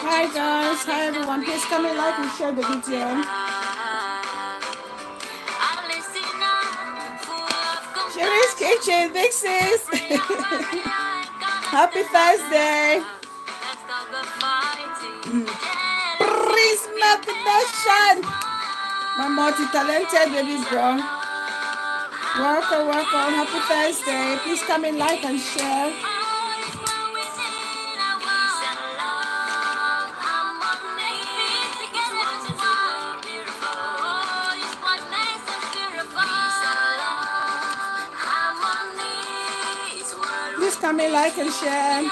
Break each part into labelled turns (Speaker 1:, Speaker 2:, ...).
Speaker 1: Hi guys, hi everyone. Please come and like and share the video. Sherry's Kitchen, big sis. Happy Thursday. Prisma Production. My multi-talented baby bro. Welcome, welcome. Happy Thursday. Please come and like and share. Please come and like and share.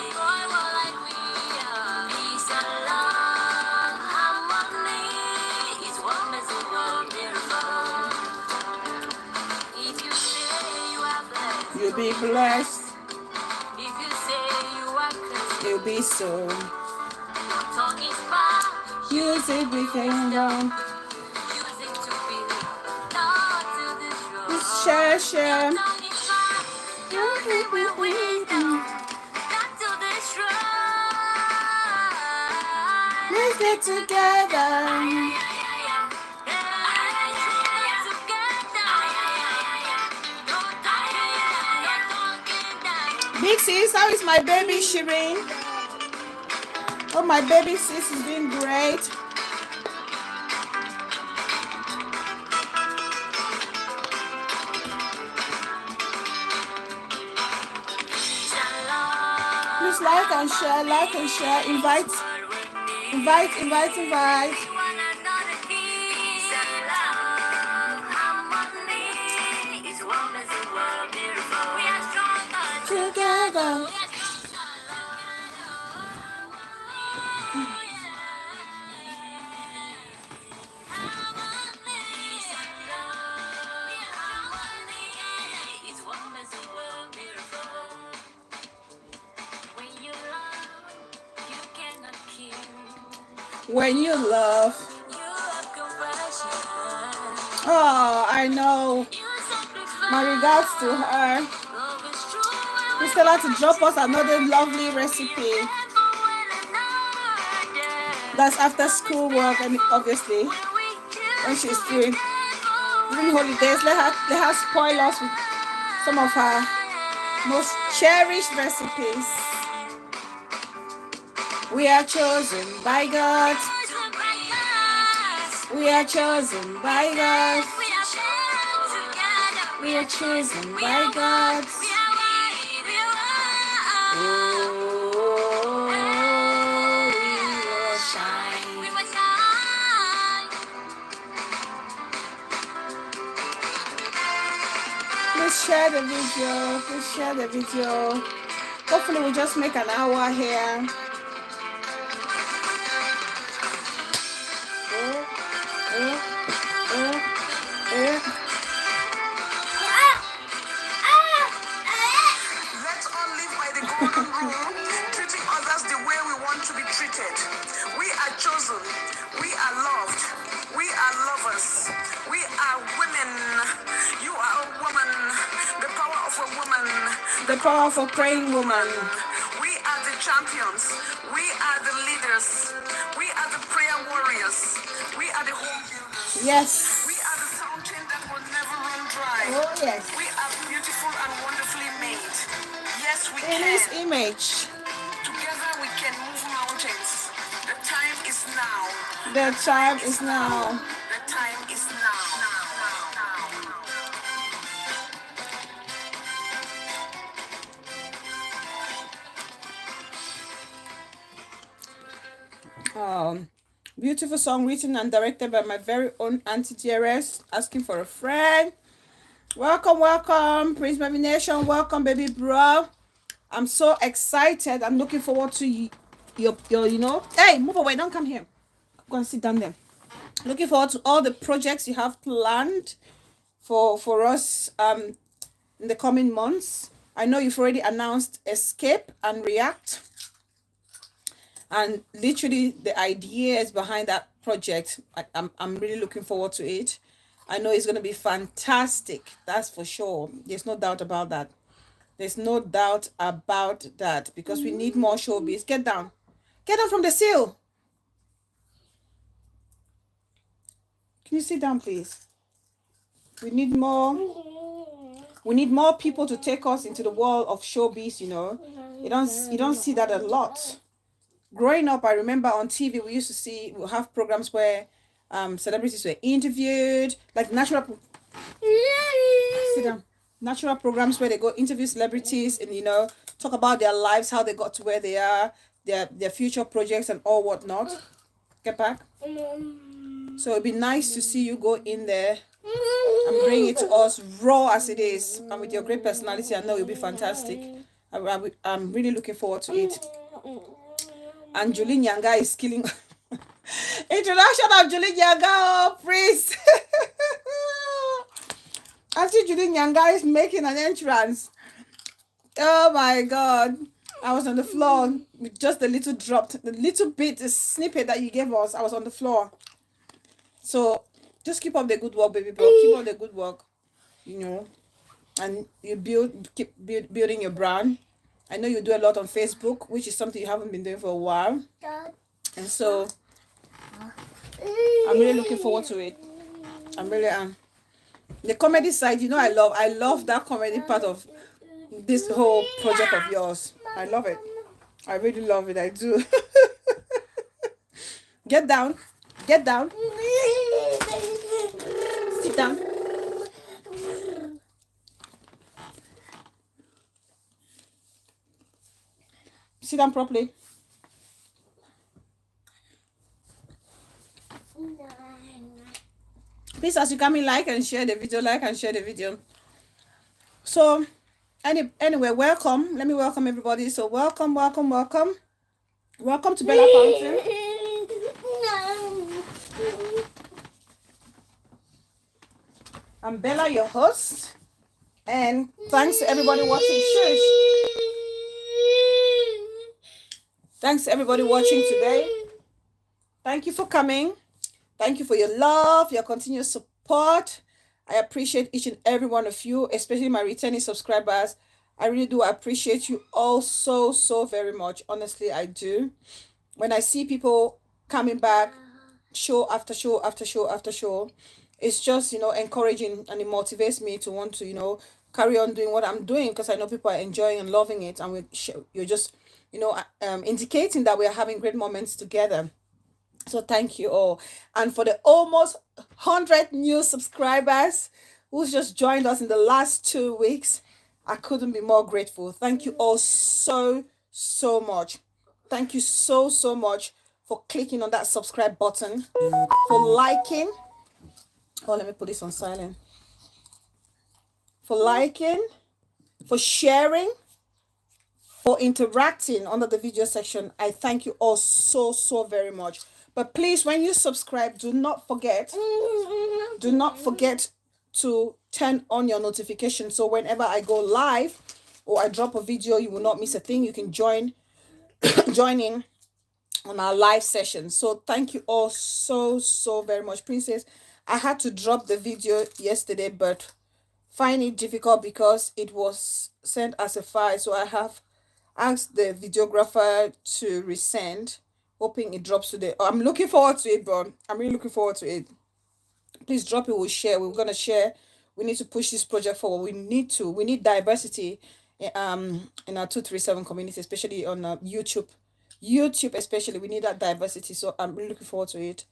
Speaker 1: You'll be blessed. You'll be so. Music became down. Share, share. Let's get together. Big sis, how is my baby Shireen? Oh, my baby sis is doing great. Please like and share, invite. Together. When you love, oh, I know. My regards to her. We still have to drop us another lovely recipe. That's after school work, and obviously when she's free during holidays, let her spoil us with some of her most cherished recipes. We are chosen by God. We are chosen by God. We are chosen by God. Oh, we will shine. Please share the video. Please share the video. Hopefully we'll just make an hour here.
Speaker 2: Let's all live by the golden rule, treating others the way we want to be treated. We are chosen. We are loved. We are lovers. We are women. You are a woman. The power of a woman.
Speaker 1: The power of a praying woman.
Speaker 2: We are the champions. We are the leaders. We are the prayer warriors. We are the home builders.
Speaker 1: Yes.
Speaker 2: We are the fountain that will never run dry.
Speaker 1: Oh, yes.
Speaker 2: We are beautiful and wonderfully made. Yes, we
Speaker 1: In
Speaker 2: can.
Speaker 1: His image.
Speaker 2: Together we can move mountains. The time is now.
Speaker 1: The time is now.
Speaker 2: The time is now.
Speaker 1: Beautiful song written and directed by my very own Auntie DRS, Asking for a Friend. Welcome, welcome, Praise My Nation. Welcome, baby bro. I'm so excited. I'm looking forward to your you know. Hey, move away. Don't come here. Go and sit down there. Looking forward to all the projects you have planned for us in the coming months. I know you've already announced Escape and React. And literally the ideas behind that project, I'm really looking forward to it. I know it's going to be fantastic. That's for sure. There's no doubt about that. There's no doubt about that, because we need more showbiz. Get down. Get down from the sill. Can you sit down, please? We need more. We need more people to take us into the world of showbiz, you know. You don't see that a lot. Growing up, I remember on TV we'll have programs where celebrities were interviewed, like sit down. Natural programs where they go interview celebrities and, you know, talk about their lives, how they got to where they are, their future projects and all whatnot. Get back. So it'd be nice to see you go in there and bring it to us raw as it is, and with your great personality. I know it'll be fantastic. I'm really looking forward to it. And Julie Nyanga is killing. Introduction of Julie Nyanga, oh, please. I see Julie Nyanga is making an entrance. Oh my God. I was on the floor with just the little bit, the snippet that you gave us. I was on the floor. So just keep up the good work, baby bro. Keep up the good work, you know. And you keep building your brand. I know you do a lot on Facebook, which is something you haven't been doing for a while. And so I'm really looking forward to it. I'm really am. The comedy side, you know, I love that comedy part of this whole project of yours. I love it. I really love it. I do. Get down. Get down. Sit down. Sit down properly. Please, as you come in, like and share the video. So anyway, welcome. Let me welcome everybody. So welcome to Bella Fountain. I'm Bella, your host, and thanks to everybody watching. Shush. Thanks to everybody watching today. Thank you for coming. Thank you for your love, your continued support. I appreciate each and every one of you, especially my returning subscribers. I really do appreciate you all so very much. Honestly, I do. When I see people coming back, show after show, it's just, you know, encouraging, and it motivates me to want to, you know, carry on doing what I'm doing, because I know people are enjoying and loving it, and you're just, you know, indicating that we are having great moments together. So thank you all. And for the almost 100 new subscribers who's just joined us in the last 2 weeks, I couldn't be more grateful. Thank you all so much. Thank you so much for clicking on that subscribe button, for liking. Oh, let me put this on silent. For liking, for sharing, for interacting under the video section. I thank you all so very much. But please, when you subscribe, do not forget to turn on your notifications, so whenever I go live or I drop a video, you will not miss a thing. You can join in on our live session. So thank you all so very much. Princess, I had to drop the video yesterday, but find it difficult because it was sent as a file, so I have asked the videographer to resend, hoping it drops today. I'm looking forward to it, bro. I'm really looking forward to it. Please drop it. We'll share. We're gonna share. We need to push this project forward. We need diversity in our 237 community, especially on YouTube especially. We need that diversity, so I'm really looking forward to it.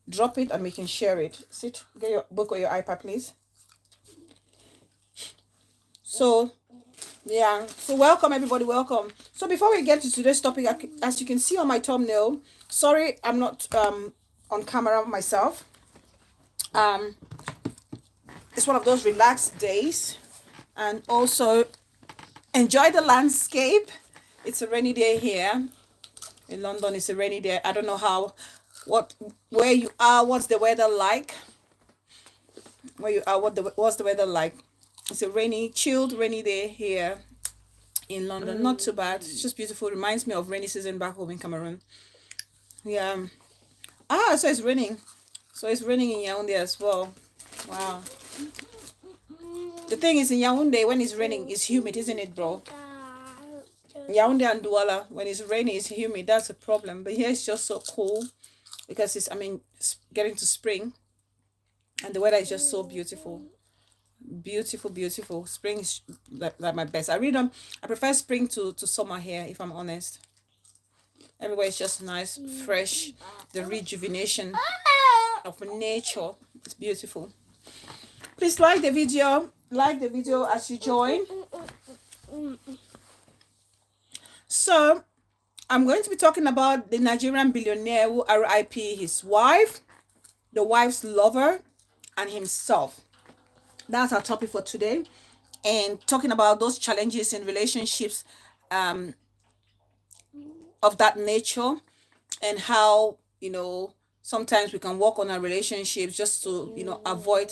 Speaker 1: Drop it and we can share it. Sit, get your book or your iPad, please. So yeah, so welcome everybody, welcome. So before we get to today's topic, as you can see on my thumbnail, sorry I'm not on camera myself. It's one of those relaxed days, and also enjoy the landscape. It's a rainy day here in London. It's a rainy day. I don't know where you are, what's the weather like? Where you are, what's the weather like? It's a chilled rainy day here in London. Not too bad. It's just beautiful. Reminds me of rainy season back home in Cameroon. Yeah. So it's raining. So it's raining in Yaoundé as well. Wow. The thing is, in Yaoundé, when it's raining, it's humid, isn't it, bro? Yaoundé and Douala, when it's raining, it's humid. That's a problem. But here it's just so cool because it's getting to spring, and the weather is just so beautiful. Beautiful, beautiful. Spring is like my best. I really don't. I prefer spring to summer here, if I'm honest. Everywhere is just nice, fresh. The rejuvenation of nature. It's beautiful. Please like the video. Like the video as you join. So, I'm going to be talking about the Nigerian billionaire who R.I.P. his wife, the wife's lover, and himself. That's our topic for today. And talking about those challenges in relationships of that nature, and how, sometimes we can work on our relationships just to, avoid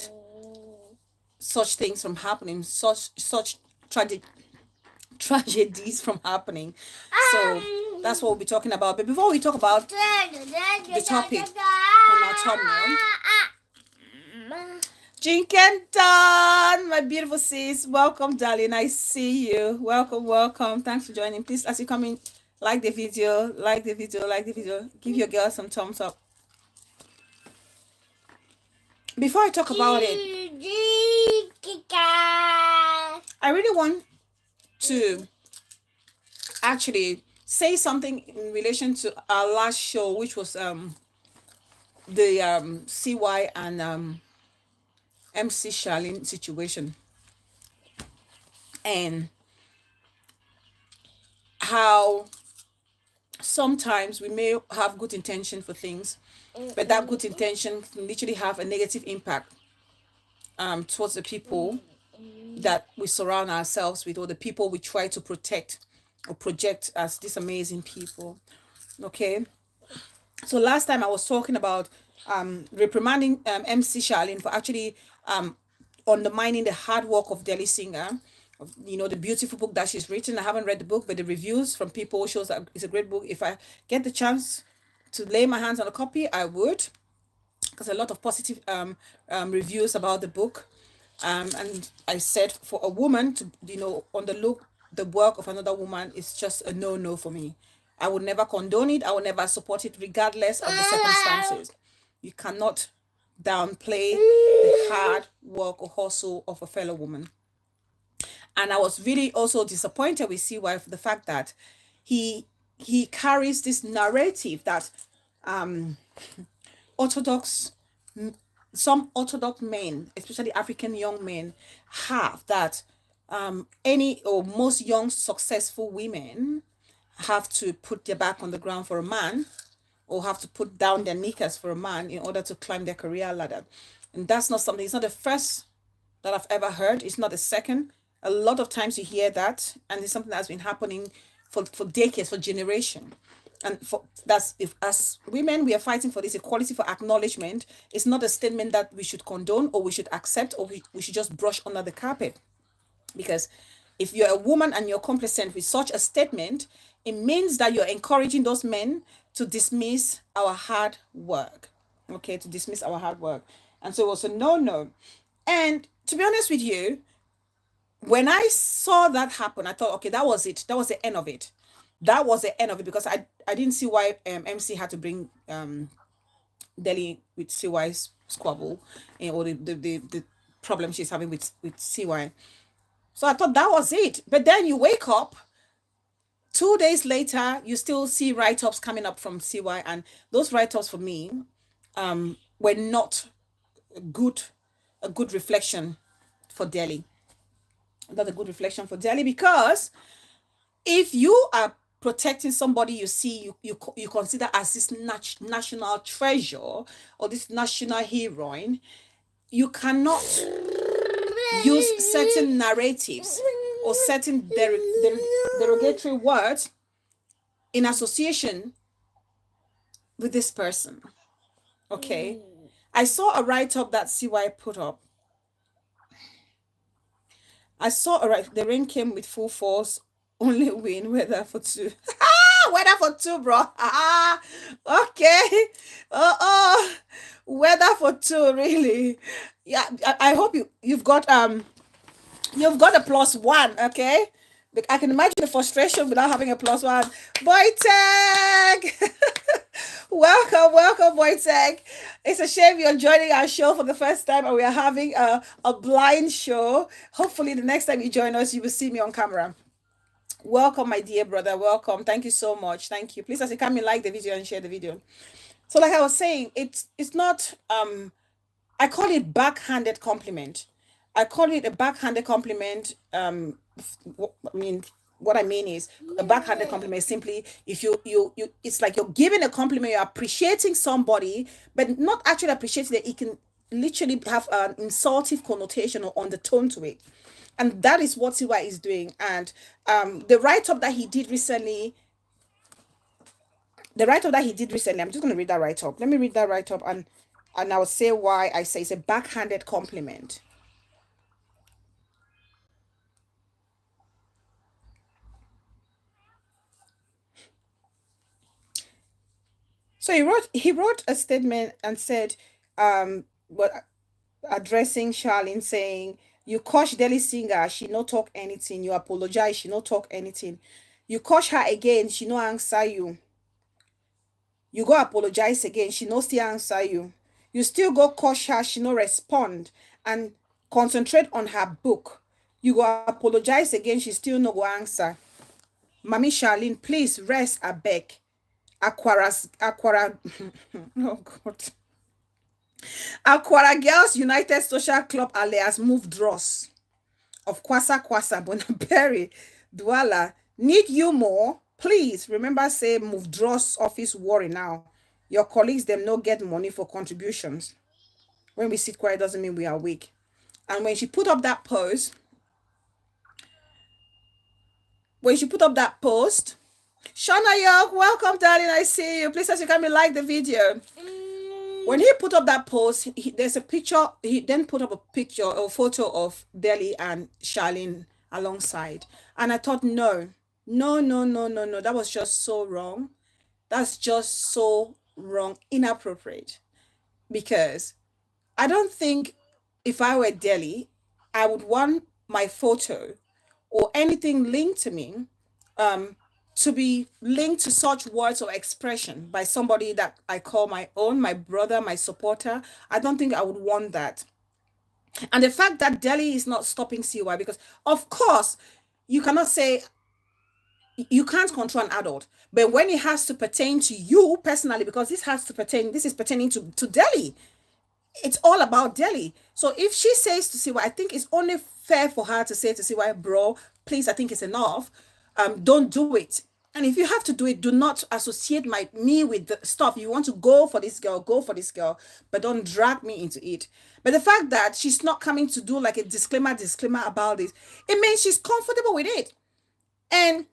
Speaker 1: such things from happening, such tragic tragedies from happening. So that's what we'll be talking about. But before we talk about the topic on our thumbnail, Jinkenton, my beautiful sis, welcome, darling. I see you. Welcome. Thanks for joining. Please, as you come in, like the video. Give your girl some thumbs up. Before I talk about it, I really want to actually say something in relation to our last show, which was the CY and MC Charlene situation, and how sometimes we may have good intention for things, but that good intention can literally have a negative impact towards the people that we surround ourselves with, or the people we try to protect or project as these amazing people. Okay, so last time I was talking about reprimanding MC Charlene for actually undermining the hard work of Delhi Singer. The beautiful book that she's written. I haven't read the book, but the reviews from people shows that it's a great book. If I get the chance to lay my hands on a copy, I would, because a lot of positive reviews about the book. And I said, for a woman to underlook the work of another woman is just a no for me. I would never condone it. I would never support it, regardless of the circumstances. You cannot downplay the hard work or hustle of a fellow woman. And I was really also disappointed with CY for the fact that he carries this narrative that some orthodox men, especially African young men, have, that any or most young successful women have to put their back on the ground for a man, or have to put down their knickers for a man in order to climb their career ladder. And that's not something, it's not the first that I've ever heard. It's not the second. A lot of times you hear that, and it's something that's been happening for decades, for generation. And if as women we are fighting for this equality, for acknowledgement, it's not a statement that we should condone or we should accept, or we should just brush under the carpet. Because if you're a woman and you're complacent with such a statement, it means that you're encouraging those men to dismiss our hard work. Okay, to dismiss our hard work. And so it was a no. And to be honest with you, when I saw that happen, I thought, okay, that was it. That was the end of it. Because I didn't see why MC had to bring Delhi with CY's squabble, or the problem she's having with CY. So I thought that was it. But then you wake up 2 days later, you still see write-ups coming up from CY, and those write-ups for me were not a good reflection for Delhi. Not a good reflection for Delhi, because if you are protecting somebody you see you consider as this national treasure or this national heroine, you cannot use certain narratives or certain derogatory words in association with this person. Okay, I saw a write-up that CY put up. The rain came with full force, only win, weather for two. Weather for two, bro. Okay. Weather for two, really. Yeah, I hope you've got You've got a +1, okay? I can imagine the frustration without having a +1. Boytech! Welcome, Boytech. It's a shame you're joining our show for the first time and we are having a blind show. Hopefully, the next time you join us, you will see me on camera. Welcome, my dear brother. Welcome. Thank you so much. Thank you. Please, as you come in, like the video and share the video. So, like I was saying, it's not I call it backhanded compliment. I call it a backhanded compliment. I mean, what I mean is a backhanded compliment is simply if you it's like you're giving a compliment, you're appreciating somebody, but not actually appreciating that it can literally have an insultive connotation or undertone to it. And that is what Siwa is doing. And the write-up that he did recently, I'm just going to read that write-up. Let me read that write-up and I'll say why I say it's a backhanded compliment. So he wrote a statement and said, what addressing Charlene, saying, you coach Delhi singer, she no talk anything. You apologize, she no talk anything. You coach her again, she no answer you. You go apologize again, she no still answer you. You still go coach her, she no respond and concentrate on her book. You go apologize again, she still no go answer. Mami Charlene, please rest a beg. Aquara oh God. Aquara Girls United Social Club alias Move Dross of Kwasa Bonaberry Douala need you more. Please remember say Move Dross office worry now. Your colleagues them no get money for contributions. When we sit quiet doesn't mean we are weak. And when she put up that post, Shauna York, welcome, darling. I see you. Please, as you come and like the video. When he put up that post, there's a picture. He then put up a picture or photo of Delhi and Charlene alongside. And I thought, no. That was just so wrong. That's just so wrong, inappropriate. Because I don't think if I were Delhi, I would want my photo or anything linked to me to be linked to such words or expression by somebody that I call my own, my brother, my supporter. I don't think I would want that. And the fact that Delhi is not stopping CY, because of course you cannot say you can't control an adult, but when it has to pertain to you personally, because this is pertaining to Delhi, it's all about Delhi. So if she says to CY, I think it's only fair for her to say to CY, bro, please, I think it's enough. Don't do it. And if you have to do it, do not associate me with the stuff. You want to go for this girl, but don't drag me into it. But the fact that she's not coming to do like a disclaimer about this, it means she's comfortable with it. And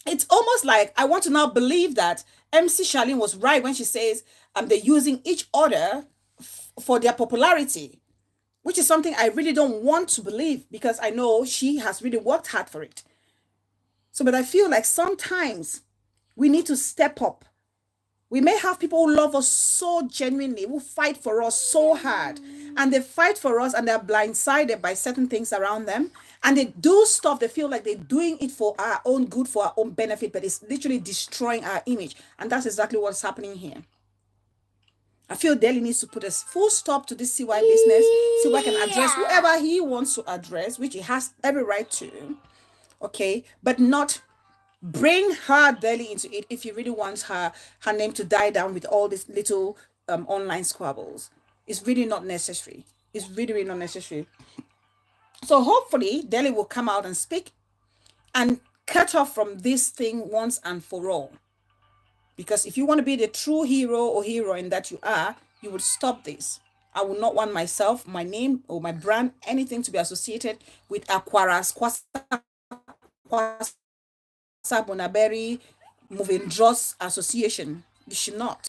Speaker 1: it's almost like I want to now believe that MC Charlene was right when she says they're using each other for their popularity, which is something I really don't want to believe because I know she has really worked hard for it. So, but I feel like sometimes we need to step up. We may have people who love us so genuinely, who fight for us so hard, and they fight for us and they're blindsided by certain things around them. And they do stuff, they feel like they're doing it for our own good, for our own benefit, but it's literally destroying our image. And that's exactly what's happening here. I feel Delhi needs to put a full stop to this CY business. CY can address whoever he wants to address, which he has every right to. Okay, but not bring her Delhi into it if you really want her name to die down with all these little online squabbles. It's really not necessary. It's really not necessary. So hopefully Delhi will come out and speak and cut off from this thing once and for all. Because if you want to be the true hero or heroine that you are, you would stop this. I would not want myself, my name, or my brand, anything to be associated with Aquaras, Kwasa Bonaberry, Moving Dross Association. It should not.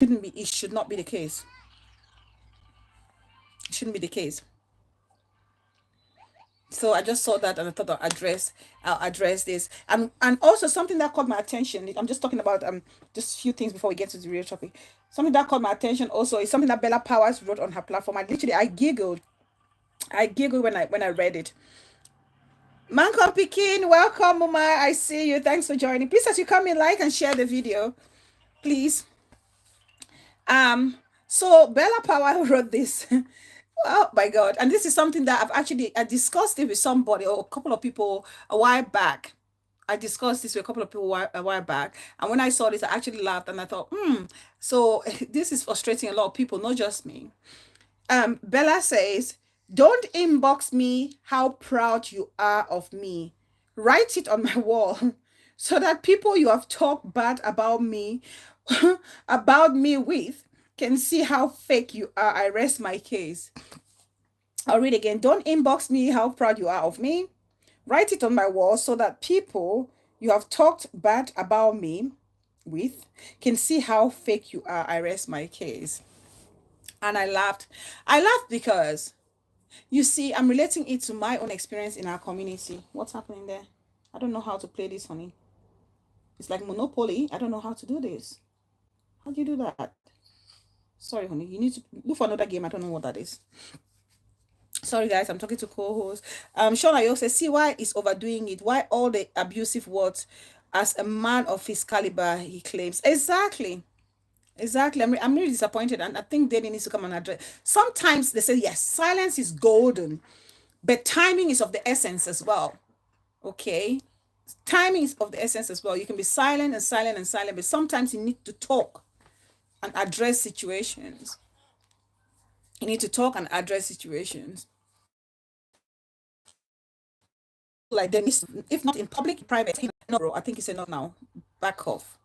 Speaker 1: It should not be the case. It shouldn't be the case. So I just saw that and I thought I'll address this. And also something that caught my attention. I'm just talking about just a few things before we get to the real topic. Something that caught my attention also is something that Bella Powers wrote on her platform. I giggled. I giggled when I read it. Manko Pikin, welcome, Mama. I see you. Thanks for joining. Please, as you come in, like and share the video, please. Um, so Bella Power wrote this. Oh my God. And this is something that I discussed it with somebody or a couple of people a while back. I discussed this with a couple of people a while back. And when I saw this, I actually laughed and I thought, so this is frustrating a lot of people, not just me. Bella says, don't inbox me how proud you are of me. Write it on my wall so that people you have talked bad about me, about me with, can see how fake you are. I rest my case. I'll read again. Don't inbox me how proud you are of me. Write it on my wall so that people you have talked bad about me with can see how fake you are. I rest my case. And I laughed. I laughed because you see, I'm relating it to my own experience in our community. What's happening there? I don't know how to play this, honey. It's like Monopoly. I don't know how to do this. How do you do that? Sorry, honey. You need to look for another game. I don't know what that is. Sorry, guys. I'm talking to co-host. Sean Ayo says, see why he's overdoing it. Why all the abusive words as a man of his caliber, he claims. Exactly. Exactly. I'm really disappointed. And I think Danny needs to come and address. Sometimes they say, yes, silence is golden, but timing is of the essence as well. Okay, timing is of the essence as well. You can be silent and silent and silent, but sometimes you need to talk and address situations. You need to talk and address situations. Like then, if not in public, in private. No, bro, I think it's enough now. Back off.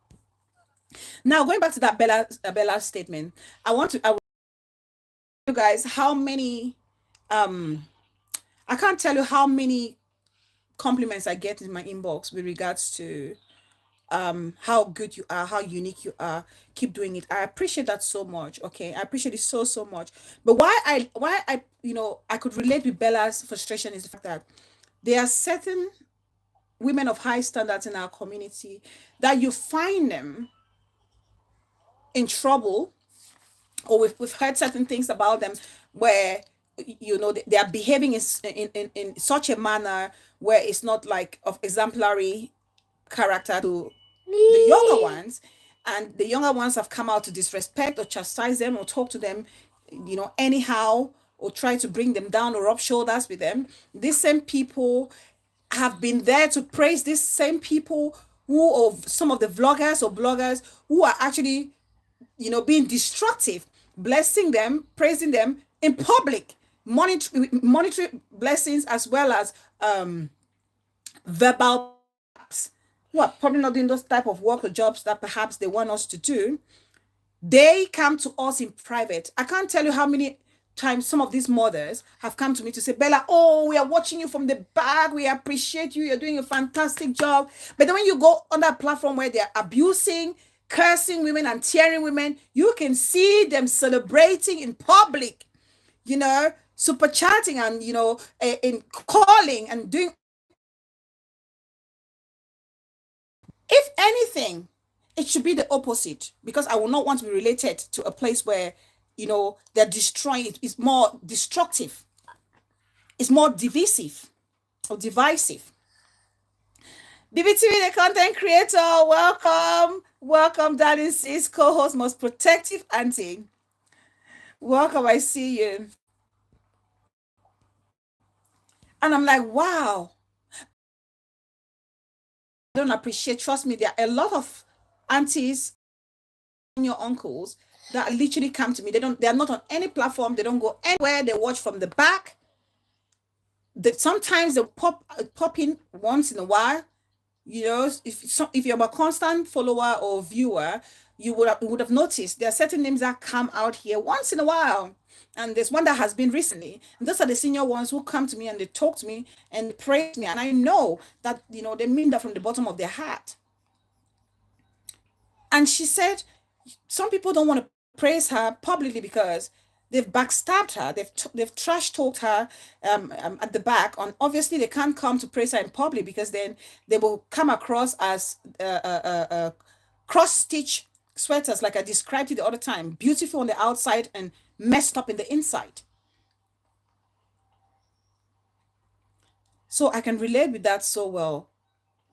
Speaker 1: Now going back to that Bella statement, I want you guys how many I can't tell you how many compliments I get in my inbox with regards to how good you are, how unique you are. Keep doing it. I appreciate that so much. Okay, I appreciate it so much. But why I I could relate with Bella's frustration is the fact that there are certain women of high standards in our community that you find them in trouble, or we've heard certain things about them where they are behaving in such a manner where it's not like of exemplary character to the younger ones, and the younger ones have come out to disrespect or chastise them or talk to them anyhow, or try to bring them down or rub shoulders with them. These same people have been there to praise these same people who, of some of the vloggers or bloggers who are actually being destructive, blessing them, praising them in public, monetary blessings as well as verbal, who are probably not doing those type of work or jobs that perhaps they want us to do. They come to us in private. I can't tell you how many times some of these mothers have come to me to say, Bella, oh, we are watching you from the back. We appreciate you. You're doing a fantastic job. But then when you go on that platform where they're abusing, cursing women and tearing women, you can see them celebrating in public, super chatting and, in calling and doing. If anything, it should be the opposite, because I will not want to be related to a place where, they're destroying it. It's more destructive. It's more divisive or divisive. BBTV, the content creator, welcome. Welcome, that is his co-host, most protective auntie. Welcome, I see you. And I'm like, wow. I don't appreciate, trust me, there are a lot of aunties and your uncles that literally come to me. They're not on any platform, they don't go anywhere, they watch from the back. Sometimes they pop in once in a while. If you're a constant follower or viewer, you would have noticed there are certain names that come out here once in a while. And there's one that has been recently. And those are the senior ones who come to me and they talk to me and praise me. And I know that, they mean that from the bottom of their heart. And she said, some people don't want to praise her publicly because they've backstabbed her, they've trash talked her at the back. And obviously they can't come to praise her in public because then they will come across as cross stitch sweaters, like I described it the other time, beautiful on the outside and messed up in the inside. So I can relate with that so well.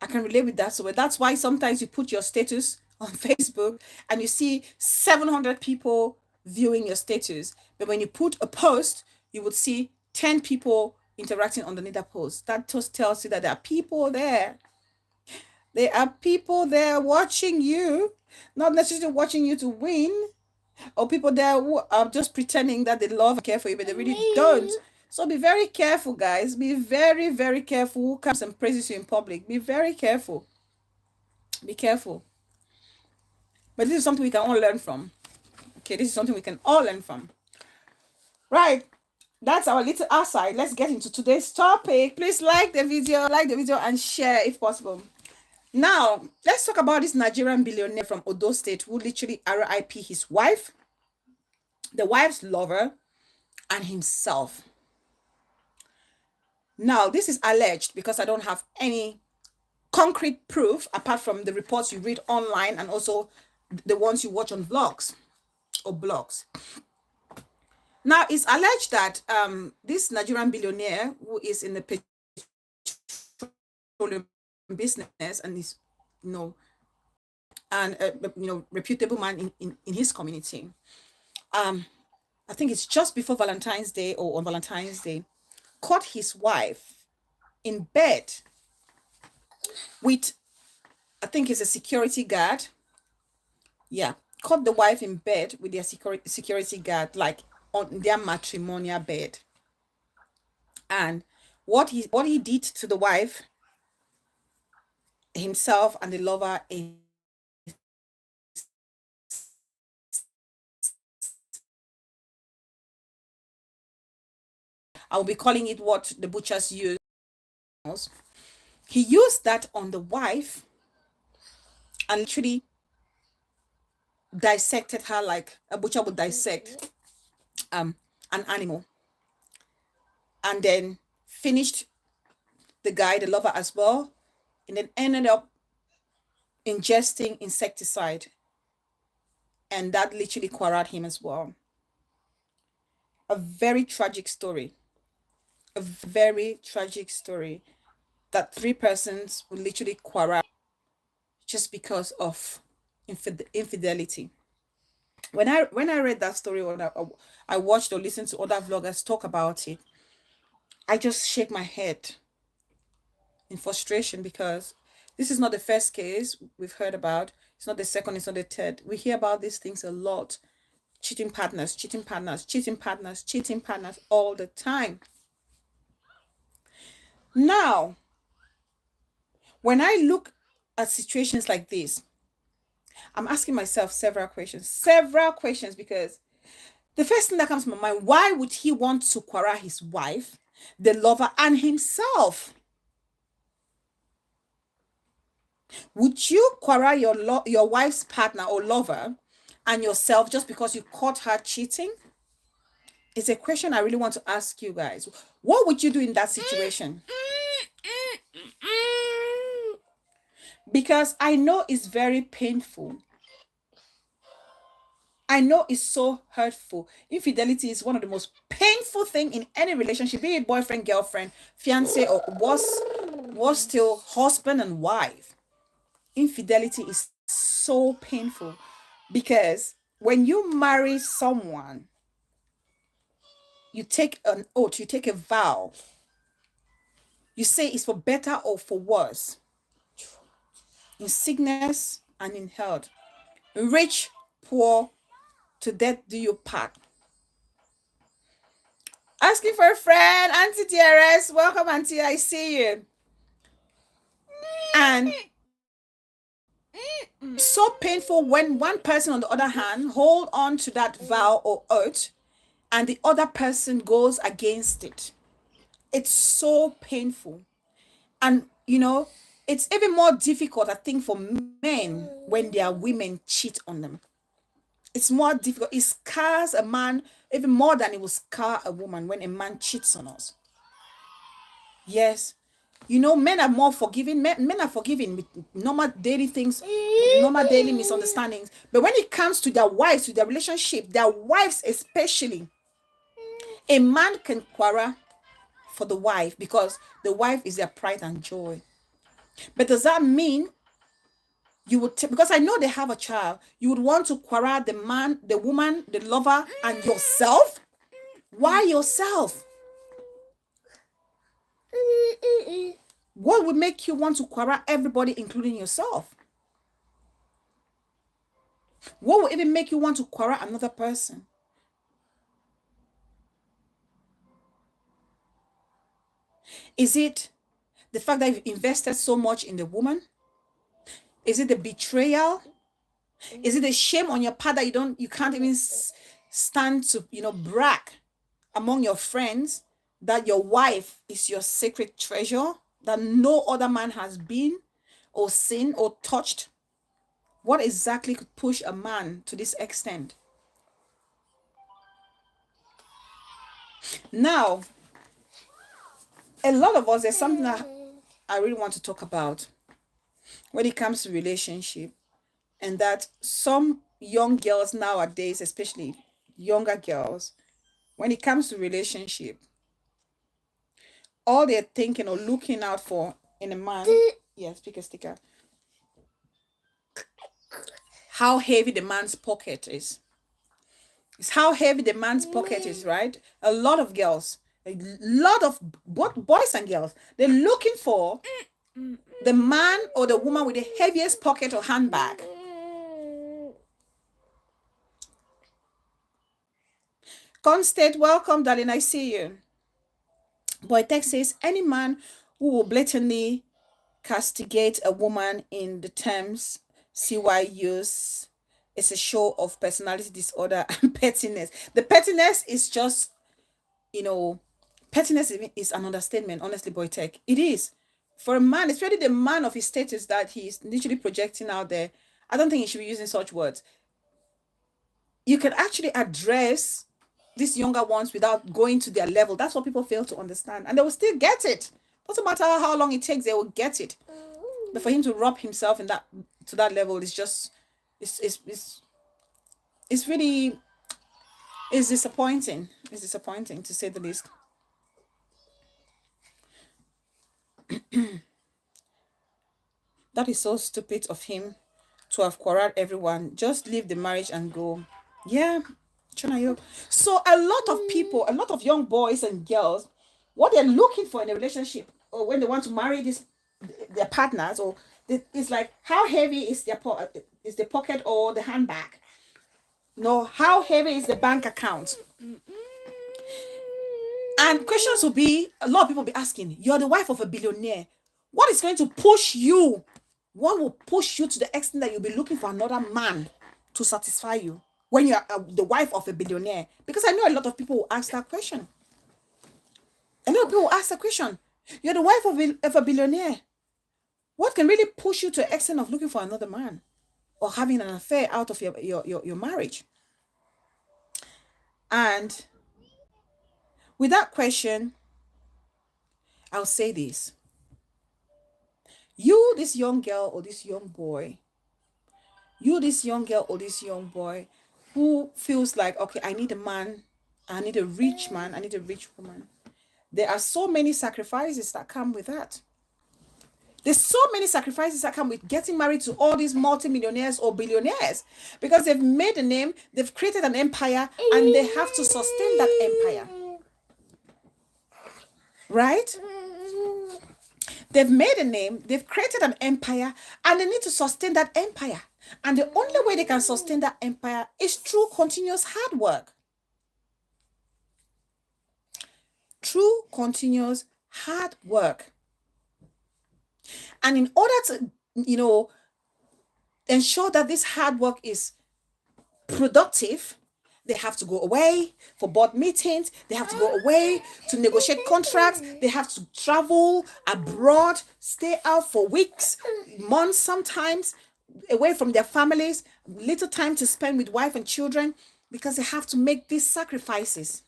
Speaker 1: I can relate with that so well. That's why sometimes you put your status on Facebook and you see 700 people viewing your status. But when you put a post, you would see 10 people interacting underneath that post. That just tells you that there are people there. There are people there watching you, not necessarily watching you to win, or people there who are just pretending that they love and care for you, but they really don't. So be very careful, guys. Be very, very careful who comes and praises you in public. Be very careful. Be careful. But this is something we can all learn from. Okay, this is something we can all learn from. Right. That's our little aside. Let's get into today's topic. Please like the video, and share if possible. Now, let's talk about this Nigerian billionaire from Odo State who literally RIP his wife, the wife's lover, and himself. Now, this is alleged because I don't have any concrete proof apart from the reports you read online and also the ones you watch on vlogs or blogs. Now, it's alleged that this Nigerian billionaire who is in the petroleum business and is, and reputable man in his community. I think it's just before Valentine's Day or on Valentine's Day, caught his wife in bed with, I think it's a security guard. Yeah, caught the wife in bed with their security guard, like on their matrimonial bed. And what he did to the wife, himself and the lover, I'll be calling it what the butchers use. He used that on the wife and literally dissected her like a butcher would dissect an animal, and then finished the guy, the lover, as well, and then ended up ingesting insecticide, and that literally quarreled him as well. A very tragic story. A very tragic story that 3 persons would literally quarrel just because of infidelity. When I read that story, when I watched or listened to other vloggers talk about it, I just shake my head in frustration, because this is not the first case we've heard about. It's not the second, it's not the third. We hear about these things a lot. Cheating partners, cheating partners, cheating partners, cheating partners all the time. Now, when I look at situations like this, I'm asking myself several questions, because the first thing that comes to my mind, why would he want to quarrel his wife, the lover, and himself? Would you quarrel your wife's partner or lover and yourself just because you caught her cheating? It's a question I really want to ask you guys. What would you do in that situation? Because I know it's very painful. I know it's so hurtful. Infidelity is one of the most painful things in any relationship, be it boyfriend, girlfriend, fiance, or was still husband and wife. Infidelity is so painful, because when you marry someone, you take an oath, you take a vow. You say it's for better or for worse, in sickness and in health, rich, poor, to death do you part. Asking for a friend, Auntie DRS. Welcome, Auntie. I see you. And so painful when one person, on the other hand, hold on to that vow or oath, and the other person goes against it. It's so painful. And it's even more difficult, I think, for men when their women cheat on them. It's more difficult. It scars a man even more than it will scar a woman when a man cheats on us. Yes. Men are more forgiving. Men are forgiving with normal daily things, normal daily misunderstandings. But when it comes to their wives, to their relationship, their wives especially, a man can quarrel for the wife because the wife is their pride and joy. But does that mean you would, because I know they have a child, you would want to quarrel the man, the woman, the lover, and yourself? Why yourself? What would make you want to quarrel everybody, including yourself? What would even make you want to quarrel another person? Is it the fact that you've invested so much in the woman? Is it the betrayal? Is it the shame on your part that you can't even stand to, brag among your friends that your wife is your sacred treasure, that no other man has been or seen or touched? What exactly could push a man to this extent? Now, a lot of us, there's something that I really want to talk about when it comes to relationship, and that some young girls nowadays, especially younger girls, when it comes to relationship, all they're thinking or looking out for in a man, yeah, speaker sticker, how heavy the man's pocket is. It's how heavy the man's pocket is, right? A lot of girls, a lot of both boys and girls, they're looking for the man or the woman with the heaviest pocket or handbag. Constate, welcome, darling. I see you. Boy Tech says any man who will blatantly castigate a woman in the terms CY use is a show of personality disorder and pettiness. The pettiness is just, pettiness is an understatement, honestly, Boy Tech. It is. For a man, especially the man of his status that he's literally projecting out there, I don't think he should be using such words. You can actually address these younger ones without going to their level. That's what people fail to understand. And they will still get it. Doesn't matter how long it takes, they will get it. But for him to rub himself in that to that level is just it's really disappointing. It's disappointing to say the least. That is so stupid of him to have quarreled everyone. Just leave the marriage and go. Yeah, Chunayo. So a lot of people, a lot of young boys and girls, what they're looking for in a relationship or when they want to marry their partners, or it's like, how heavy is the pocket or the handbag? No, how heavy is the bank account? And questions will be, a lot of people will be asking, you're the wife of a billionaire. What is going to push you? What will push you to the extent that you'll be looking for another man to satisfy you when you're the wife of a billionaire? Because I know a lot of people will ask that question. A lot of people will ask the question, you're the wife of a billionaire. What can really push you to the extent of looking for another man or having an affair out of your marriage? And with that question, I'll say this. You, this young girl or this young boy, who feels like, okay, I need a man, I need a rich man, I need a rich woman. There are so many sacrifices that come with that. There's so many sacrifices that come with getting married to all these multimillionaires or billionaires, because they've made a name, they've created an empire, and they have to sustain that empire. Right? They've made a name, they've created an empire, and they need to sustain that empire. And the only way they can sustain that empire is through continuous hard work. Through continuous hard work. And in order to, ensure that this hard work is productive, they have to go away for board meetings. They have to go away to negotiate contracts. They have to travel abroad, stay out for weeks, months sometimes, away from their families, little time to spend with wife and children, because they have to make these sacrifices.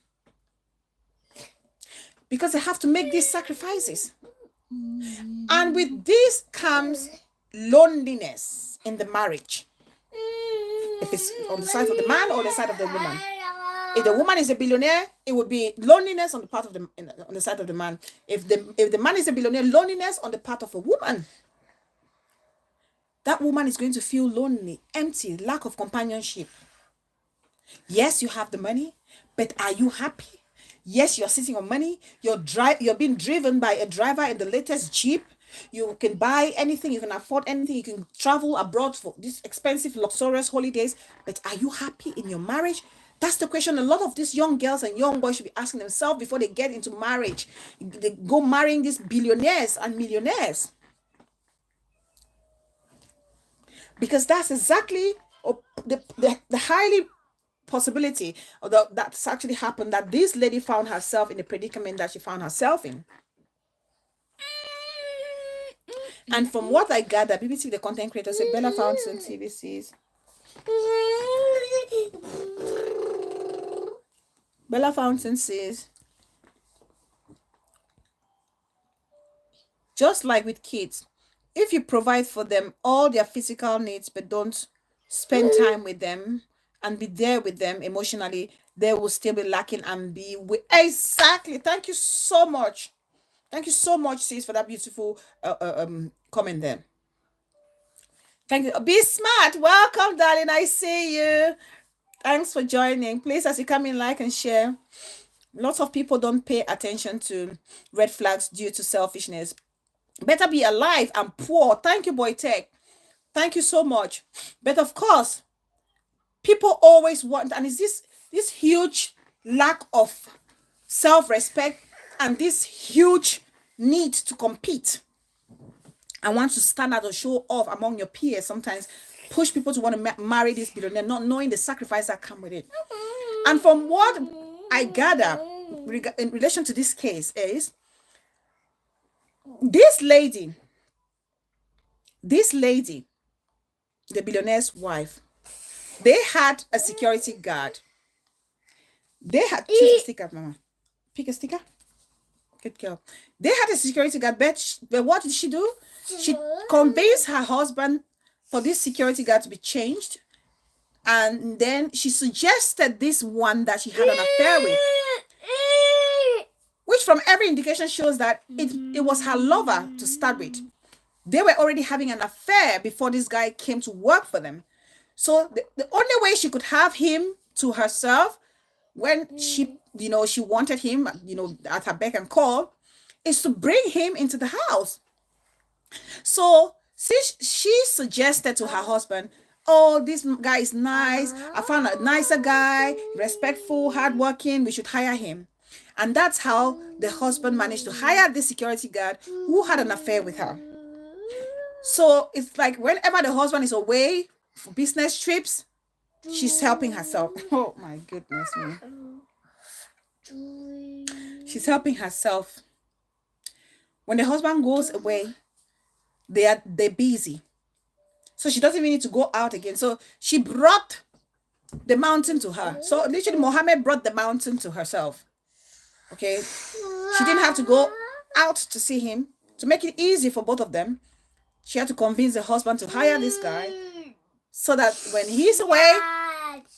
Speaker 1: And with this comes loneliness in the marriage. If it's on the side of the man or the side of the woman. If the woman is a billionaire, it would be loneliness on the part of on the side of the man. If the man is a billionaire, loneliness on the part of a woman. That woman is going to feel lonely, empty, lack of companionship. Yes, you have the money, but are you happy? Yes, you're sitting on money. You're being driven by a driver in the latest Jeep. You can buy anything, you can afford anything, you can travel abroad for these expensive, luxurious holidays. But are you happy in your marriage? That's the question a lot of these young girls and young boys should be asking themselves before they get into marriage. They go marrying these billionaires and millionaires. Because that's exactly the highly possibility of that's actually happened, that this lady found herself in the predicament that she found herself in. And from what I gather, BBC, the content creator, said Bella found some TVCs. Bella Fountain says, just like with kids, if you provide for them all their physical needs but don't spend time with them and be there with them emotionally, they will still be lacking and be exactly. Thank you so much. Thank you so much, sis, for that beautiful comment there. Thank you. Be smart. Welcome, darling. I see you. Thanks for joining. Please, as you come in, like and share. Lots of people don't pay attention to red flags due to selfishness. Better be alive and poor. Thank you, Boy Tech. Thank you so much. But of course, people always want, and it's this huge lack of self-respect and this huge need to compete and want to stand out or show off among your peers. Sometimes push people to want to marry this billionaire, not knowing the sacrifice that come with it. And from what I gather in relation to this case is this lady, the billionaire's wife, they had a security guard. They had choose a sticker, Mama. Pick a sticker. Good girl. They had a security guard, but what did she do? She convinced her husband for this security guard to be changed, and then she suggested this one that she had an affair with, which from every indication shows that it was her lover to start with. They were already having an affair before this guy came to work for them. So the only way she could have him to herself when she wanted him, at her beck and call, is to bring him into the house. So she suggested to her husband, oh, this guy is nice. I found a nicer guy, respectful, hardworking. We should hire him. And that's how the husband managed to hire this security guard who had an affair with her. So it's like whenever the husband is away for business trips, she's helping herself. Oh my goodness me. She's helping herself. When the husband goes away, they're busy. So she doesn't even need to go out again. So she brought the mountain to her. So literally Mohammed brought the mountain to herself. Okay. She didn't have to go out to see him. To make it easy for both of them, she had to convince the husband to hire this guy so that when he's away,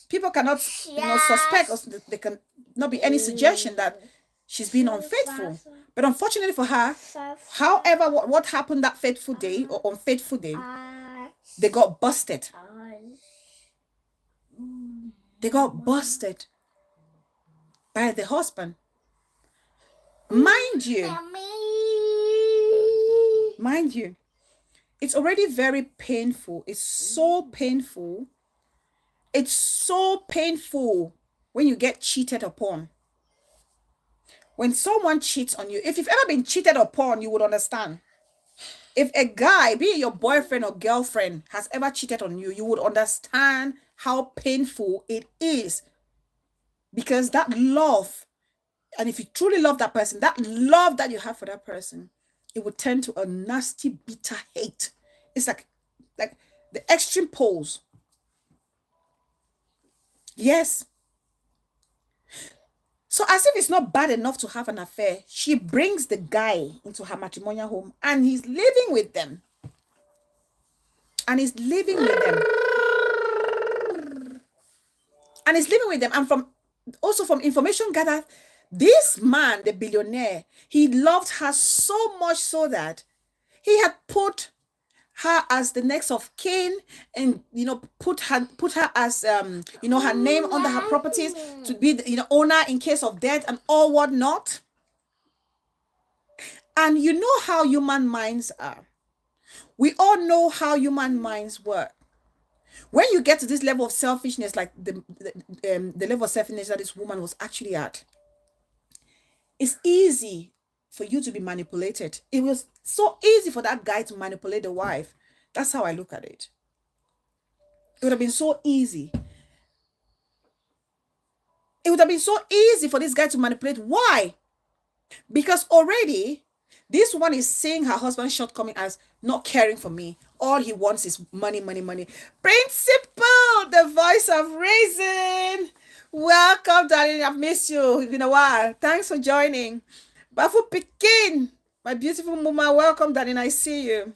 Speaker 1: people cannot suspect, or there can not be any suggestion that she's been unfaithful. But unfortunately for her, however, what happened that fateful day or unfaithful day, they got busted. They got busted by the husband. Mind you, it's already very painful. It's so painful. It's so painful when you get cheated upon. When someone cheats on you, if you've ever been cheated upon, you would understand. If a guy, be it your boyfriend or girlfriend, has ever cheated on you, you would understand how painful it is. Because that love, and if you truly love that person, that love that you have for that person, it would turn to a nasty, bitter hate. It's like the extreme poles. Yes. So as if it's not bad enough to have an affair, she brings the guy into her matrimonial home and he's living with them. And he's living with them. And from also from information gathered, this man, the billionaire, he loved her so much so that he had put her as the next of kin, and put her as her name under her properties to be the owner in case of death and all whatnot. And you know how human minds are. We all know how human minds work. When you get to this level of selfishness, like the level of selfishness that this woman was actually at, it's easy for you to be manipulated. It was so easy for that guy to manipulate the wife. That's how I look at it. It would have been so easy. It would have been so easy for this guy to manipulate. Why? Because already this one is seeing her husband's shortcoming as not caring for me. All he wants is money, money, money. Principal, the voice of reason. Welcome, darling. I've missed you. It's been a while. Thanks for joining. Bafu Pekin, my beautiful mama. Welcome, darling. I see you.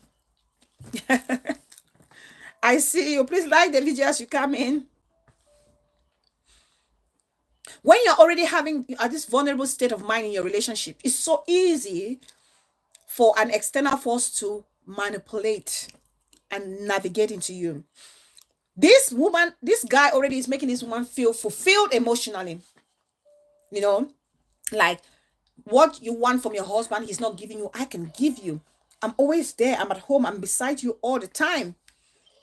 Speaker 1: I see you. Please like the video as you come in. When you're already having this vulnerable state of mind in your relationship, it's so easy for an external force to manipulate and navigate into you. This guy already is making this woman feel fulfilled emotionally. Like what you want from your husband, he's not giving you. I can give you. I'm always there. I'm at home. I'm beside you all the time.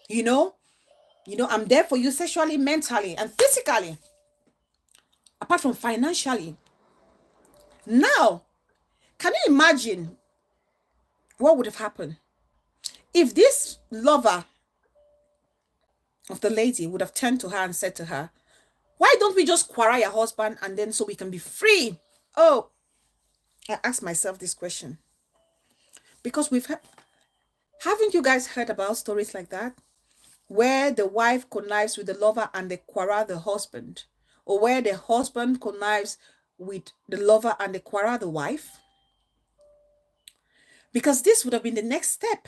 Speaker 1: I'm there for you sexually, mentally, and physically. Apart from financially. Now, can you imagine what would have happened if this lover of the lady would have turned to her and said to her, why don't we just quarrel your husband and then so we can be free? Oh, I asked myself this question. Because haven't you guys heard about stories like that? Where the wife connives with the lover and they quarrel the husband? Or where the husband connives with the lover and they quarrel the wife? Because this would have been the next step.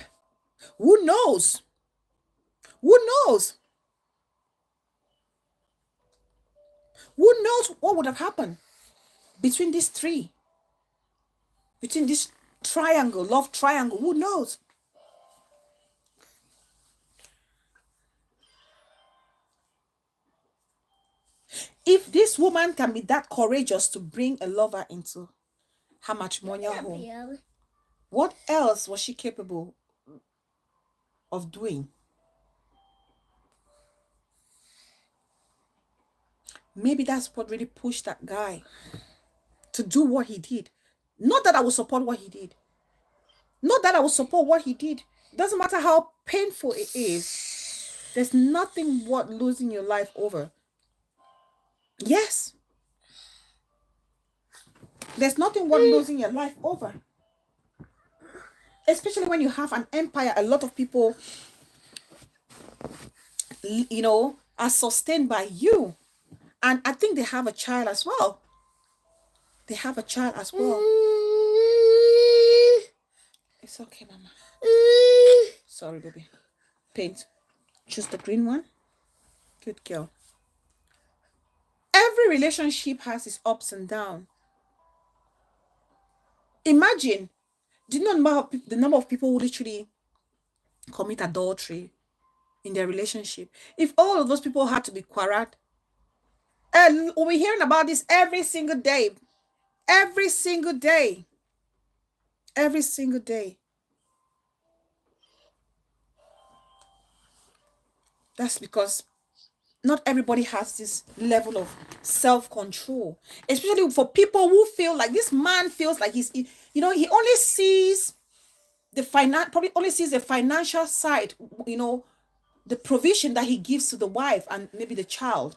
Speaker 1: Who knows? Who knows? Who knows what would have happened between these three? Between this triangle, love triangle, who knows? If this woman can be that courageous to bring a lover into her matrimonial home, what else was she capable of doing? Maybe that's what really pushed that guy to do what he did. Not that I will support what he did. Not that I will support what he did. It doesn't matter how painful it is. There's nothing worth losing your life over. Yes. There's nothing worth losing your life over. Especially when you have an empire, a lot of people, are sustained by you. And I think they have a child as well. They have a child as well. It's okay, mama. Sorry, baby. Paint. Choose the green one. Good girl. Every relationship has its ups and downs. Imagine the number of people who literally commit adultery in their relationship. If all of those people had to be quarreled, and we're hearing about this every single day. Every single day. Every single day. That's because not everybody has this level of self-control, especially for people who feel like this man feels like he only sees probably only sees the financial side, the provision that he gives to the wife and maybe the child.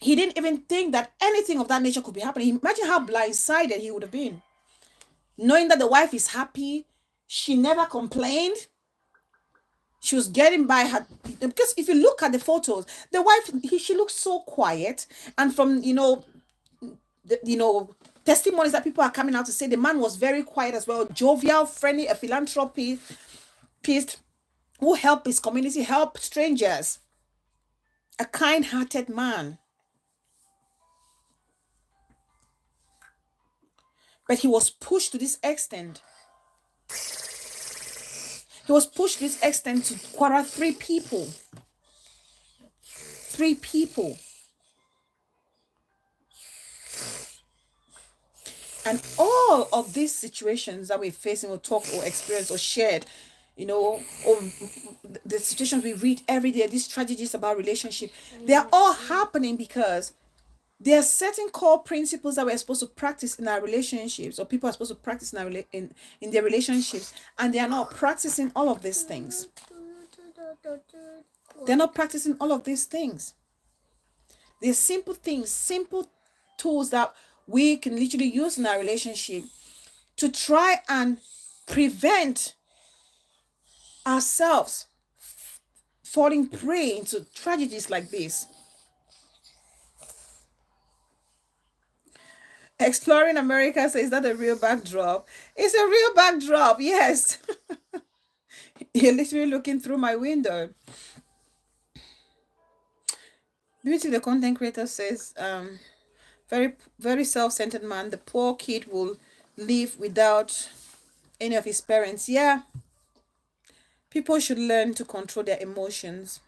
Speaker 1: He didn't even think that anything of that nature could be happening. Imagine how blindsided he would have been. Knowing that the wife is happy, she never complained. She was getting by her, because if you look at the photos, the wife, she looks so quiet. And from, testimonies that people are coming out to say, the man was very quiet as well, jovial, friendly, a philanthropist who helped his community, helped strangers, a kind-hearted man. But he was pushed to this extent. He was pushed to this extent to quarter 3 people. 3 people. And all of these situations that we're facing or talk or experience or shared, or the situations we read every day, these tragedies about relationship, they are all happening because there are certain core principles that we're supposed to practice in our relationships, or people are supposed to practice in their relationships, and they are not practicing all of these things. They're not practicing all of these things. They're simple things, simple tools that we can literally use in our relationship to try and prevent ourselves falling prey into tragedies like this. Exploring America says, is that a real backdrop? It's a real backdrop, yes. You're literally looking through my window. Beauty, the content creator says, very, very self-centered man. The poor kid will live without any of his parents. Yeah. People should learn to control their emotions.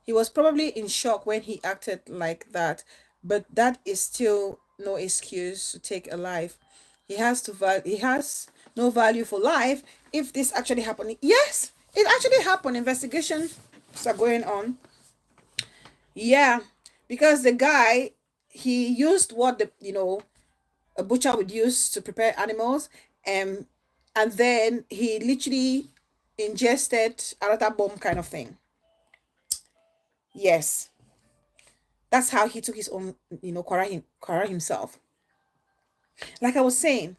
Speaker 1: He was probably in shock when he acted like that, but that is still no excuse to take a life. He has no value for life if this actually happened. Yes, it actually happened. Investigations are going on. Yeah, because the guy, he used what a butcher would use to prepare animals, and then he literally ingested another bomb kind of thing. Yes, that's how he took his own, quarrel himself. Like I was saying,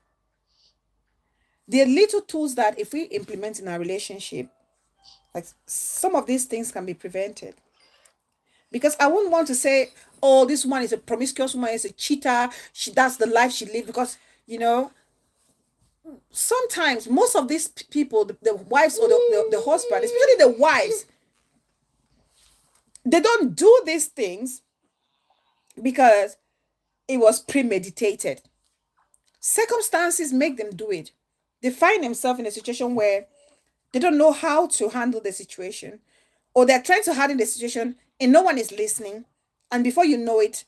Speaker 1: there are little tools that if we implement in our relationship, like some of these things can be prevented. Because I wouldn't want to say, oh, this woman is a promiscuous woman, is a cheater, that's the life she lived. Because, sometimes most of these people, the wives or the husband, especially the wives, they don't do these things because it was premeditated. Circumstances make them do it. They find themselves in a situation where they don't know how to handle the situation, or they're trying to handle the situation and no one is listening. And before you know it,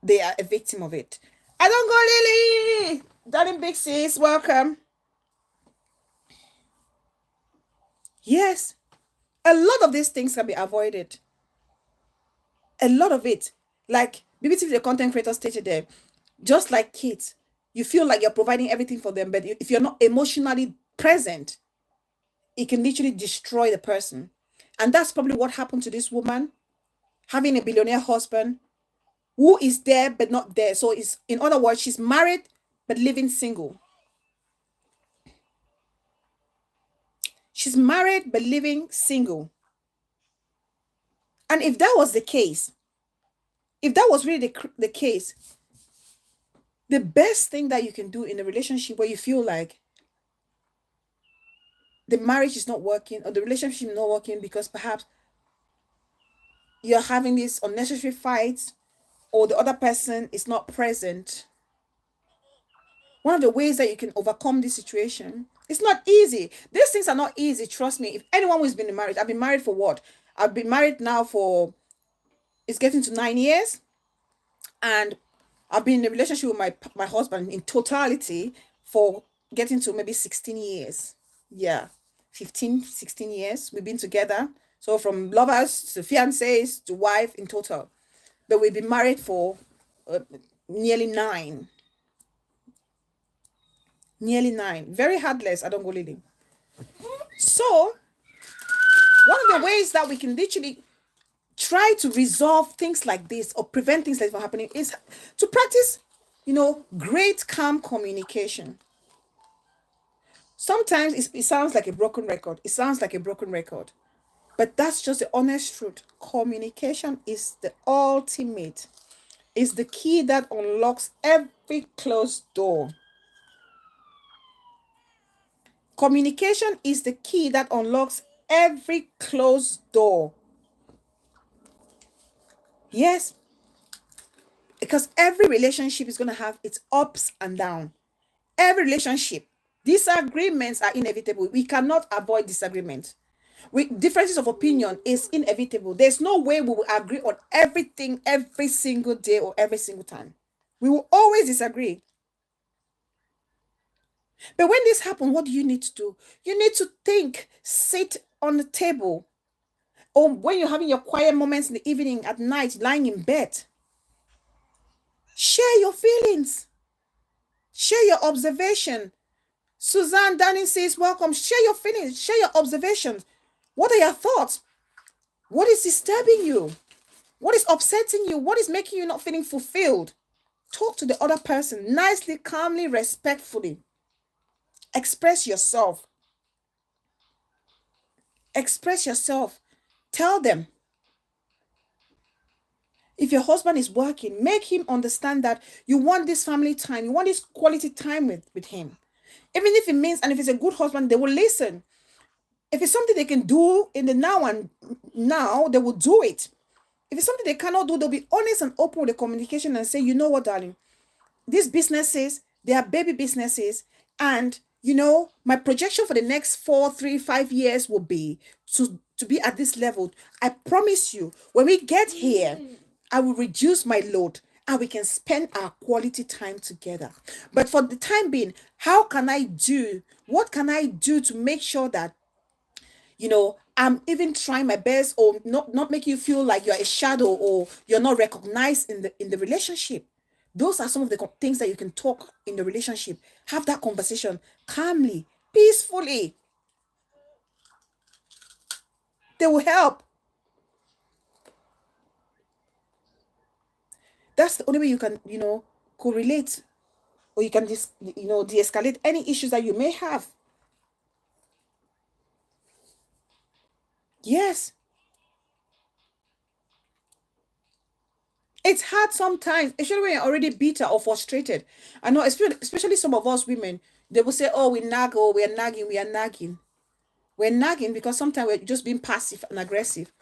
Speaker 1: they are a victim of it. I don't go, Lily! Darling Big Sis, welcome. Yes, a lot of these things can be avoided. A lot of it. Like BBT, the content creator stated there, just like kids, you feel like you're providing everything for them, but if you're not emotionally present, it can literally destroy the person. And that's probably what happened to this woman, having a billionaire husband who is there but not there. So it's, in other words, she's married but living single. She's married but living single. And if that was the case, if that was really the case, the best thing that you can do in a relationship where you feel like the marriage is not working or the relationship is not working because perhaps you're having these unnecessary fights or the other person is not present, one of the ways that you can overcome this situation, it's not easy. These things are not easy, trust me. If anyone who's been in marriage, I've been married for what? I've been married now for, it's getting to 9 years. And I've been in a relationship with my husband in totality for getting to maybe 16 years. Yeah, 15, 16 years we've been together. So from lovers to fiancés to wife in total. But we've been married for nearly 9. Nearly 9. Very heartless, I don't go Lily. So, one of the ways that we can literally try to resolve things like this or prevent things like this from happening is to practice, great calm communication. Sometimes it sounds like a broken record. It sounds like a broken record. But that's just the honest truth. Communication is the ultimate. It's the key that unlocks every closed door. Communication is the key that unlocks every closed door. Yes. Because every relationship is going to have its ups and downs. Every relationship. Disagreements are inevitable. We cannot avoid disagreement. Differences of opinion is inevitable. There's no way we will agree on everything every single day or every single time. We will always disagree. But when this happens, what do you need to do? You need to think, sit on the table, or when you're having your quiet moments in the evening, at night, lying in bed, share your feelings, share your observation. Suzanne Danning says, welcome. Share your feelings, share your observations. What are your thoughts? What is disturbing you? What is upsetting you? What is making you not feeling fulfilled? Talk to the other person nicely, calmly, respectfully. Express yourself. Express yourself. Tell them. If your husband is working, make him understand that you want this family time, you want this quality time with him. Even if it means, and if it's a good husband, they will listen. If it's something they can do in the now and now, they will do it. If it's something they cannot do, they'll be honest and open with the communication and say, you know what, darling, these businesses, they are baby businesses. And, my projection for the next 4, 3, 5 years will be to be at this level. I promise you, when we get here, I will reduce my load and we can spend our quality time together. But for the time being, what can I do to make sure that, I'm even trying my best, or not make you feel like you're a shadow or you're not recognized in the relationship. Those are some of the things that you can talk in the relationship. Have that conversation calmly, peacefully. They will help. That's the only way you can, correlate, or you can de-escalate any issues that you may have. Yes. It's hard sometimes, especially when you're already bitter or frustrated. I know, especially some of us women, they will say, oh, we nag, or we are nagging, we are nagging. We're nagging because sometimes we're just being passive and aggressive.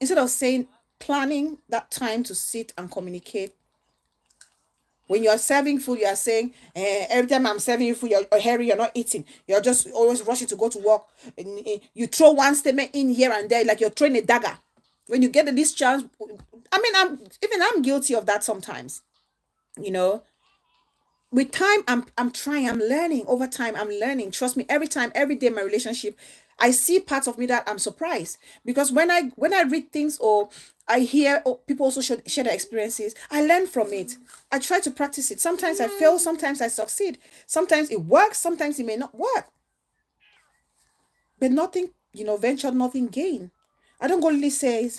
Speaker 1: Instead of planning that time to sit and communicate. When you're serving food, you are saying, every time I'm serving you food, you're hurry, you're not eating. You're just always rushing to go to work. And you throw one statement in here and there, like you're throwing a dagger. When you get this chance, I mean, I'm guilty of that sometimes. You know, with time, I'm trying, I'm learning. Over time, I'm learning. Trust me, every time, every day in my relationship, I see parts of me that I'm surprised, because when I read things, or I hear, people also share their experiences, I learn from it. I try to practice it. Sometimes I fail, sometimes I succeed, sometimes it works, sometimes it may not work. But nothing, venture, nothing gain. I don't go really say,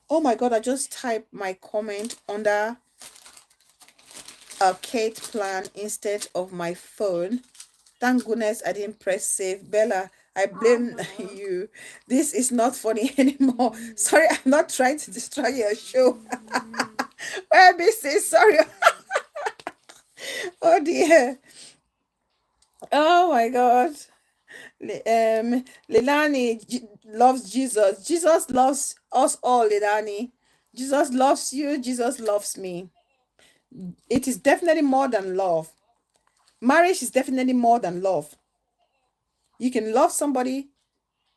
Speaker 1: oh my God, I just typed my comment under a Kate plan instead of my phone. Thank goodness I didn't press save. Bella, I blame you. This is not funny anymore. Sorry, I'm not trying to destroy your show. Well, BC, sorry. Oh dear. Oh my God. Lilani loves Jesus. Jesus loves us all, Lilani. Jesus loves you. Jesus loves me. It is definitely more than love. Marriage is definitely more than love. You can love somebody,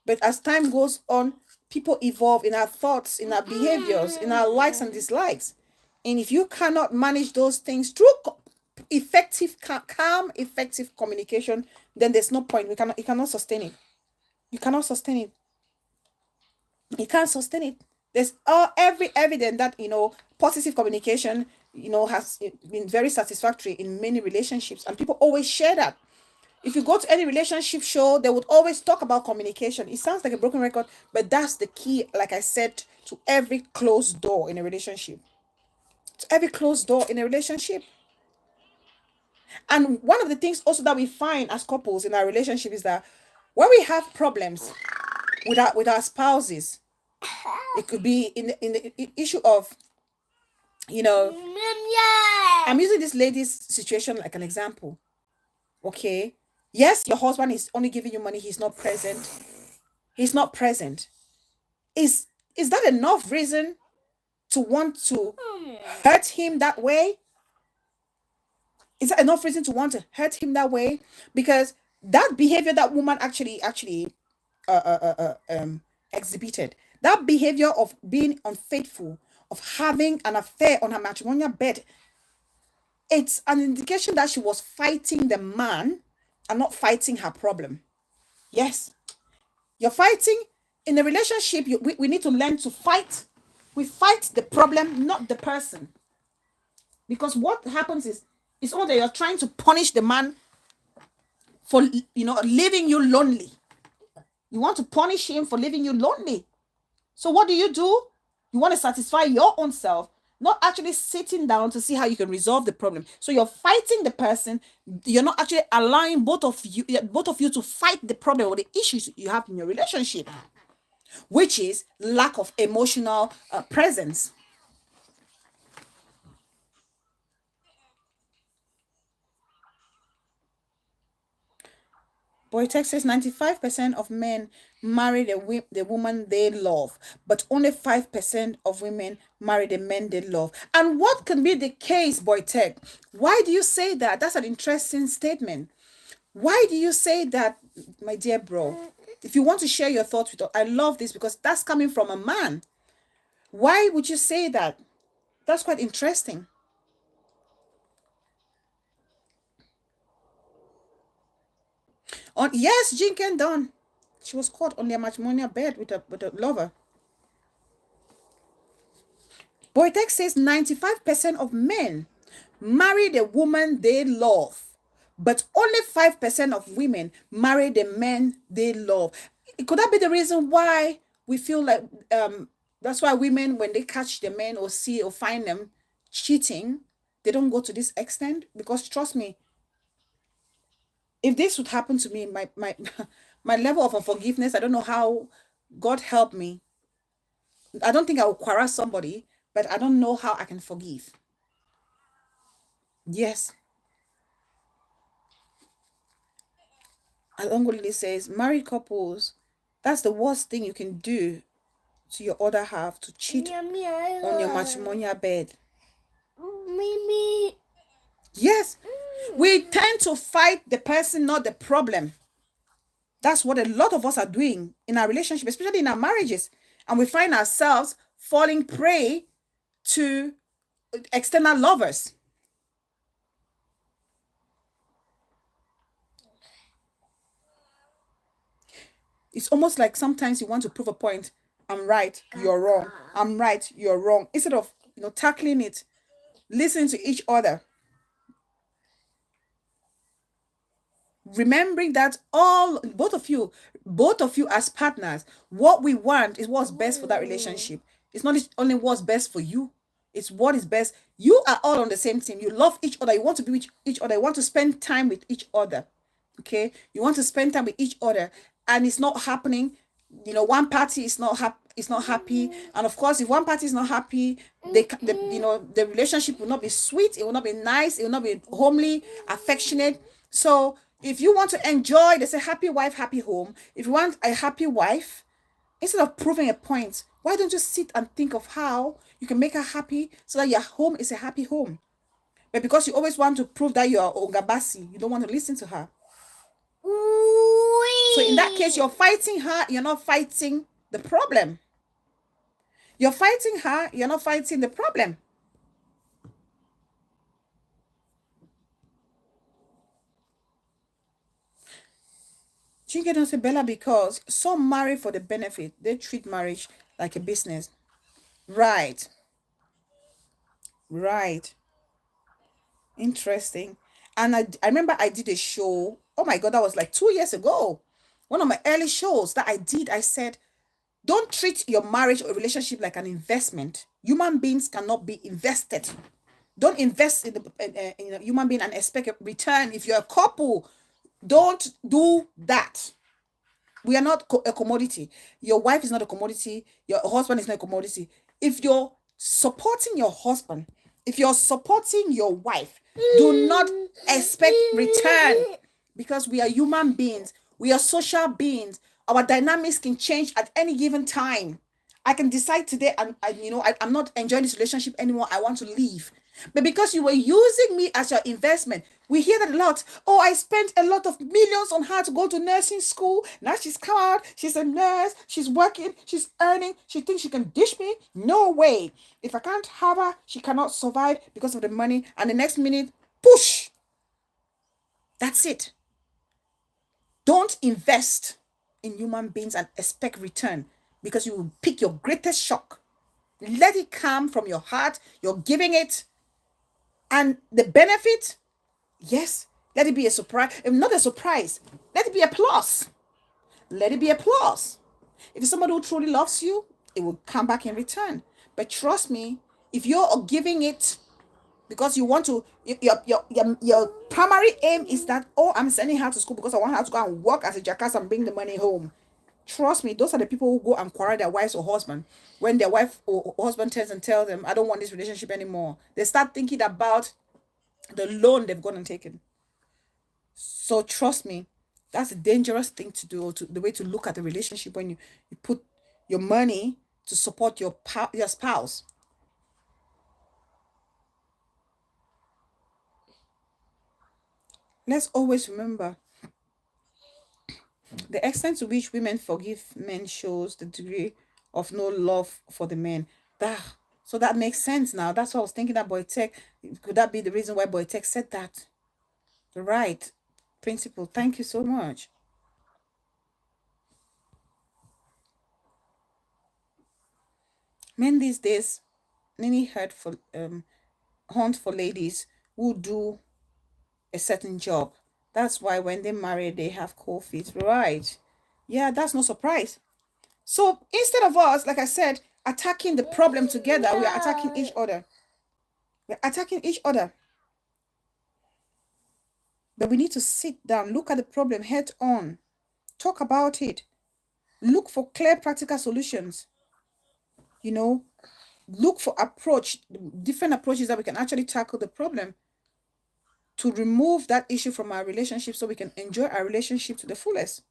Speaker 1: but as time goes on, people evolve in our thoughts, in our behaviors, in our likes and dislikes. And if you cannot manage those things through effective, calm, effective communication, then there's no point. You cannot sustain it. You cannot sustain it. You can't sustain it. There's every evidence that positive communication has been very satisfactory in many relationships, and people always share that. If you go to any relationship show, they would always talk about communication. It sounds like a broken record, but that's the key, like I said, to every closed door in a relationship. To every closed door in a relationship. And one of the things also that we find as couples in our relationship is that when we have problems with our spouses, it could be in the issue of, I'm using this lady's situation like an example. Okay. Yes, your husband is only giving you money, he's not present. He's not present. Is that enough reason to want to hurt him that way? Is that enough reason to want to hurt him that way? Because that behavior that woman actually exhibited, that behavior of being unfaithful, of having an affair on her matrimonial bed, it's an indication that she was fighting the man and not fighting her problem. Yes, you're fighting in a relationship. We need to learn to fight. We fight the problem, not the person. Because what happens is, it's all that you're trying to punish the man for, leaving you lonely. You want to punish him for leaving you lonely. So what do? You want to satisfy your own self, not actually sitting down to see how you can resolve the problem. So you're fighting the person. You're not actually allowing both of you to fight the problem or the issues you have in your relationship, which is lack of emotional presence. Boytech says 95% of men marry the woman they love, but only 5% of women marry the men they love. And what can be the case, Boytech? Why do you say that? That's an interesting statement. Why do you say that, my dear bro? If you want to share your thoughts with us, I love this because that's coming from a man. Why would you say that? That's quite interesting. Yes, Jinken Don. She was caught on their matrimonial bed with a lover. Boytek says 95% of men marry the woman they love, but only 5% of women marry the men they love. Could that be the reason why we feel like that's why women, when they catch the men or see or find them cheating, they don't go to this extent? Because trust me, if this would happen to me, my my level of unforgiveness, I don't know how. God help me. I don't think I will quarrel somebody, but I don't know how I can forgive. Yes. Alongoli says, married couples, that's the worst thing you can do to your other half, to cheat on your matrimonial bed. Yes. We tend to fight the person, not the problem. That's what a lot of us are doing in our relationship, especially in our marriages. And we find ourselves falling prey to external lovers. It's almost like sometimes you want to prove a point. I'm right, you're wrong. I'm right, you're wrong. Instead of, tackling it, listening to each other. Remembering that both of you as partners, what we want is what's best for that relationship. It's not only what's best for you, it's what is best. You are all on the same team. You love each other. You want to be with each other. You want to spend time with each other. Okay, you want to spend time with each other, and it's not happening. One party is not happy, and of course, if one party is not happy, the relationship will not be sweet. It will not be nice. It will not be homely, affectionate. So if you want to enjoy, they say happy wife, happy home. If you want a happy wife, instead of proving a point, why don't you sit and think of how you can make her happy so that your home is a happy home? But because you always want to prove that you are Ogabasi, you don't want to listen to her. So in that case, you're fighting her, you're not fighting the problem. You're fighting her, you're not fighting the problem. Chinke don't say Bella because some marry for the benefit. They treat marriage like a business. Right. Interesting. And I remember I did a show. Oh my God, that was like 2 years ago. One of my early shows that I did, I said, don't treat your marriage or relationship like an investment. Human beings cannot be invested. Don't invest in a human being and expect a return. If you're a couple, don't do that. We are not a commodity. Your wife is not a commodity. Your husband is not a commodity. If you're supporting your husband, if you're supporting your wife, do not expect return, because we are human beings. We are social beings. Our dynamics can change at any given time. I can decide today, I'm not enjoying this relationship anymore. I want to leave. But because you were using me as your investment, we hear that a lot. Oh, I spent a lot of millions on her to go to nursing school. Now she's come out. She's a nurse. She's working. She's earning. She thinks she can dish me. No way. If I can't have her, she cannot survive because of the money. And the next minute, push. That's it. Don't invest in human beings and expect return, because you will pick your greatest shock. Let it come from your heart. You're giving it. And the benefit, yes, let it be a surprise. If not a surprise, let it be a plus. Let it be a plus. If it's somebody who truly loves you, it will come back in return. But trust me, if you're giving it because you want to, your primary aim is that, oh, I'm sending her to school because I want her to go and work as a jackass and bring the money home. Trust me, those are the people who go and quarrel their wives or husband when their wife or husband turns and tells them, I don't want this relationship anymore. They start thinking about the loan they've gone and taken. So trust me, that's a dangerous thing to do, or the way to look at the relationship when you put your money to support your spouse. Let's always remember the extent to which women forgive men shows the degree of no love for the men. So that makes sense now. That's what I was thinking that Boytek. Could that be the reason why Boytek said that? The right principle. Thank you so much. Men these days, many hunt for ladies who do a certain job. That's why when they marry, they have cold feet. Right. Yeah, that's no surprise. So instead of us, like I said, attacking the problem together, we are attacking each other. We're attacking each other. But we need to sit down, look at the problem head on, talk about it, look for clear practical solutions. You know, look for different approaches that we can actually tackle the problem to remove that issue from our relationship so we can enjoy our relationship to the fullest.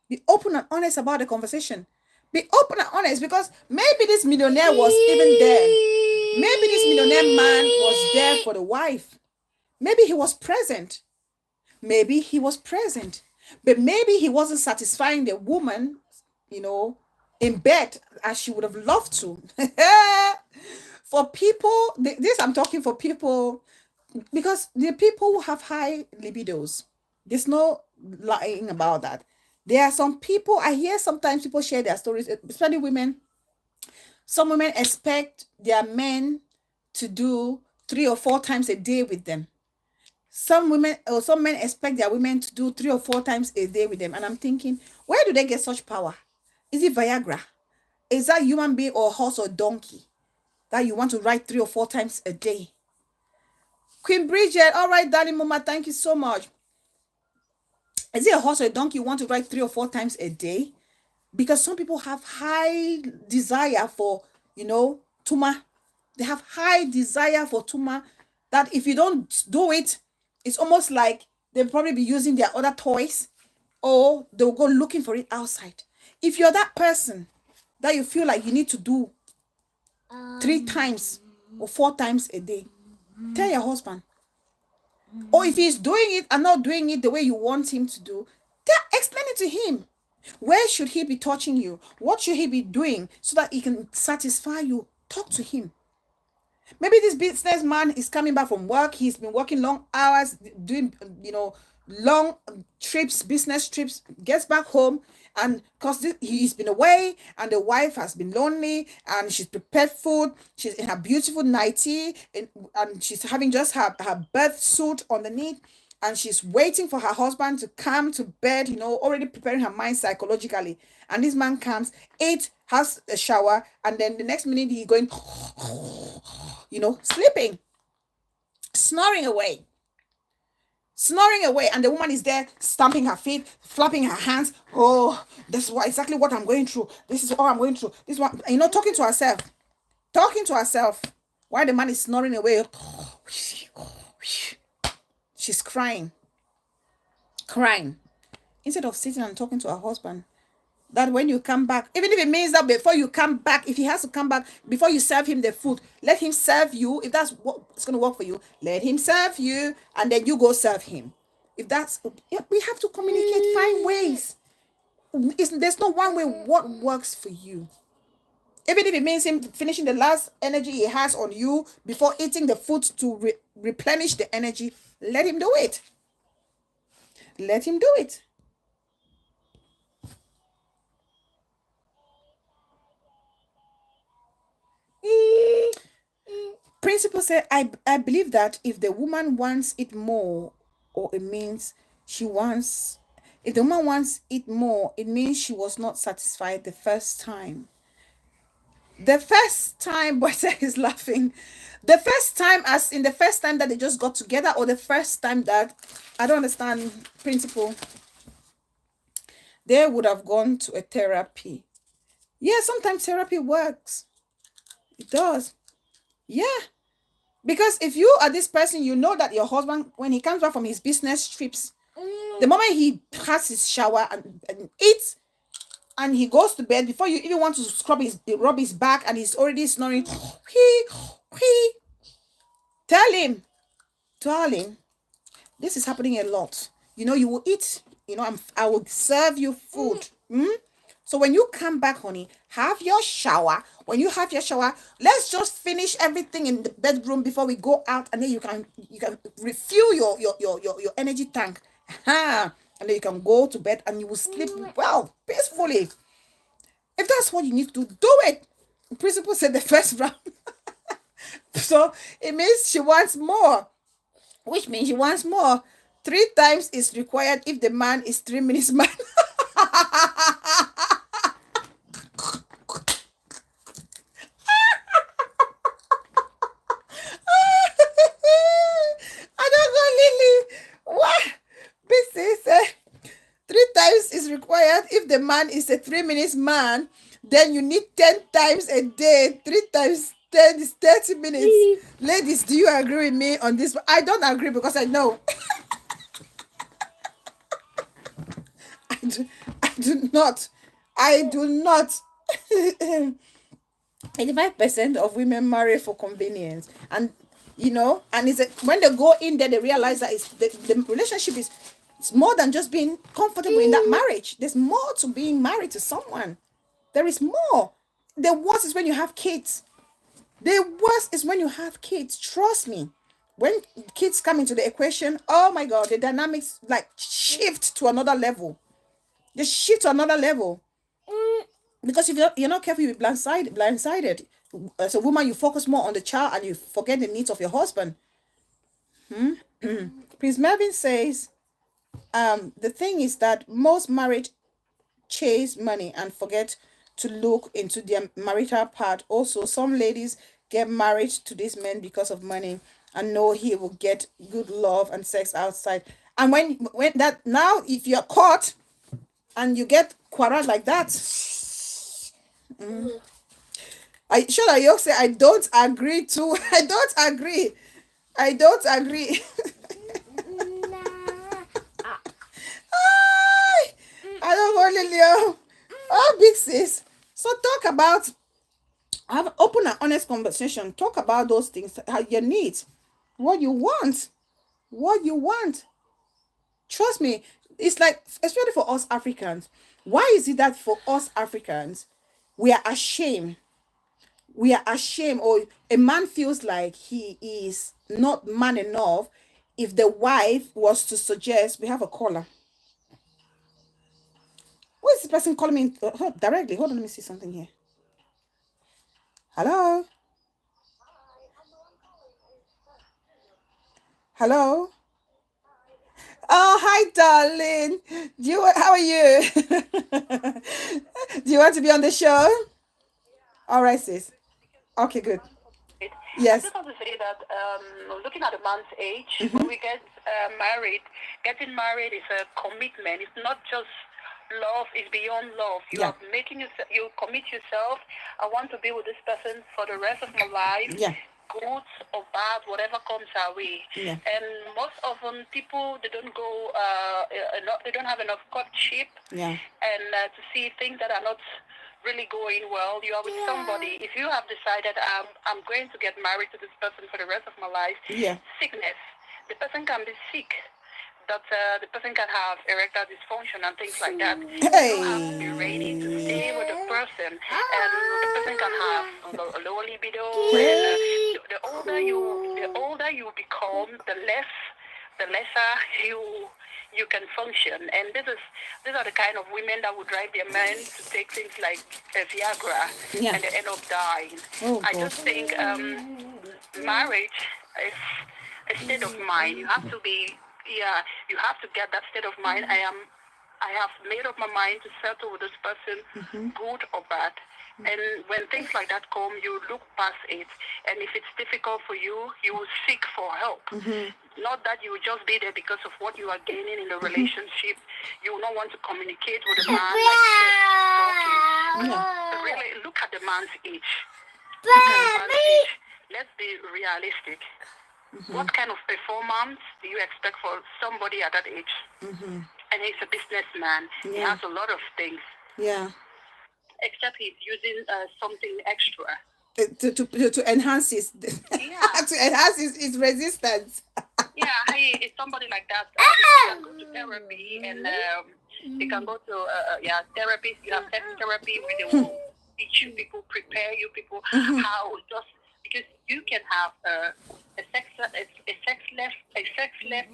Speaker 1: Be open and honest about the conversation. Be open and honest, because maybe this millionaire was even there. Maybe this millionaire man was there for the wife. Maybe he was present. Maybe he was present. But maybe he wasn't satisfying the woman, in bed as she would have loved to. For people, this I'm talking for people, because the people who have high libidos, there's no lying about that. There are some people, I hear sometimes people share their stories, especially women. Some women expect their men to do 3 or 4 times a day with them. Some men expect their women to do 3 or 4 times a day with them. And I'm thinking, where do they get such power? Is it Viagra? Is that human being or horse or donkey that you want to ride 3 or 4 times a day? Queen Bridget, all right, darling mama, thank you so much. Is it a horse or a donkey you want to ride 3 or 4 times a day? Because some people have high desire for, tuma. They have high desire for tuma, that if you don't do it, it's almost like they'll probably be using their other toys, or they'll go looking for it outside. If you're that person that you feel like you need to do 3 times or 4 times a day, tell your husband. Or if he's doing it and not doing it the way you want him to do, explain it to him. Where should he be touching you? What should he be doing so that he can satisfy you? Talk to him. Maybe this businessman is coming back from work. He's been working long hours, doing, long trips, business trips, gets back home, and because he's been away and the wife has been lonely and she's prepared food, she's in her beautiful nightie, and she's having just her birth suit underneath, and she's waiting for her husband to come to bed, already preparing her mind psychologically. And this man comes, has a shower, and then the next minute he's going, sleeping, snoring away. And the woman is there stamping her feet, flapping her hands. Oh, this is exactly what I'm going through. This is all I'm going through. This one, talking to herself while the man is snoring away. She's crying. Instead of sitting and talking to her husband, that when you come back, even if it means that before you come back, if he has to come back, before you serve him the food, let him serve you. If that's what's going to work for you, let him serve you, and then you go serve him. If that's, yeah, we have to communicate, find ways. There's no one way what works for you. Even if it means him finishing the last energy he has on you before eating the food to replenish the energy, let him do it. Let him do it. Principle said, I believe that if the woman wants it more, or it means she wants, if the woman wants it more, it means she was not satisfied the first time. The first time, boy is laughing. The first time, as in the first time that they just got together, or the first time that, I don't understand, principle. They would have gone to a therapy. Yeah, sometimes therapy works. It does. Yeah. Because if you are this person, you know that your husband, when he comes back from his business trips, the moment he has his shower and eats, and he goes to bed, before you even want to rub his back, and he's already snoring, tell him, darling, this is happening a lot. You know, you will eat, you know, I will serve you food. So when you come back, honey, have your shower. When you have your shower, let's just finish everything in the bedroom before we go out, and then you can refuel your energy tank. And then you can go to bed and you will sleep well, peacefully. If that's what you need to do it. Principal said the first round. So it means she wants more, which means she wants more. 3 times is required if the man is 3 minutes man. I don't know, Lily. What? This is 3 times is required if the man is a 3 minutes man. Then you need 10 times a day. 3 times 10 is 30 minutes. Ladies, do you agree with me on this? I don't agree because I know. I do not. 85% of women marry for convenience, and you know, and when they go in there, they realize that the relationship is, it's more than just being comfortable in that marriage. There's more to being married to someone. There is more. The worst is when you have kids. The worst is when you have kids. Trust me. When kids come into the equation, oh my God, the dynamics like shift to another level. They shift to another level. Because if you're not careful, you'll be blindsided. As a woman, you focus more on the child and you forget the needs of your husband. Prince Melvin says, the thing is that most married chase money and forget to look into their marital part. Also, some ladies get married to these men because of money and know he will get good love and sex outside. And when that, now if you're caught and you get quarreled like that, I say I don't agree too. I don't agree. I don't want Lilio. Oh, big sis. So talk about, have an open and honest conversation. Talk about those things, your needs, what you want. Trust me, it's like, especially for us Africans. Why is it that for us Africans, we are ashamed? Or a man feels like he is not man enough if the wife was to suggest, we have a caller. Who is this person calling me directly? Hold on, let me see something here. Hello? Hello? Oh, hi, darling. How are you? Do you want to be on the show? All right, sis. Okay, good. Yes.
Speaker 2: I just want to say that looking at a man's age, when we get married, getting married is a commitment. It's not just love, it's beyond love. You are making yourself, you commit yourself. I want to be with this person for the rest of my life.
Speaker 1: Yeah.
Speaker 2: good or bad, whatever comes our way.
Speaker 1: Yeah.
Speaker 2: And most often people, they don't go, they don't have enough courtship.
Speaker 1: Yeah.
Speaker 2: And to see things that are not really going well. You are with somebody. If you have decided, I'm going to get married to this person for the rest of my life,
Speaker 1: Yeah.
Speaker 2: sickness, the person can be sick, that the person can have erectile dysfunction and things like that.
Speaker 1: Hey.
Speaker 2: You have to be ready to stay with the person, and the person can have a lower libido. And the older you become, the lesser you can function. And these are the kind of women that would drive their men to take things like Viagra, and they end up dying. I just think marriage is a state of mind. You have to be, you have to get that state of mind. I have made up my mind to settle with this person, good or bad. And when things like that come, you look past it. And if it's difficult for you, you will seek for help. Not that you will just be there because of what you are gaining in the relationship. You will not want to communicate with a man like talking. Really look at the man's age. Let's be realistic. What kind of performance do you expect for somebody at that age? And he's a businessman. He has a lot of things.
Speaker 1: Yeah.
Speaker 2: Except he's using something extra.
Speaker 1: To enhance his to enhance his resistance.
Speaker 2: It's somebody like that. They can go to therapy, and they can go to therapy. You have sex therapy where they will teach you people, prepare you people how just because you can have a sexless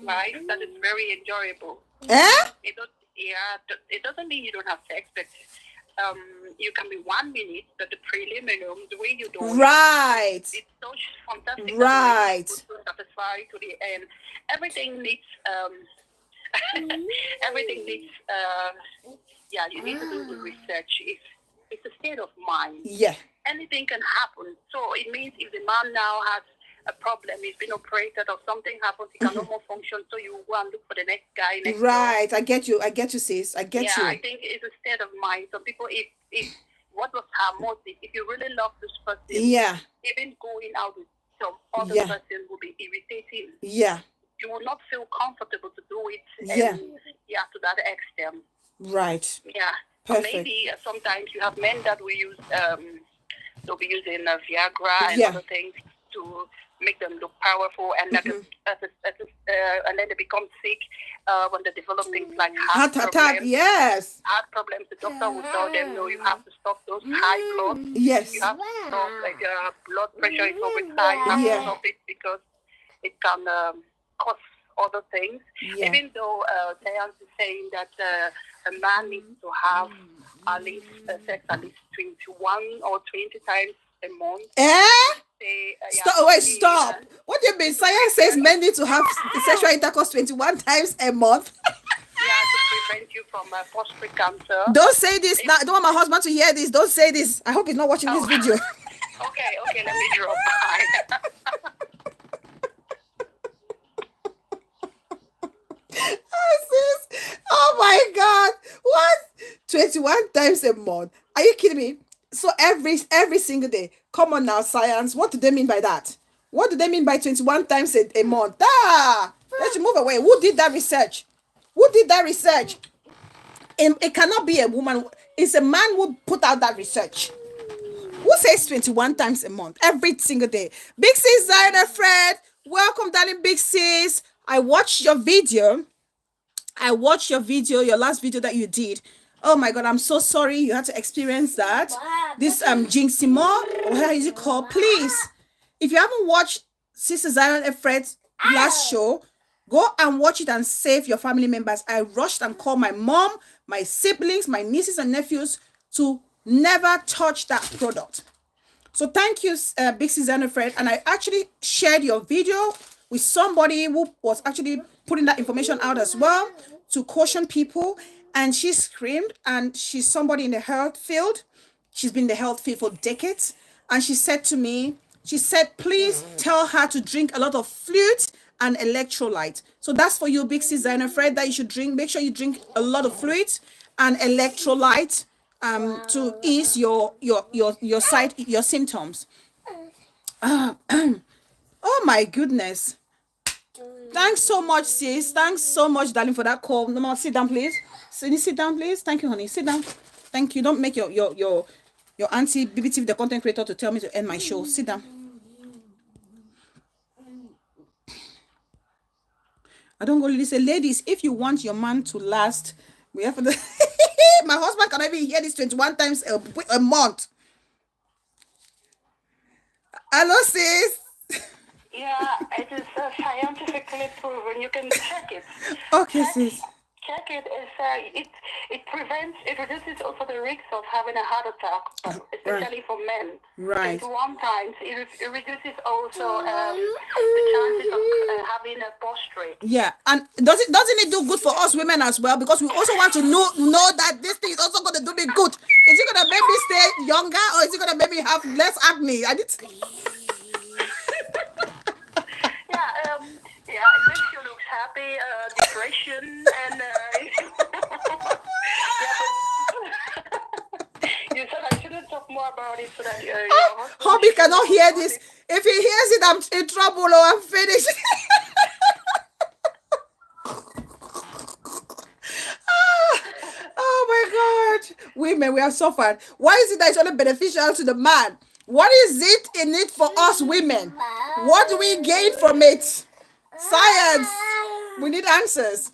Speaker 2: life that is very enjoyable. It doesn't mean you don't have sex, but you can be 1 minute, but the preliminary, the way you do it, it's so fantastic.
Speaker 1: Right.
Speaker 2: To satisfy to the end. Everything needs everything needs you need to do the research. It's a state of mind.
Speaker 1: Yeah.
Speaker 2: Anything can happen. So it means if the man now has a problem, he's been operated or something happens, he can no more function, so you go and look for the next guy next
Speaker 1: Right.
Speaker 2: door.
Speaker 1: I get you, sis. I get you.
Speaker 2: I think it's a state of mind. Some people, if what was her motive, if you really love this person, even going out with some other person will be irritating.
Speaker 1: Yeah.
Speaker 2: You will not feel comfortable to do it. And, to that extent.
Speaker 1: Right.
Speaker 2: Yeah.
Speaker 1: Perfect.
Speaker 2: Maybe sometimes you have men that will use, they'll be using Viagra and other things to make them look powerful, and and then they become sick when they develop things like heart
Speaker 1: attack. Yes.
Speaker 2: Heart problems. The doctor will tell them, no, you have to stop those high blood.
Speaker 1: Yes.
Speaker 2: You have to stop, like blood pressure is always high. You have to stop it because it can cause other things. Even though science is saying that a man needs to have at least sex at least 21 or 20 times a month.
Speaker 1: Stop. What do you mean? Science says men need to have sexual intercourse 21 times a month.
Speaker 2: To prevent you from prostate cancer.
Speaker 1: Don't say this now. I don't want my husband to hear this. Don't say this. I hope he's not watching this video.
Speaker 2: Okay, let me drop by.
Speaker 1: Oh my God. What? 21 times a month. Are you kidding me? So every single day. Come on now, science. What do they mean by that? What do they mean by 21 times a month? Let's move away. Who did that research? It cannot be a woman. It's a man who put out that research. Who says 21 times a month? Every single day. Big sis Zaina Fred. Welcome, darling Big sis. I watched your video, your last video that you did. Oh my God, I'm so sorry you had to experience that. This Jinximo, or how is it called? Please, if you haven't watched Sister Zion Fred's last show, go and watch it and save your family members. I rushed and called my mom, my siblings, my nieces and nephews to never touch that product. So thank you, Big Sister Fred. And I actually shared your video with somebody who was actually putting that information out as well to caution people. And she screamed, and she's somebody in the health field. She's been in the health field for decades. And she said to me, please tell her to drink a lot of fluid and electrolyte. So that's for you, Big Sis Zaina Fred, that you should drink. Make sure you drink a lot of fluids and electrolyte to ease your symptoms. Oh my goodness. Thanks so much, sis. Thanks so much, darling, for that call. No, sit down, please. Sit down, please. Thank you, honey. Sit down. Thank you. Don't make your auntie BBTV, the content creator, to tell me to end my show. Sit down. I don't go really say, ladies, if you want your man to last, we have to. My husband cannot even hear this 21 times a month. Hello, sis.
Speaker 2: Yeah, it is scientifically proven. You can check it.
Speaker 1: Okay, sis.
Speaker 2: Check it. It prevents, it reduces also the risk of having a heart attack, especially for men.
Speaker 1: Right.
Speaker 2: 21 times. It reduces also the chances of having a prostrate.
Speaker 1: Yeah, and doesn't it do good for us women as well? Because we also want to know that this thing is also going to do me good. Is it going to make me stay younger, or is it going to make me have less acne? I need to...
Speaker 2: Yeah, it makes you look happy, depression, and you said I shouldn't talk more about it so that
Speaker 1: Hobby cannot hear this. If he hears it, I'm in trouble or I'm finished. Oh my God. Women, we have suffered. Why is it that it's only beneficial to the man? What is it in it for us women? What do we gain from it? Science. We need answers.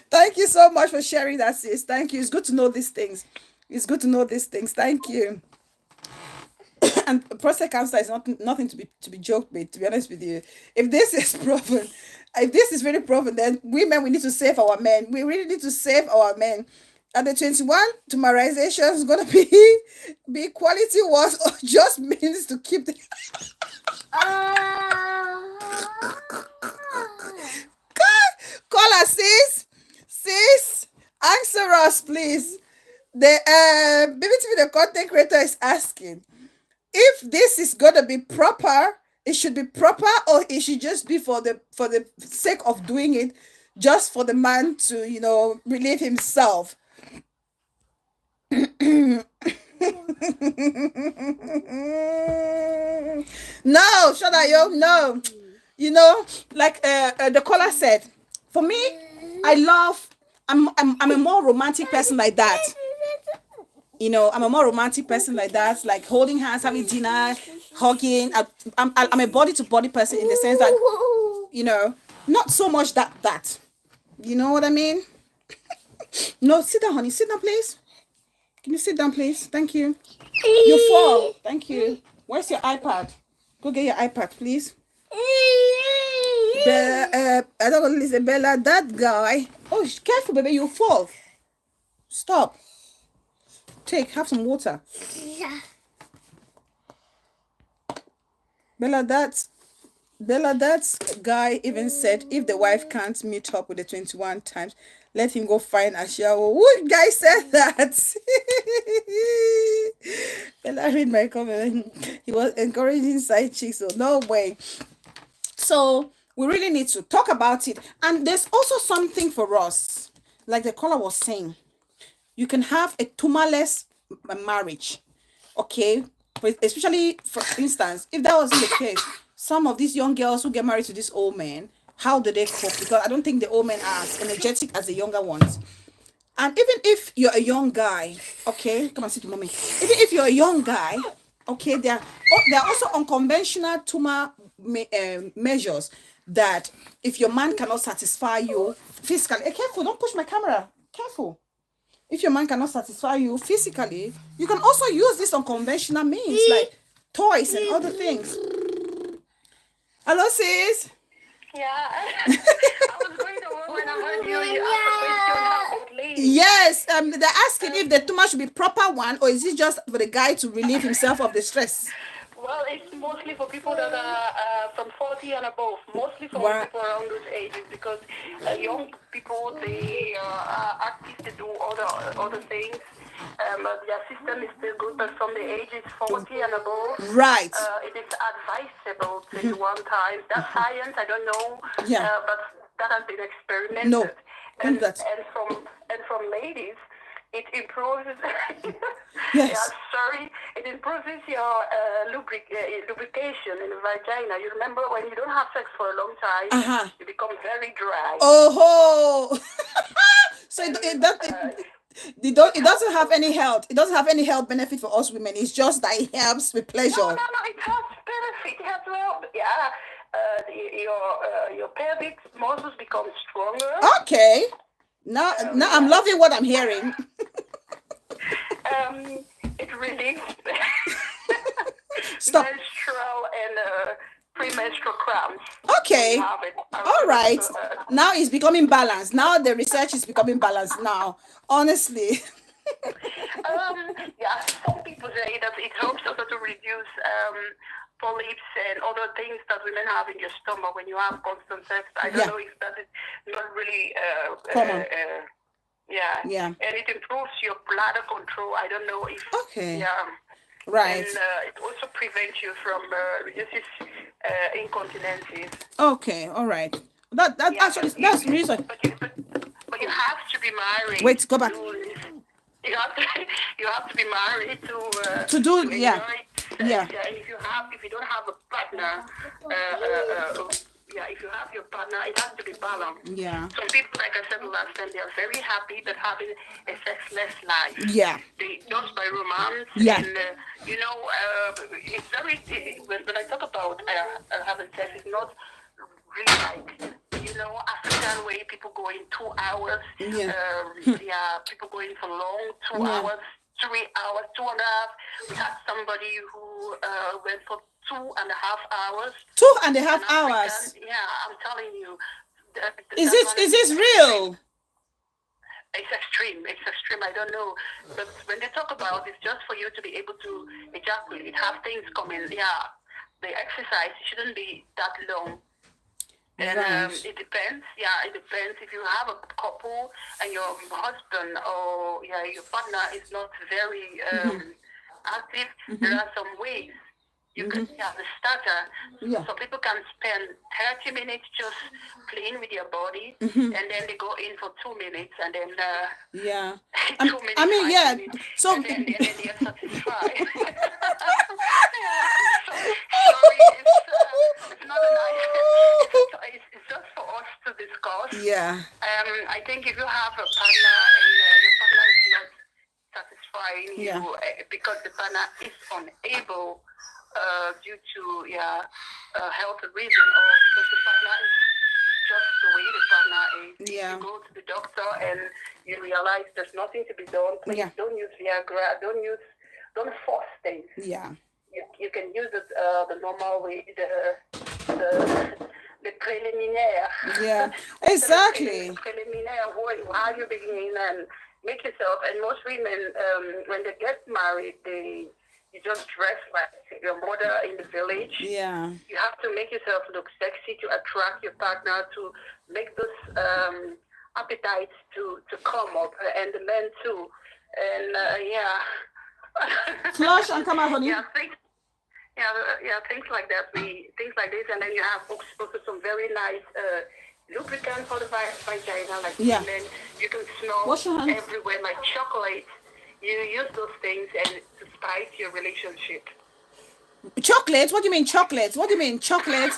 Speaker 1: Thank you so much for sharing that, sis. Thank you. It's good to know these things. It's good to know these things. Thank you. And prostate cancer is nothing to be joked with, to be honest with you. If this is proven, if this is really proven, then women, we need to save our men. We really need to save our men. And the 21 tumorization is gonna be quality was or just means to keep the call us, sis, answer us, please. The BBTV, the content creator, is asking if this is gonna be proper. It should be proper, or it should just be for the sake of doing it, just for the man to relieve himself. No, Shadayo, no. Like the caller said, for me, I'm a more romantic person like that. I'm a more romantic person like that, like holding hands, having dinner, hugging. I'm a body to body person in the sense that, not so much that. You know what I mean? No, sit down, honey. Sit down, please. Can you sit down, please? Thank you. You fall. Thank you. Where's your iPad? Go get your iPad, please. I don't want to listen, Bella. That guy. Oh, careful, baby. You fall. Stop. Have some water.
Speaker 3: Yeah.
Speaker 1: Bella, that guy even said if the wife can't meet up with the 21 times, let him go find a shower. What guy said that? Bella, read my comment. He was encouraging side chicks, so no way. So we really need to talk about it. And there's also something for us, like the caller was saying. You can have a tumorless marriage, okay? But especially, for instance, if that wasn't the case, some of these young girls who get married to this old man, how do they cope? Because I don't think the old men are as energetic as the younger ones. And even if you're a young guy, okay, come and sit with mommy. Even if you're a young guy, okay, there are also unconventional tumor measures that if your man cannot satisfy you physically, careful, don't push my camera, careful. If your man cannot satisfy you physically, you can also use this unconventional means like toys and other things. Hello, sis.
Speaker 2: Yeah, I was going to work when I heard you ask a question how to leave.
Speaker 1: Yes, they're asking if the tumor should be proper one, or is it just for the guy to relieve himself of the stress?
Speaker 2: Well, it's mostly for people that are from 40 and above, mostly for people around those ages, because young people, they are active to do other things. Their system is still good, but from the ages 40 and above,
Speaker 1: right,
Speaker 2: it is advisable to do one time. That's science, I don't know, but that has been experimented.
Speaker 1: No,
Speaker 2: and from ladies, it improves. Yeah,
Speaker 1: Yes.
Speaker 2: sorry. It improves your lubrication in the vagina. You remember when you don't have sex for a long time,
Speaker 1: Uh-huh.
Speaker 2: you become very dry.
Speaker 1: Oh. So
Speaker 2: And
Speaker 1: it doesn't have any health. It doesn't have any health benefit for us women. It's just that it helps with
Speaker 2: no,
Speaker 1: pleasure.
Speaker 2: no, no. It has benefit. It has well. Yeah. Your pelvic muscles become stronger.
Speaker 1: Okay. Now I'm
Speaker 2: Yeah.
Speaker 1: loving what I'm hearing.
Speaker 2: It relieves
Speaker 1: Stop.
Speaker 2: menstrual and premenstrual cramps.
Speaker 1: Okay.
Speaker 2: You have it.
Speaker 1: All right. Now it's becoming balanced. Now the research is becoming balanced now. Honestly.
Speaker 2: Yeah, some people say that it helps also to reduce polyps and other things that women have in your stomach when you have constant sex. I don't
Speaker 1: Yeah.
Speaker 2: know if that is not really
Speaker 1: Common.
Speaker 2: yeah.
Speaker 1: Yeah.
Speaker 2: And it improves your bladder control. I don't know if
Speaker 1: Okay.
Speaker 2: yeah.
Speaker 1: Right.
Speaker 2: And it also prevents you from reduces incontinences.
Speaker 1: Okay. All right. That
Speaker 2: Yeah,
Speaker 1: actually that's reason.
Speaker 2: but you have to be married.
Speaker 1: Wait, go back.
Speaker 2: You have to you have to be married
Speaker 1: To do,
Speaker 2: to
Speaker 1: yeah.
Speaker 2: enjoy sex.
Speaker 1: Yeah.
Speaker 2: Yeah, and if you don't have a partner, yeah, if you have your partner, it has to be balanced.
Speaker 1: Yeah.
Speaker 2: Some people, like I said last time, they are very happy that having a sexless life.
Speaker 1: Yeah.
Speaker 2: They just by romance.
Speaker 1: Yeah.
Speaker 2: And it's very. When I talk about having sex, it's not really like African way. People go in 2 hours.
Speaker 1: Yeah.
Speaker 2: Yeah, people go in for long 2
Speaker 1: Yeah.
Speaker 2: hours, 3 hours, 2.5. We had somebody who went for 2.5 hours.
Speaker 1: 2.5
Speaker 2: An
Speaker 1: hours.
Speaker 2: African, yeah, I'm telling you.
Speaker 1: Is
Speaker 2: that's not
Speaker 1: this real?
Speaker 2: It's extreme. It's extreme. I don't know. But when they talk about it's just for you to be able to ejaculate, have things coming. Yeah, the exercise shouldn't be that long. And
Speaker 1: Right.
Speaker 2: it depends. Yeah, it depends. If you have a couple and your husband or your partner is not very active, there are some ways. You can have the starter.
Speaker 1: Yeah.
Speaker 2: So people can spend 30 minutes just playing with your body, and then they go in for 2 minutes, and then
Speaker 1: Yeah.
Speaker 2: 2 minutes.
Speaker 1: I mean,
Speaker 2: 5
Speaker 1: yeah.
Speaker 2: minutes,
Speaker 1: So
Speaker 2: and then they are satisfied. Yeah, sorry, it's not a nice. It's just for us to discuss.
Speaker 1: yeah.
Speaker 2: I think if you have a partner and your partner is not satisfying
Speaker 1: Yeah.
Speaker 2: you because the partner is unable due to health reason or because the partner is just the way the partner is.
Speaker 1: Yeah.
Speaker 2: You go to the doctor and you realize there's nothing to be done. Please
Speaker 1: Yeah.
Speaker 2: don't use Viagra. Don't force things.
Speaker 1: Yeah.
Speaker 2: You can use it the normal way, the preliminaire.
Speaker 1: Yeah. Exactly.
Speaker 2: The preliminaire, how you begin and make yourself. And most women, when they get married, you just dress like your mother in the village.
Speaker 1: Yeah.
Speaker 2: You have to make yourself look sexy to attract your partner, to make those appetites to come up, and the men too. And
Speaker 1: Flush and come out, honey.
Speaker 2: things like that. Things like this, and then you have also some very nice lubricant for the vagina, like women. You can smell
Speaker 1: Wash your hands.
Speaker 2: everywhere, like chocolate. You use those things and to spice your relationship.
Speaker 1: Chocolate? What do you mean chocolate? What do you mean chocolate?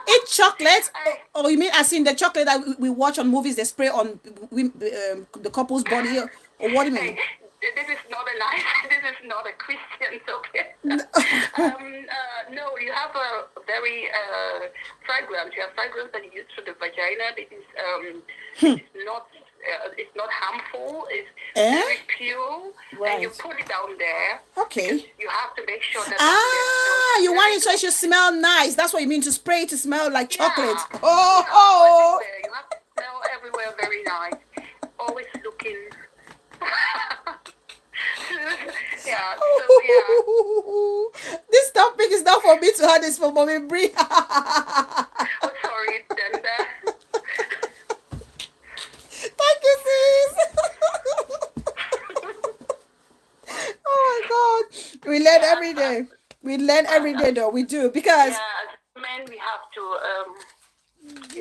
Speaker 1: Eat chocolate? Oh, you mean as in the chocolate that we watch on movies? They spray on the couple's body, or what do you mean?
Speaker 2: This is not a nice. This is not a Christian topic. No, you have a very fragrance. You have fragrance that you use for the vagina. This is it's not harmful. It's very pure, and you put it down there.
Speaker 1: Okay.
Speaker 2: You have to make sure that.
Speaker 1: You want it so it should smell nice. That's what you mean, to spray it to smell like chocolate.
Speaker 2: Yeah.
Speaker 1: Oh.
Speaker 2: Everywhere. You have to smell everywhere very nice. Always looking.
Speaker 1: This topic is not for me to have, this for Mommy Bree.
Speaker 2: Oh, sorry, Denda.
Speaker 1: Thank you, sis. Oh my God. We learn every day. We learn every day, though. We do, because
Speaker 2: as men we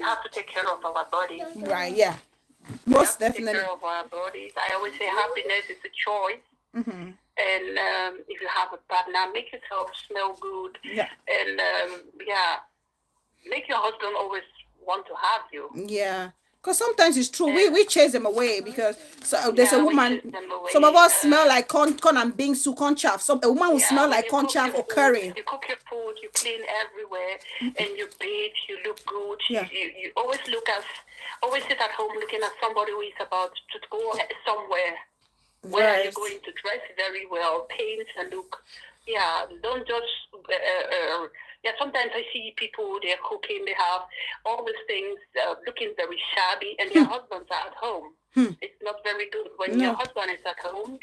Speaker 2: have to take care of our body.
Speaker 1: right, yeah. Most
Speaker 2: have to take
Speaker 1: definitely.
Speaker 2: care of our bodies. I always say happiness is a choice.
Speaker 1: Mm-hmm.
Speaker 2: And if you have a partner, make yourself smell good.
Speaker 1: Yeah.
Speaker 2: And make your husband always want to have you.
Speaker 1: Yeah. Because sometimes it's true.
Speaker 2: And
Speaker 1: We chase them away because there's a
Speaker 2: yeah, we
Speaker 1: woman.
Speaker 2: chase them away.
Speaker 1: Some of us smell like corn and being su corn chaff. Some a woman will
Speaker 2: Yeah,
Speaker 1: smell
Speaker 2: when
Speaker 1: like
Speaker 2: you
Speaker 1: corn
Speaker 2: cook
Speaker 1: chaff
Speaker 2: your
Speaker 1: or
Speaker 2: food,
Speaker 1: curry.
Speaker 2: you cook your food, you clean everywhere, and you bathe, you look good.
Speaker 1: Yeah.
Speaker 2: You always always sit at home looking at somebody who is about to go somewhere. Where are you
Speaker 1: Right.
Speaker 2: going to dress very well, paint and look? Yeah, don't just. Yeah, sometimes I see people, they're cooking, they have all these things looking very shabby, and their husbands are at home. It's not very good. When your
Speaker 1: No.
Speaker 2: husband is at home,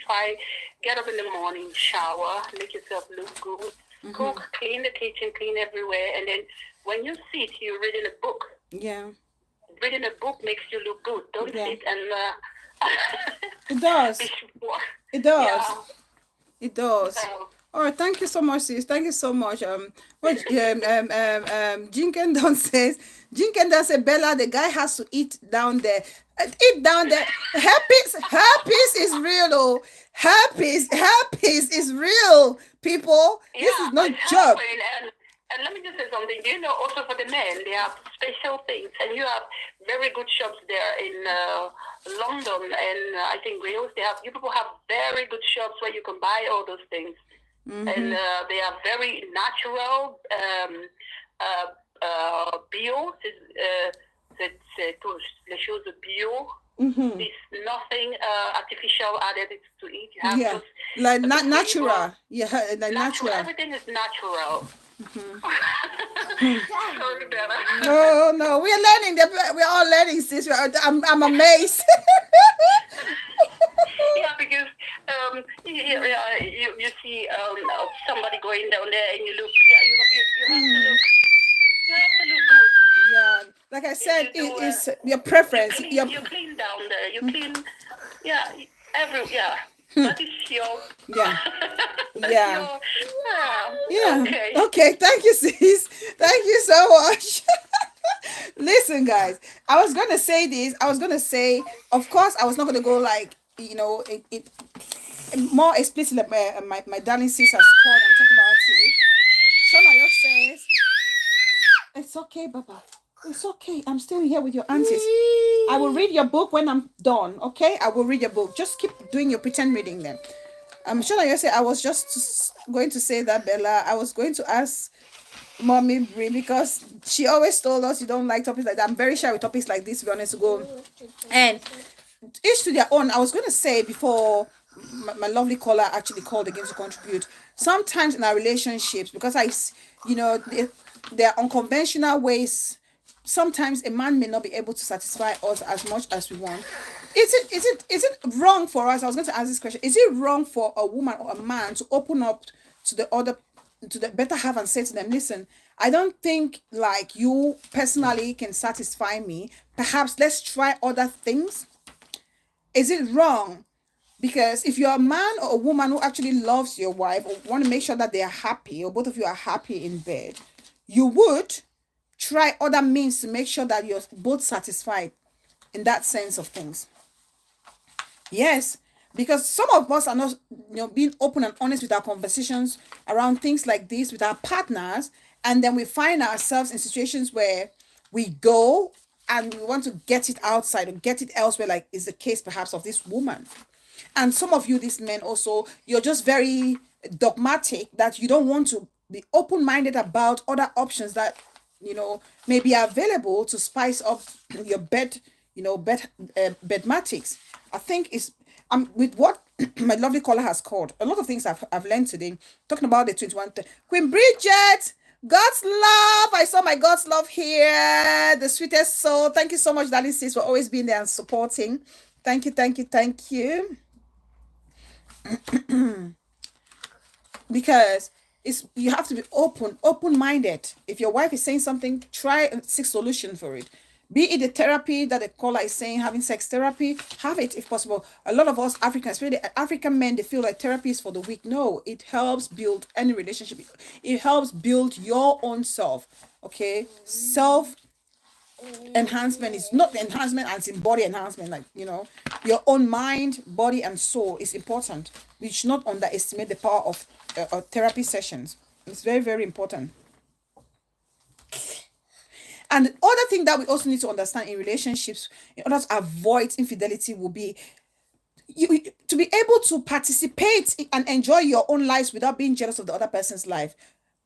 Speaker 2: get up in the morning, shower, make yourself look good, cook, clean the kitchen, clean everywhere, and then when you sit, you're reading a book.
Speaker 1: Yeah.
Speaker 2: Reading a book makes you look good. Don't
Speaker 1: Yeah.
Speaker 2: sit and
Speaker 1: It does. It does.
Speaker 2: Yeah.
Speaker 1: It does.
Speaker 2: So,
Speaker 1: All right, thank you so much, sis. Thank you so much. Jinken Don says, Jinken Don says, Bella, the guy has to eat down there. Eat down there. Herpes is real, oh. Herpes is real, people. This is not
Speaker 2: it's
Speaker 1: joke.
Speaker 2: happening. And let me just say something. Do you know also for the men, they have special things, and you have very good shops there in London and I think Wales. You people have very good shops where you can buy all those things, and they are very natural. Bio, les choses bio. There's nothing artificial added to it. You have
Speaker 1: Yeah,
Speaker 2: just
Speaker 1: like
Speaker 2: the
Speaker 1: not
Speaker 2: flavor.
Speaker 1: natural. Yeah, like natural.
Speaker 2: Everything is natural. Sorry, Bella.
Speaker 1: No, we're learning. We're all learning, sis. I'm amazed.
Speaker 2: Yeah, because you see somebody going down there and you look. Yeah, you have to look good.
Speaker 1: Yeah, like I said,
Speaker 2: You do,
Speaker 1: it's your preference.
Speaker 2: You clean down there. You clean. Yeah, That is your.
Speaker 1: Yeah.
Speaker 2: That's
Speaker 1: Yeah.
Speaker 2: your,
Speaker 1: Yeah. Okay. Thank you, sis. Thank you so much. Listen, guys. I was gonna say this. I was gonna say, of course, I was not gonna go like it more explicit. Like my darling sis has called and talked about it. Shona says, "It's okay, Baba. It's okay. I'm still here with your aunties. I will read your book when I'm done. Okay, I will read your book. Just keep doing your pretend reading then." I'm sure like I said, I was just going to say that, Bella. I was going to ask Mommy Brie because she always told us you don't like topics like that. I'm very shy with topics like this, to be honest, to go. And each to their own. I was going to say before my lovely caller actually called again to contribute. Sometimes in our relationships, because there are unconventional ways. Sometimes a man may not be able to satisfy us as much as we want. Is it wrong for us? I was going to ask this question. Is it wrong for a woman or a man to open up to the better half and say to them, listen, I don't think like you personally can satisfy me. Perhaps let's try other things. Is it wrong? Because if you're a man or a woman who actually loves your wife or want to make sure that they are happy or both of you are happy in bed, you would try other means to make sure that you're both satisfied in that sense of things. Yes, because some of us are not, being open and honest with our conversations around things like this with our partners, and then we find ourselves in situations where we go and we want to get it outside or get it elsewhere, like is the case perhaps of this woman. And some of you, these men, also, you're just very dogmatic that you don't want to be open-minded about other options that may be available to spice up your bedmatics. I think it's with what my lovely caller has called. A lot of things I've learned today. Talking about the 21 Queen Bridget, God's love. I saw my God's love here. The sweetest soul. Thank you so much, darling sis, for always being there and supporting. Thank you. Because you have to be open-minded. If your wife is saying something, try and seek solution for it. Be it the therapy that the caller is saying, having sex therapy, have it if possible. A lot of us Africans, especially African men, they feel like therapy is for the weak. No, it helps build any relationship. It helps build your own self. Okay, self enhancement is not enhancement as in body enhancement, like, your own mind, body, and soul is important. We should not underestimate the power of therapy sessions. It's very, very important. And the other thing that we also need to understand in relationships, in order to avoid infidelity, will be to be able to participate and enjoy your own lives without being jealous of the other person's life.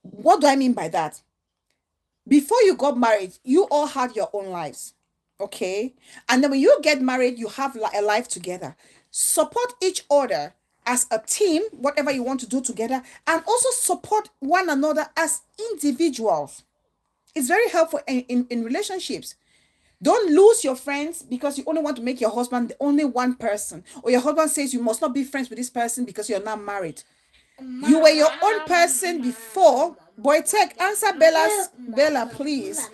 Speaker 1: What do I mean by that? Before you got married, you all had your own lives, okay? And then when you get married, you have a life together. Support each other as a team, whatever you want to do together, and also support one another as individuals. It's very helpful in relationships. Don't lose your friends because you only want to make your husband the only one person, or your husband says you must not be friends with this person because you're not married. You were your own person before. Boy Tech, answer Bella, please.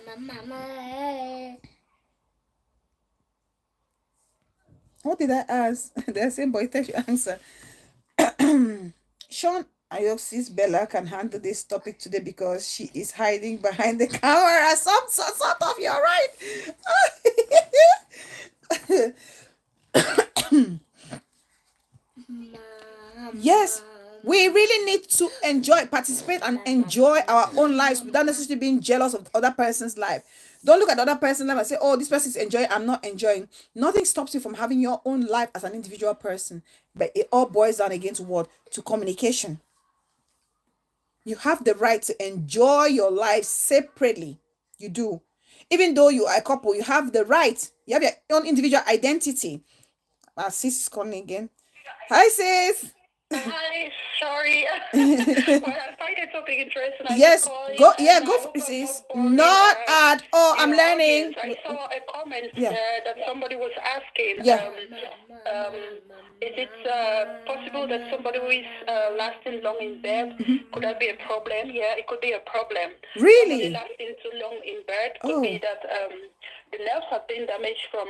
Speaker 1: What did I ask? They're saying Boy Tech should answer. Sean Ayoxis Bella can handle this topic today because she is hiding behind the camera. Some sort of, you're right. Yes, we really need to participate and enjoy our own lives without necessarily being jealous of the other person's life. Don't look at the other person's life and say, oh, this person is enjoying, I'm not enjoying. Nothing stops you from having your own life as an individual person. But it all boils down again to what? To communication. You have the right to enjoy your life separately. You do. Even though you are a couple, you have the right. You have your own individual identity. Sis is calling again. Hi, sis.
Speaker 3: Hi, sorry. Well, I find it something interesting.
Speaker 1: Yes, go for it, sis. Not at all. I'm learning.
Speaker 3: I saw a comment
Speaker 1: Yeah.
Speaker 3: that somebody was asking.
Speaker 1: Yeah.
Speaker 3: Is it possible that somebody who is lasting long in bed, could that be a problem? Yeah, it could be a problem.
Speaker 1: Really?
Speaker 3: Somebody lasting too long in bed could
Speaker 1: Oh.
Speaker 3: be that the nerves have been damaged from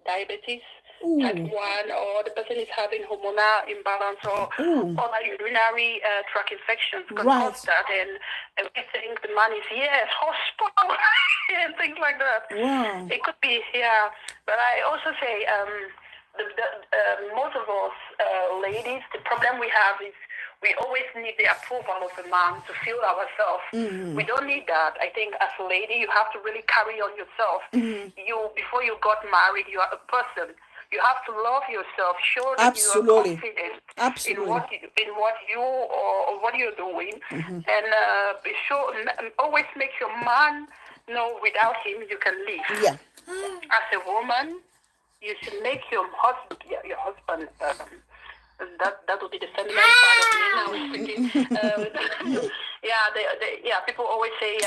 Speaker 3: diabetes.
Speaker 1: Ooh.
Speaker 3: Type 1, or the person is having hormonal imbalance or other urinary tract infections could
Speaker 1: Right.
Speaker 3: cause that, and we think the man is, yes, hospital, and things like that.
Speaker 1: Wow.
Speaker 3: It could be, yeah. But I also say, most of us ladies, the problem we have is we always need the approval of a man to feel ourselves. We don't need that. I think as a lady, you have to really carry on yourself. Before you got married, you are a person. You have to love yourself. Show that
Speaker 1: Absolutely.
Speaker 3: you are confident
Speaker 1: Absolutely.
Speaker 3: in what you or what you're doing, and be sure. Always make your man know without him you can live.
Speaker 1: Yeah.
Speaker 3: As a woman, you should make your husband. That would be the feminine part of me now speaking. People always say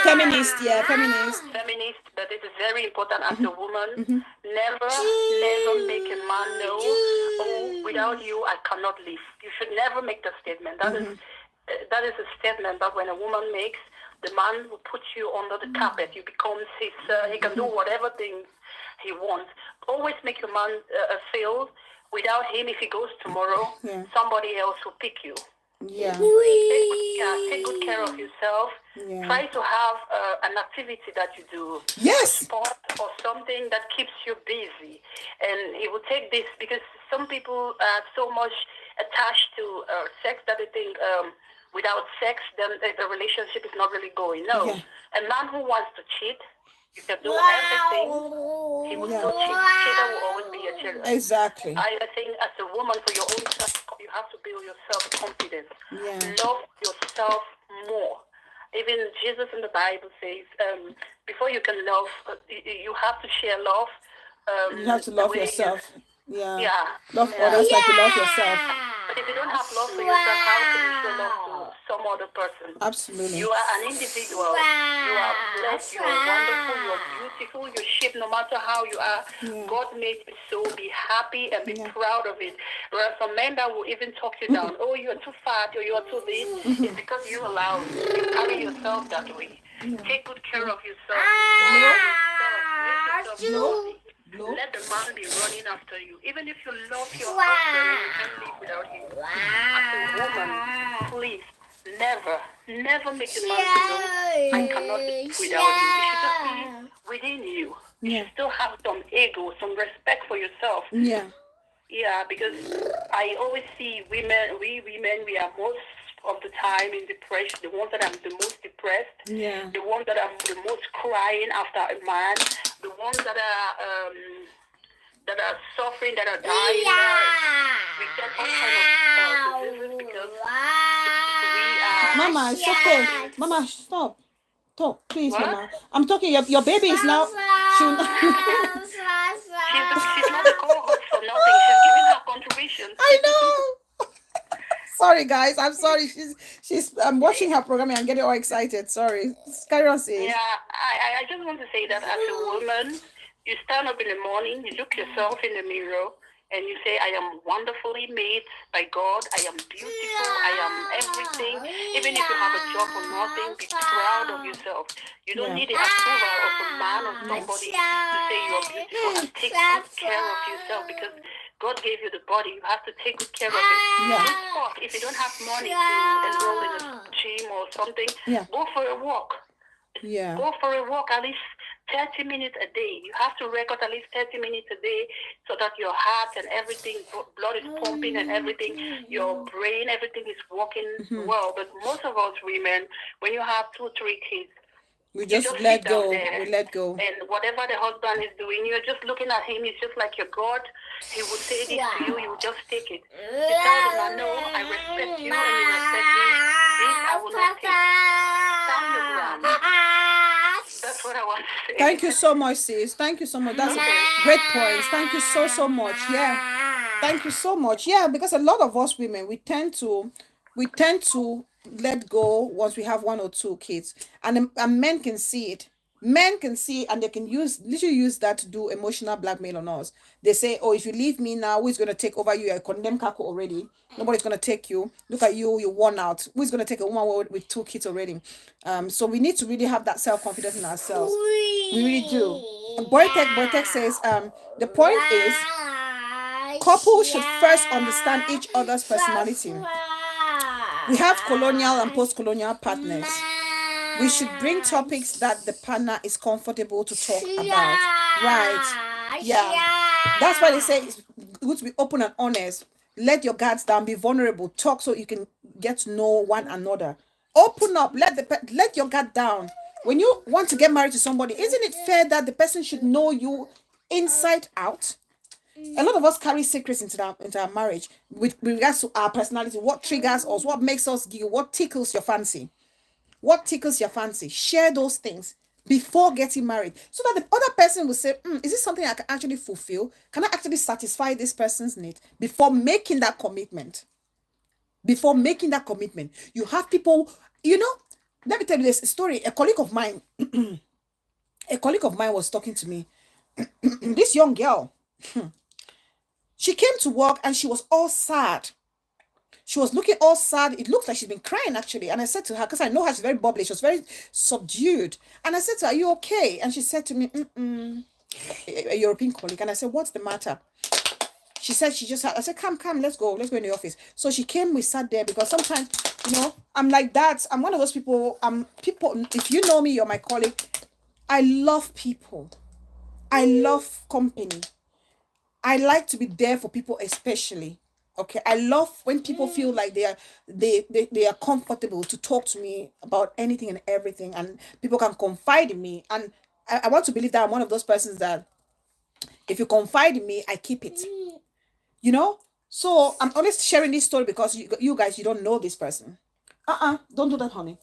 Speaker 1: Feminist, yeah, feminist.
Speaker 3: Feminist, but it is very important as a woman. Never make a man know, oh, without you I cannot live. You should never make that statement. That is a statement that when a woman makes, the man will put you under the carpet. You become his. He can do whatever things he wants. Always make your man feel without him. If he goes tomorrow, somebody else will pick you.
Speaker 1: Yeah.
Speaker 3: Take good care of yourself.
Speaker 1: Yeah.
Speaker 3: Try to have an activity that you do.
Speaker 1: Yes.
Speaker 3: A sport or something that keeps you busy. And it will take this, because some people are so much attached to sex that they think without sex, then the relationship is not really going. No.
Speaker 1: Yeah.
Speaker 3: A man who wants to cheat, you can do everything. He will still cheat. Cheater will always be a cheater.
Speaker 1: Exactly.
Speaker 3: I think as a woman, for your own self, you have to build yourself confidence.
Speaker 1: Yeah.
Speaker 3: Love yourself more. Even Jesus in the Bible says, before you can love, you have to share love.
Speaker 1: You have to love yourself. Yeah. Love
Speaker 3: Yeah.
Speaker 1: others like you love yourself.
Speaker 3: But if you don't have love for yourself, how can you show love to some other person?
Speaker 1: Absolutely.
Speaker 3: You are an individual. You are blessed. You are wonderful. You are beautiful. You're shaped no matter how you are. God made you so. Be happy and be proud of it. There are some men that will even talk you down. Oh, you are too fat, or you are too this. It's because you allow. You carry yourself that way. Take good care of yourself. Love yourself. Let the man be running after you. Even if you love your husband, you can't live without him. As a woman, please never make a man to know I cannot live without you. It should just be within you. You should still have some ego, some respect for yourself.
Speaker 1: Yeah.
Speaker 3: Yeah, because I always see women, we are most of the time in depression, the ones that are the most depressed, the ones that are the most crying after a man, the ones that are suffering, that are dying. We get all kind of diseases because we are...
Speaker 1: Mama, it's okay. Mama, stop. Talk, please, what? Mama. I'm talking. Your baby is now.
Speaker 3: She's not a co-host for nothing. She's giving her contribution.
Speaker 1: I know. Sorry, guys. I'm sorry. I'm watching her program and I'm getting all excited. Sorry. Carry on, sis.
Speaker 3: Yeah, I just want to say that as a woman, you stand up in the morning, you look yourself in the mirror, and you say, I am wonderfully made by God. I am beautiful. I am everything. Even if you have a job or nothing, be proud of yourself. You don't need the approval of a man or somebody to say you're beautiful, and take good care of yourself, because God gave you the body. You have to take good care of it. Don't talk. If you don't have money to enroll in a gym or something, go for a walk. Go for a walk at least 30 minutes a day. You have to record at least 30 minutes a day so that your heart and everything, blood is pumping and everything, your brain, everything is working well. But most of us women, when you have 2, 3 kids,
Speaker 1: we just let go. We let go.
Speaker 3: And whatever the husband is doing, you're just looking at him. He's just like your God. He will say this to you. You will just take it. You tell him, I know, I respect you and you respect me. This I will not take. Stand your ground. That's what I want to say.
Speaker 1: Thank you so much, sis. Thank you so much. That's great points. Thank you so much. Yeah. Thank you so much. Yeah, because a lot of us women, we tend to let go once we have 1 or 2 kids, and men can see it. Men can see, and they can literally use that to do emotional blackmail on us. They say, oh, if you leave me now, who's going to take over you? You're a condemned cackle already. Nobody's going to take you. Look at you, you're worn out. Who's going to take a woman with 2 kids already? So we need to really have that self-confidence in ourselves. We really do. Boytek says, the point is, couples should first understand each other's personality. We have colonial and post-colonial partners. We should bring topics that the partner is comfortable to talk about. Right. Yeah. That's why they say it's good to be open and honest. Let your guards down. Be vulnerable. Talk so you can get to know one another. Open up. Let your guard down. When you want to get married to somebody, isn't it fair that the person should know you inside out? A lot of us carry secrets into our marriage with regards to our personality. What triggers us? What makes us giggle? What tickles your fancy? What tickles your fancy? Share those things before getting married, so that the other person will say, is this something I can actually fulfill? Can I actually satisfy this person's need before making that commitment? Before making that commitment, you have people, let me tell you this story. A colleague of mine was talking to me. This young girl, she came to work and she was all sad. She was looking all sad. It looks like she's been crying, actually. And I said to her, because I know her, she's very bubbly. She was very subdued. And I said to her, are you okay? And she said to me, a European colleague. And I said, what's the matter? She said I said, come, let's go in the office. So she came, we sat there, because sometimes, I'm like that. I'm one of those people, if you know me, you're my colleague. I love people. I love company. I like to be there for people, especially. Okay, I love when people feel like they are comfortable to talk to me about anything and everything, and people can confide in me. And I want to believe that I'm one of those persons that if you confide in me, I keep it. So I'm always sharing this story because you guys, you don't know this person. Don't do that, honey.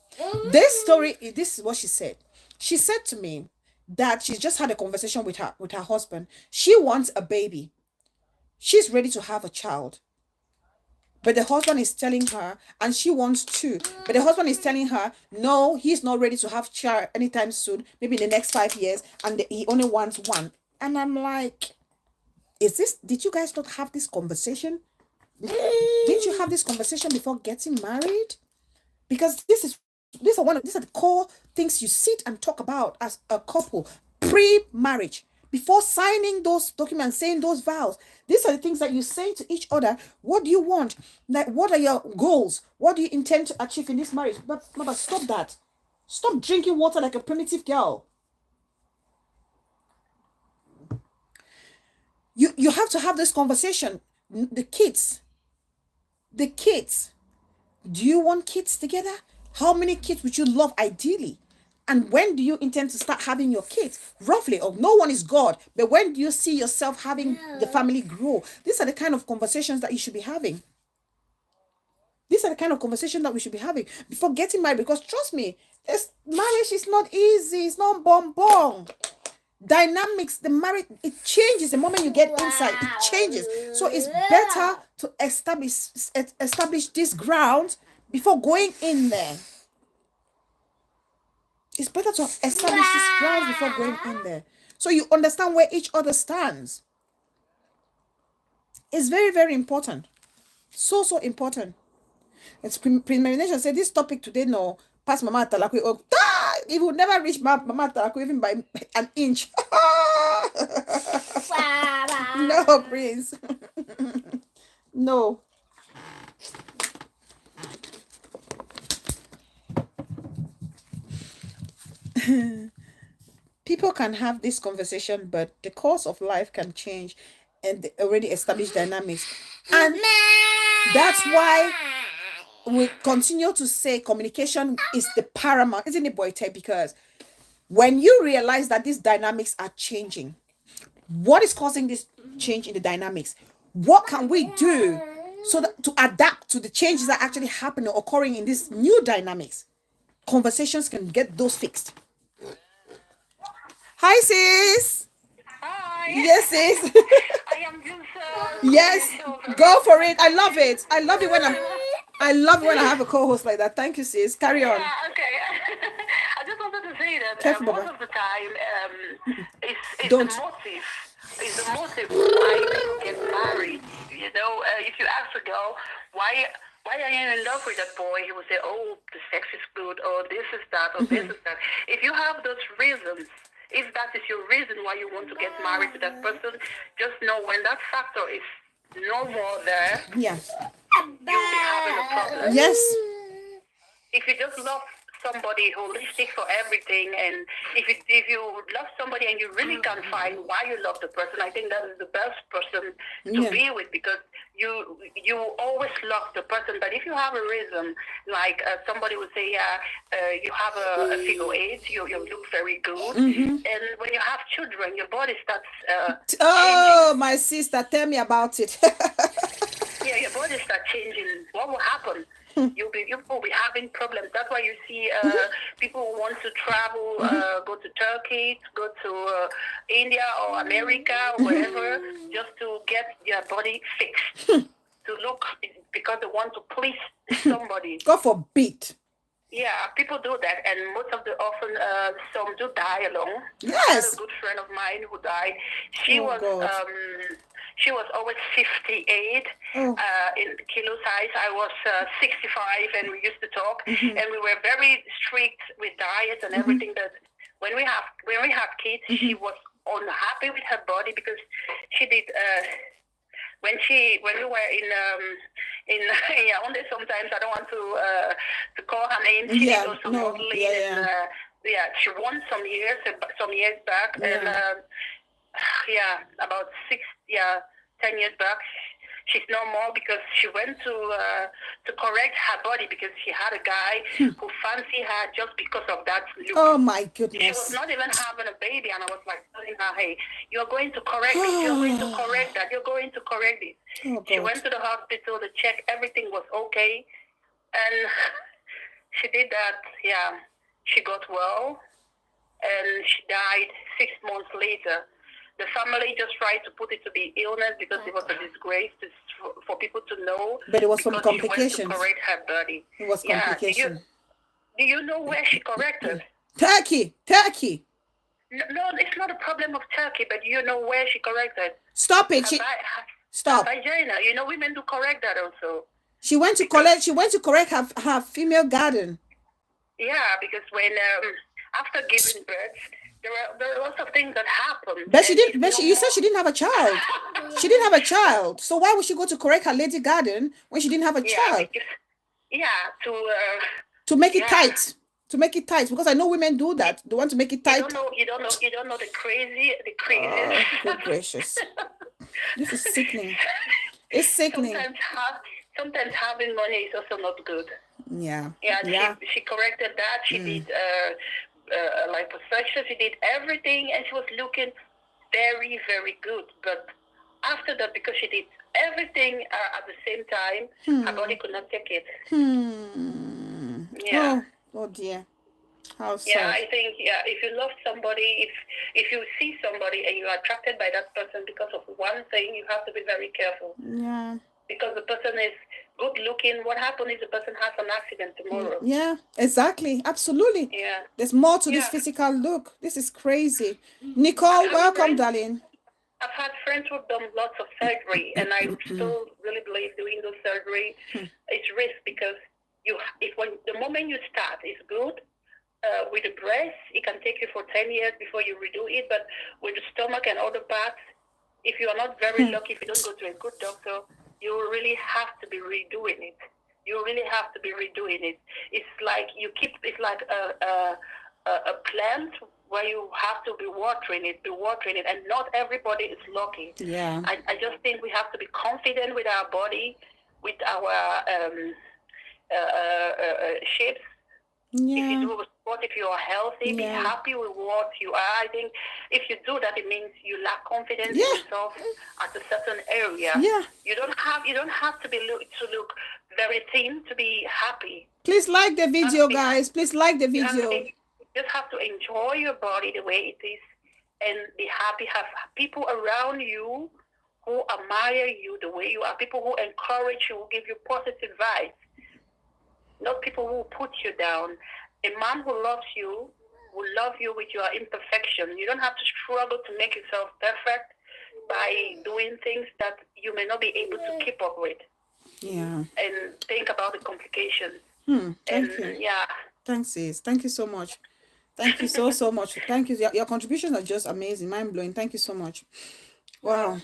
Speaker 1: This story, this is what she said. She said to me that she just had a conversation with her husband. She wants a baby. She's ready to have a child. But the husband is telling her, and she wants 2. But the husband is telling her, no, he's not ready to have child anytime soon, maybe in the next 5 years, and he only wants 1. And I'm like, did you guys not have this conversation? Didn't you have this conversation before getting married? Because these are the core things you sit and talk about as a couple pre-marriage. before signing those documents, saying those vows. These are the things that you say to each other. What do you want? Like, what are your goals? What do you intend to achieve in this marriage? But Mama, stop that. Stop drinking water like a primitive girl. You have to have this conversation. The kids. Do you want kids together? How many kids would you love ideally? And when do you intend to start having your kids? Roughly, or no one is God, but when do you see yourself having the family grow? These are the kind of conversations that you should be having. These are the kind of conversation that we should be having before getting married. Because trust me, this marriage is not easy. It's not bomb. Dynamics, the marriage, it changes the moment you get inside. It changes. So it's better to establish this ground before going in there. It's better to establish this ground before going in there, so you understand where each other stands. It's very, very important. So important. It's premeditation. Say this topic today, no, pass Mama Talaku. Oh, it will never reach Mama Talaku even by an inch. No, Prince. No. People can have this conversation, but the course of life can change and the already established dynamics. And that's why we continue to say communication is the paramount, isn't it, Boyte? Because when you realize that these dynamics are changing, what is causing this change in the dynamics? What can we do so that to adapt to the changes that are actually happening, occurring in these new dynamics? Conversations can get those fixed. Hi, sis.
Speaker 3: Hi.
Speaker 1: Yes, sis.
Speaker 3: I am just.
Speaker 1: Yes, go for it. I love it. I love it when I have a co-host like that. Thank you, sis. Carry on.
Speaker 3: Yeah, okay. I just wanted to say that
Speaker 1: Careful,
Speaker 3: most
Speaker 1: Baba.
Speaker 3: of the time, it's
Speaker 1: Don't.
Speaker 3: the motive. It's the motive why people get married. You know, if you ask a girl why are you in love with that boy, he will say, "Oh, the sex is good," or "This is that," or "This is that." If you have those reasons, if that is your reason why you want to get married to that person, just know when that factor is no more there,
Speaker 1: Yeah.
Speaker 3: you'll be having a problem.
Speaker 1: Yes.
Speaker 3: If you just love somebody holistic for everything, and if you love somebody and you really can find why you love the person, I think that is the best person to be with, because you always love the person. But if you have a reason, like somebody would say, you have a figure 8, you look very good, and when you have children, your body starts changing.
Speaker 1: My sister, tell me about it.
Speaker 3: Yeah, your body starts changing. What will happen? You will be having problems. That's why you see people who want to travel, go to Turkey, go to India or America, or wherever, just to get their body fixed, to look, because they want to please somebody.
Speaker 1: God forbid.
Speaker 3: Yeah, people do that, and most of the often some do die alone.
Speaker 1: Yes.
Speaker 3: I had a good friend of mine who died. She was always 58 in kilo size. I was 65, and we used to talk, and we were very strict with diet and everything. But when we have kids, she was unhappy with her body, because she did. When we were in Yaoundé, sometimes I don't want to call her name. She did also modeling, and she won some years back, and about 10 years back, she's no more, because she went to correct her body, because she had a guy who fancied her just because of that look.
Speaker 1: Oh my goodness.
Speaker 3: She was not even having a baby, and I was like telling her, "Hey, you're going to correct it. You're going to correct that. You're going to correct it." She went to the hospital to check everything was okay, and she did that. Yeah, she got well, and she died 6 months later. The family just tried to put it to be illness, because it was a disgrace for people to know.
Speaker 1: But it was from complications.
Speaker 3: She went to correct her body.
Speaker 1: It was complications.
Speaker 3: Do you know where she corrected?
Speaker 1: Turkey.
Speaker 3: No, it's not a problem of Turkey, but you know where she corrected.
Speaker 1: Stop it. Stop.
Speaker 3: Vagina. You know, women do correct that also.
Speaker 1: She went to correct her female garden.
Speaker 3: Yeah, because when after giving birth, There are lots of things that happened.
Speaker 1: But she didn't. But you said she didn't have a child. She didn't have a child. So why would she go to correct her lady garden when she didn't have a child? To make it tight. To make it tight, because I know women do that. They want to make it tight.
Speaker 3: You don't know the crazy.
Speaker 1: Oh, good gracious! This is sickening. It's sickening.
Speaker 3: Sometimes having money is also not good.
Speaker 1: Yeah.
Speaker 3: She corrected that. She did liposuction. She did everything, and she was looking very, very good. But after that, because she did everything at the same time, her body could not take it. Yeah.
Speaker 1: Oh dear. How sad.
Speaker 3: Yeah, I think if you love somebody, if you see somebody and you are attracted by that person because of one thing, you have to be very careful.
Speaker 1: Yeah.
Speaker 3: Because the person is good looking. What happens if the person has an accident tomorrow?
Speaker 1: Yeah, exactly. Absolutely.
Speaker 3: Yeah.
Speaker 1: There's more to this physical look. This is crazy. Nicole, welcome, darling.
Speaker 3: I've had friends who've done lots of surgery, and I still really believe doing those surgery is risk, because the moment you start is good. With the breast, it can take you for 10 years before you redo it, but with the stomach and other parts, if you are not very lucky, if you don't go to a good doctor, you really have to be redoing it. It's like it's like a plant where you have to be watering it, and not everybody is lucky.
Speaker 1: Yeah.
Speaker 3: I just think we have to be confident with our body, with our shapes.
Speaker 1: Yeah.
Speaker 3: If you do sport, if you are healthy, be happy with what you are. I think if you do that, it means you lack confidence in yourself at a certain area.
Speaker 1: Yeah.
Speaker 3: You don't have to look very thin to be happy.
Speaker 1: Please like the video, guys. Please like the video.
Speaker 3: You just have to enjoy your body the way it is and be happy. Have people around you who admire you the way you are. People who encourage you, who give you positive vibes. Not people who put you down. A man who loves you will love you with your imperfection. You don't have to struggle to make yourself perfect by doing things that you may not be able to keep up with.
Speaker 1: Yeah.
Speaker 3: And think about the complications.
Speaker 1: Thank you.
Speaker 3: Yeah.
Speaker 1: Thanks, sis. Thank you so much. Thank you so much. Thank you. Your contributions are just amazing, mind blowing. Thank you so much. Wow.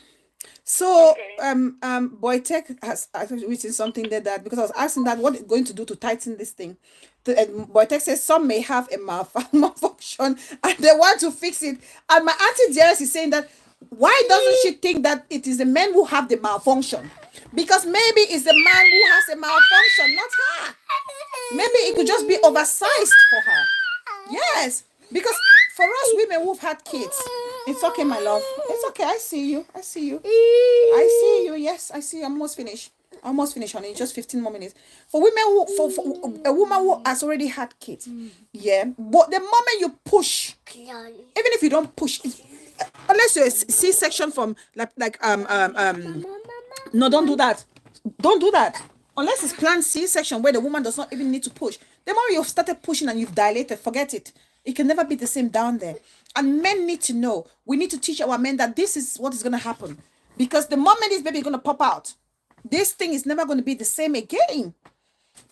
Speaker 1: So Boytech has actually written something there, that because I was asking that what it's going to do to tighten this thing. Boytech says some may have a malfunction and they want to fix it. And my auntie Jairus is saying that why doesn't she think that it is the men who have the malfunction? Because maybe it's the man who has a malfunction, not her. Maybe it could just be oversized for her. Yes, because for us women who've had kids, it's okay, my love. It's okay. I see you. Yes, I see you. I'm almost finished, honey. Just 15 more minutes. For women for a woman who has already had kids, but the moment you push, even if you don't push, unless you're a C-section from no, don't do that. Unless it's planned C-section where the woman does not even need to push. The moment you've started pushing and you've dilated, forget it. It can never be the same down there. And men need to know. We need to teach our men that this is what is going to happen. Because the moment this baby is going to pop out, this thing is never going to be the same again.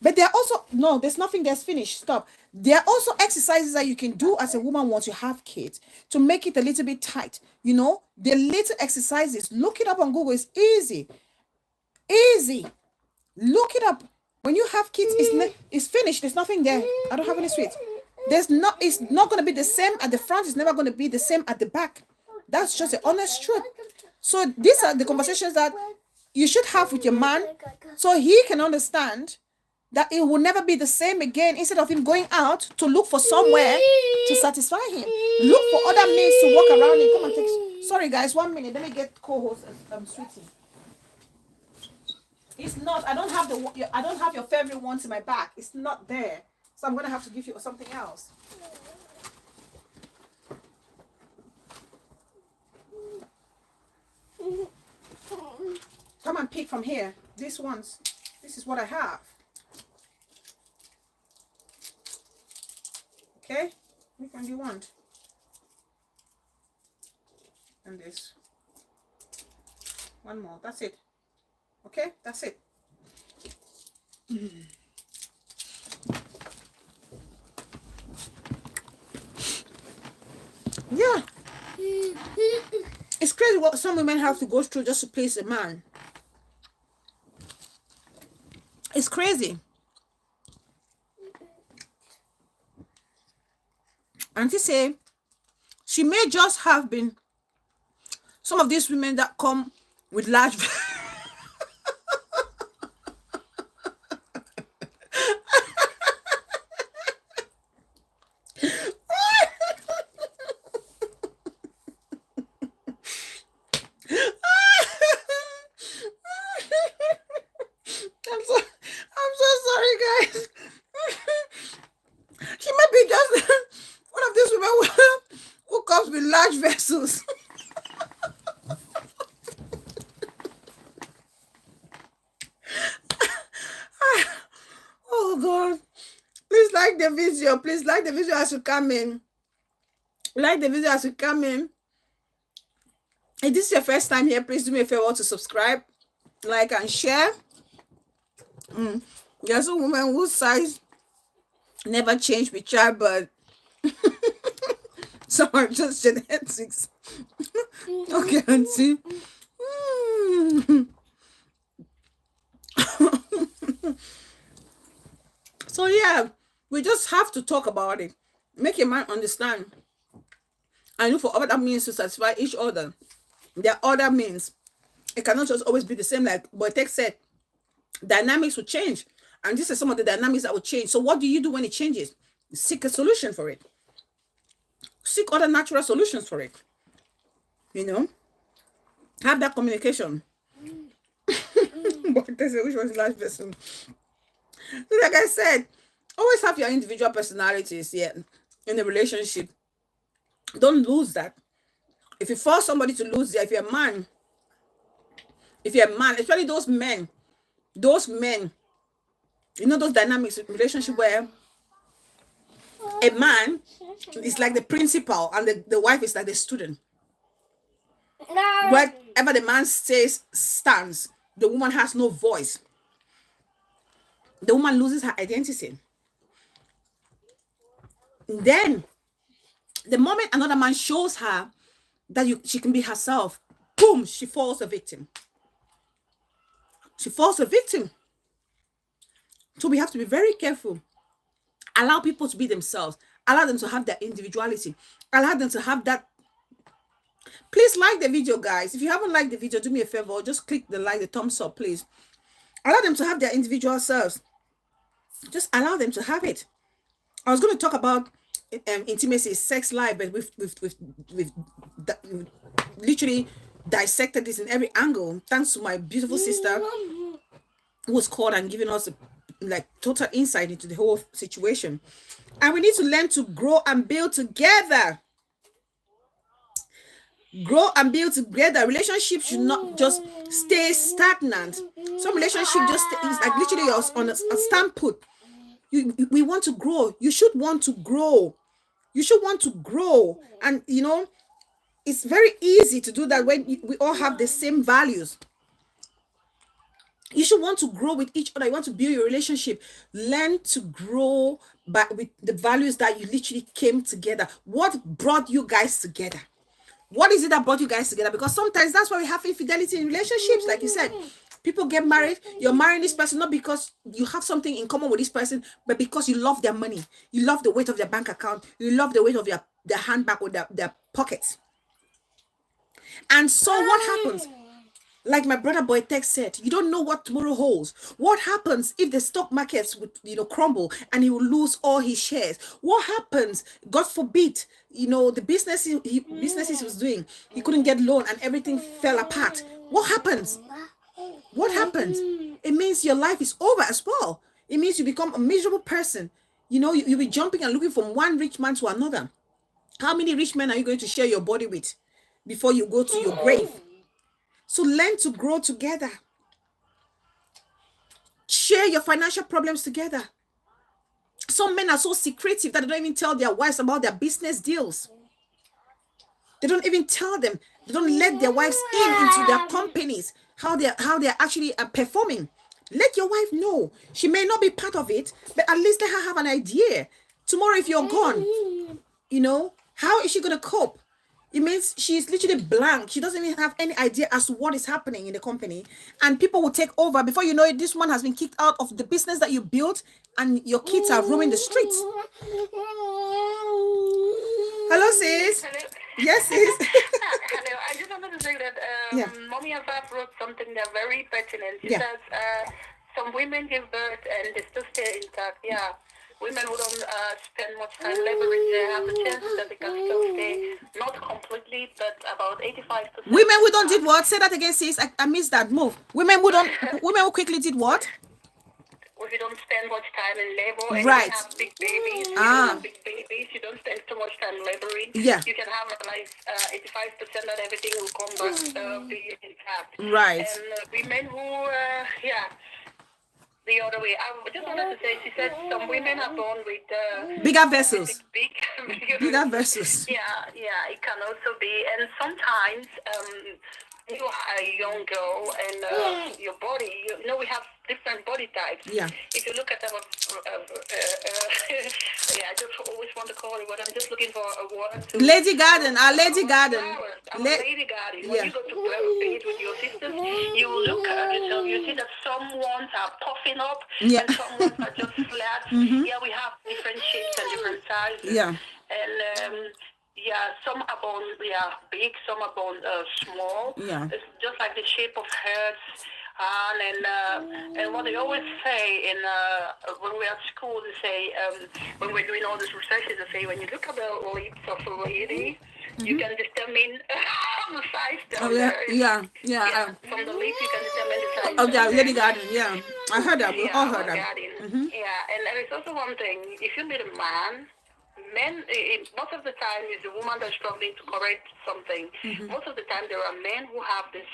Speaker 1: But there are also, no, there's nothing that's finished. Stop. There are also exercises that you can do as a woman once you have kids to make it a little bit tight. You know, the little exercises. Look it up on Google. It's easy. Look it up. When you have kids, it's finished. There's nothing there. I don't have any sweets. It's not going to be the same at the front. It's never going to be the same at the back. That's just the honest truth. So these are the conversations that you should have with your man so he can understand that it will never be the same again. Instead of him going out to look for somewhere to satisfy him, look for other means to walk around and come and take. Sorry guys, 1 minute. Let me get co-host sweetie. It's not. I don't have your favorite ones in my back. It's not there. So I'm gonna have to give you something else. Come and pick from here. These ones. This is what I have. Okay? Which one do you want? And this. One more. That's it. Okay? That's it. Yeah. It's crazy what some women have to go through just to please a man. It's crazy. Auntie say she may just have been some of these women that come with large I'm so sorry, guys. She might be just one of these women who comes with large vessels. Oh God. Please like the video. Please like the video as you come in. Like the video as you come in. If this is your first time here, please do me a favor to subscribe, like, and share. There's a woman whose size never changed with childbirth. So I'm just genetics. Okay, auntie. So yeah, we just have to talk about it. Make a man understand. And look for other means to satisfy each other. There are other means. It cannot just always be the same. Like Boytek said, dynamics will change. And these are some of the dynamics that will change. So what do you do when it changes? Seek a solution for it. Seek other natural solutions for it. You know? Have that communication. But this is which was the last person. So like I said, always have your individual personalities in a relationship. Don't lose that. If you force somebody to lose that, if you're a man, especially those men, you know those dynamics in relationship where a man is like the principal and the wife is like the student. Whatever the man says stands. The woman has no voice. The woman loses her identity. Then, the moment another man shows her that she can be herself, boom, she falls a victim. She falls a victim. So we have to be very careful. Allow people to be themselves. Allow them to have their individuality. Allow them to have that. Please like the video, guys. If you haven't liked the video, do me a favor. Just click the thumbs up, please. Allow them to have their individual selves. Just allow them to have it. I was going to talk about intimacy, sex life, but we've literally dissected this in every angle. Thanks to my beautiful sister who was called and giving us total insight into the whole situation. And we need to learn to grow and build together. Grow and build together. Relationships should not just stay stagnant. Some relationship just is like literally on a stand put. We want to grow. You should want to grow. You should want to grow. And you know, it's very easy to do that when we all have the same values. You should want to grow with each other. You want to build your relationship. Learn to grow with the values that you literally came together. What brought you guys together? What is it that brought you guys together? Because sometimes that's why we have infidelity in relationships. Like you said, people get married. You're marrying this person not because you have something in common with this person, but because you love their money. You love the weight of their bank account. You love the weight of their handbag or their pockets. And so what happens? Like my brother Boytek said, you don't know what tomorrow holds. What happens if the stock markets would, crumble and he will lose all his shares? What happens? God forbid, the businesses he was doing, he couldn't get loan and everything fell apart. What happens? What happens? It means your life is over as well. It means you become a miserable person. You'll be jumping and looking from one rich man to another. How many rich men are you going to share your body with before you go to your grave? So learn to grow together. Share your financial problems together. Some men are so secretive that they don't even tell their wives about their business deals. They don't even tell them. They don't let their wives into their companies, how they're actually performing. Let your wife know. She may not be part of it, but at least let her have an idea. Tomorrow, if you're gone, how is she going to cope? It means she's literally blank. She doesn't even have any idea as to what is happening in the company. And people will take over. Before you know it, this one has been kicked out of the business that you built, and your kids are roaming the streets. Hello, sis.
Speaker 3: Hello.
Speaker 1: Yes, sis.
Speaker 3: Hello. I just wanted to say that
Speaker 1: Yeah.
Speaker 3: Mommy Afaf wrote something that very pertinent. She
Speaker 1: Yeah.
Speaker 3: says some women give birth and they still stay intact. Yeah. Women who don't spend much time laboring, they have the chance that they can still stay, not completely, but about 85%.
Speaker 1: Women who don't did what? Say that again, sis. I missed that move. Women who who quickly did what?
Speaker 3: If you don't spend much time in labor and
Speaker 1: Right.
Speaker 3: you have big babies, you don't spend too much time laboring.
Speaker 1: Yeah.
Speaker 3: You can have like 85% that everything will come back be intact.
Speaker 1: Right.
Speaker 3: And women who, the other way. I just wanted to say, she said some women are born with
Speaker 1: Bigger vessels.
Speaker 3: bigger
Speaker 1: vessels.
Speaker 3: Yeah, it can also be. And sometimes you are a young girl and your body, we have different body types.
Speaker 1: Yeah.
Speaker 3: If you look at our, I just always want to call it what I'm just looking for a word.
Speaker 1: Lady Garden, our Lady Garden.
Speaker 3: Lady Garden. When you go to breastfeed with your sisters, you look at yourself, you see that some ones are puffing up and some ones are just flat. Yeah, we have different shapes and different sizes.
Speaker 1: Yeah.
Speaker 3: And some are born big, some are born small.
Speaker 1: Yeah.
Speaker 3: It's just like the shape of heads. And what they always say in when we're at school, they say when we're doing all these researches, they say when you look at the lips of a lady, you can determine the size down there.
Speaker 1: Yeah.
Speaker 3: From the lips, you can determine the size.
Speaker 1: Oh yeah, Lady Garden. Yeah, I heard that. We all heard that.
Speaker 3: Yeah, and there is also one thing. If you meet a man, men, most of the time, is the woman that's struggling to correct something. Most of the time, there are men who have this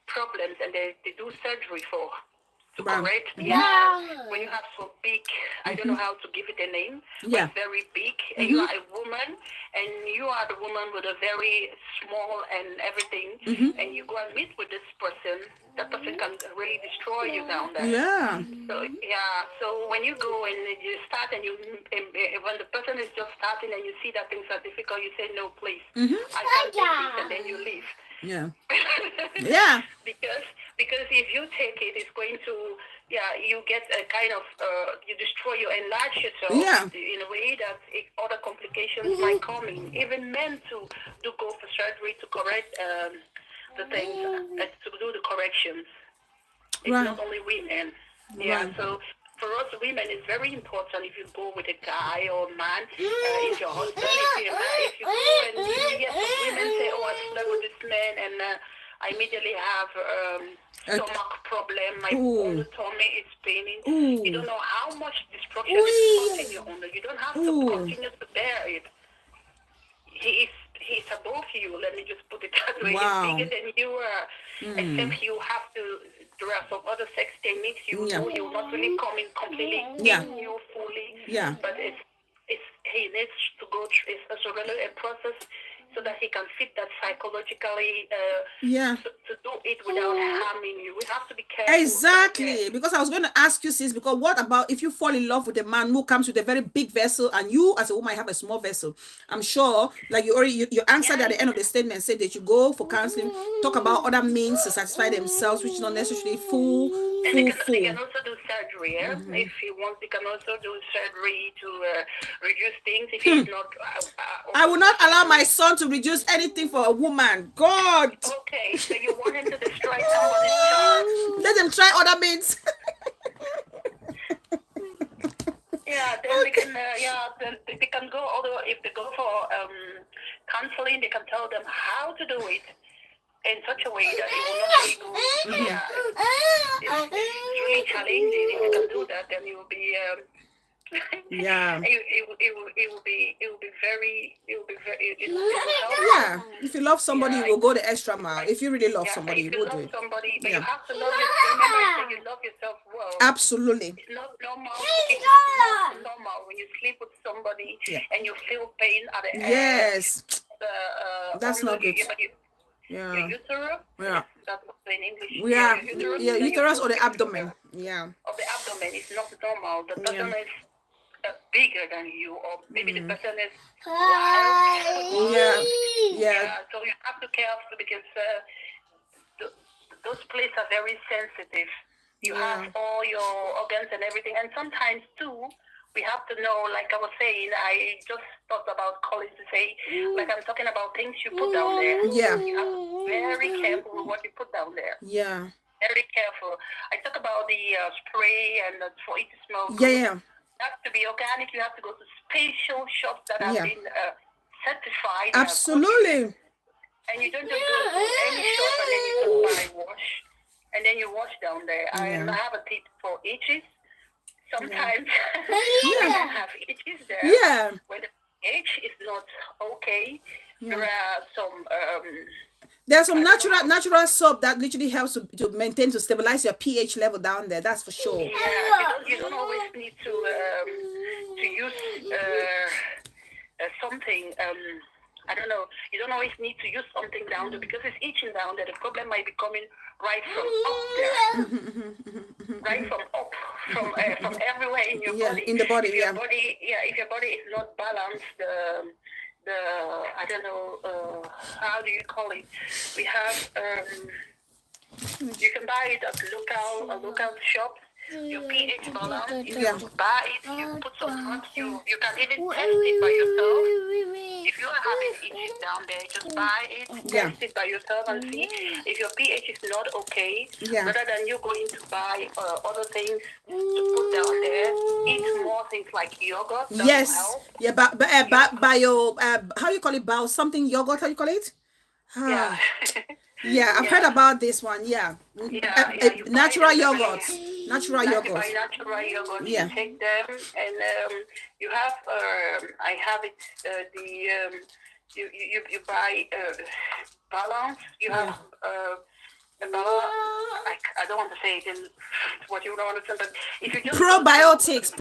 Speaker 3: problems and they do surgery to correct. When you have so big, I don't know how to give it a name, but very big, and you are a woman, and you are the woman with a very small and everything, and you go and meet with this person, that person can really destroy you down there.
Speaker 1: Yeah.
Speaker 3: So when you go and you start and when the person is just starting and you see that things are difficult, you say, no, please, I can't take this, and then you leave.
Speaker 1: Yeah. Yeah.
Speaker 3: Because if you take it, it's going to, you get a kind of, you destroy, you enlarge yourself in a way that other complications might come in. Even men do go for surgery to correct the things, to do the corrections. It's not only women. So for us women, it's very important if you go with a guy or a man, if your husband, if you go and women say, oh, I slept with this man and I immediately have stomach problem, my whole tummy is paining. You don't know how much destruction is causing you under. You don't have to continue to bear it. He's above you, let me just put it that way. He's bigger than you are. Except you have to, there are some other sex techniques you do, you're not really coming completely in you fully. But he needs to go through, it's really a process so that he can fit that psychologically to do it without harming you. We have to be careful.
Speaker 1: Exactly. Because I was going to ask you, sis, because what about if you fall in love with a man who comes with a very big vessel and you as a woman have a small vessel? I'm sure, like you answered at the end of the statement, said that you go for counseling, talk about other means to satisfy themselves, which is not necessarily full.
Speaker 3: They can also do surgery. If he wants, they can also do surgery to reduce things. If he's not,
Speaker 1: I will not allow my son to reduce anything for a woman. God.
Speaker 3: Okay, so you want him to destroy somebody's child?
Speaker 1: Let them try other means.
Speaker 3: Then they can. Then they can go. Although if they go for counseling, they can tell them how to do it in such a way that it will not be good. It's really challenging. If you can do that, then you will be. It will be very.
Speaker 1: If you love somebody, you will go the extra mile. If you really love somebody, you will do it.
Speaker 3: Somebody, but you have to love yourself. Remember, you love yourself well.
Speaker 1: Absolutely.
Speaker 3: It's not normal. It's not normal when you sleep with somebody and you feel pain at the end.
Speaker 1: Yes. That's not good.
Speaker 3: Your uterus. That's what's in English.
Speaker 1: Uterus or the abdomen.
Speaker 3: Of the abdomen is not normal. The person is bigger than you, or maybe the person is wild.
Speaker 1: Yeah.
Speaker 3: So you have to be careful because those places are very sensitive. You have all your organs and everything, and sometimes too, we have to know, like I was saying, I just thought about college to say, like I'm talking about things you put down there.
Speaker 1: Yeah.
Speaker 3: You have to be very careful with what you put down there.
Speaker 1: Yeah.
Speaker 3: Very careful. I talk about the spray and for it to smell good.
Speaker 1: Yeah.
Speaker 3: You have to be organic. You have to go to special shops that have been certified.
Speaker 1: Absolutely.
Speaker 3: And you don't just go to any shop and then you just buy wash. And then you wash down there. I have a tip for itches. Sometimes women have itches there.
Speaker 1: Yeah.
Speaker 3: When the pH is not okay, there are some...
Speaker 1: There's some natural soap that literally helps to maintain, to stabilize your pH level down there. That's for sure.
Speaker 3: Yeah, you don't always need to use something. I don't know. You don't always need to use something down there because it's itching down there. The problem might be coming right from up there, right from up, from everywhere in your body.
Speaker 1: In the body.
Speaker 3: If your body is not balanced, I don't know, how do you call it? We have, you can buy it at local shops. Your pH balance, you can buy it, you put some drugs, you can even test it by yourself. If you are having itches down there, just buy it, test it by yourself and see if your pH is not okay. Rather than you going to buy other things to put down there, eat more things like yogurt.
Speaker 1: Yes.
Speaker 3: Help.
Speaker 1: Yeah, bio, how you call it? Bio something yogurt, how you call it?
Speaker 3: Yeah.
Speaker 1: Yeah, I've heard about this one. Natural yogurt. Natural yogurt.
Speaker 3: Buy natural yogurt.
Speaker 1: Yeah.
Speaker 3: You take them, and you have. I have it. You buy balance. You have the balance. I don't want to say it in what you don't understand, but if you just
Speaker 1: probiotics.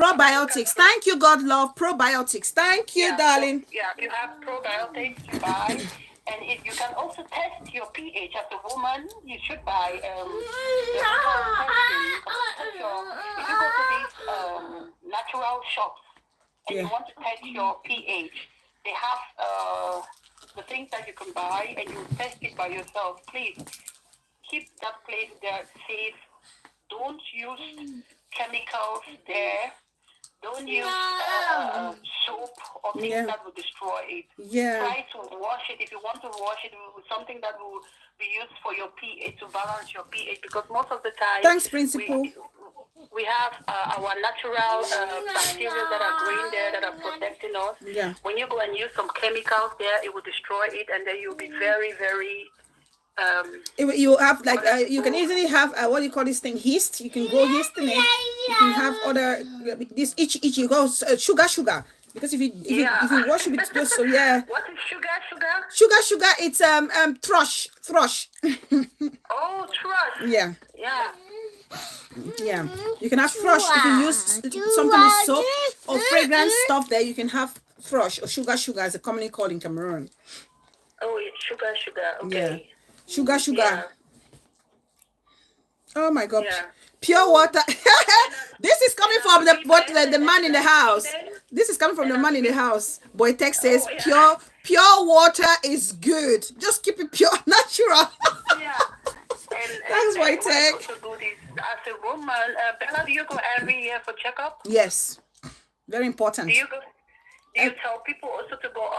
Speaker 1: Thank you, God love probiotics. Thank you, darling.
Speaker 3: So, you have probiotics to buy. And if you can also test your pH as a woman, you should buy if you go to these natural shops and you want to test your pH, they have the things that you can buy and you test it by yourself. Please keep that place there safe. Don't use chemicals there. Don't use soap or things that will destroy it. Try to wash it. If you want to wash it with something that will be used for your pH, to balance your pH, because most of the time...
Speaker 1: Thanks, Principal.
Speaker 3: We have our natural bacteria that are growing there that are protecting us.
Speaker 1: Yeah.
Speaker 3: When you go and use some chemicals there, it will destroy it, and then you'll be very, very...
Speaker 1: you have like you can easily have what do you call this thing, yeast. You can grow yeast in it. You can have other this itch you go sugar because if you wash it with those, so
Speaker 3: what is sugar?
Speaker 1: It's thrush.
Speaker 3: Oh, thrush.
Speaker 1: Yeah, you can have thrush if you use sometimes soap or fragrance stuff. There you can have thrush or sugar as it's commonly called in Cameroon.
Speaker 3: Oh, it's sugar. Okay.
Speaker 1: Sugar. Oh my God. Pure water. This is coming from the man in the house. This is coming from the man in the house. Boy Tech says pure water is good. Just keep it pure, natural. Thanks, Boy Tech.
Speaker 3: As a woman, Bella, do you go every year for checkup?
Speaker 1: Yes. Very important.
Speaker 3: Do you tell people also to go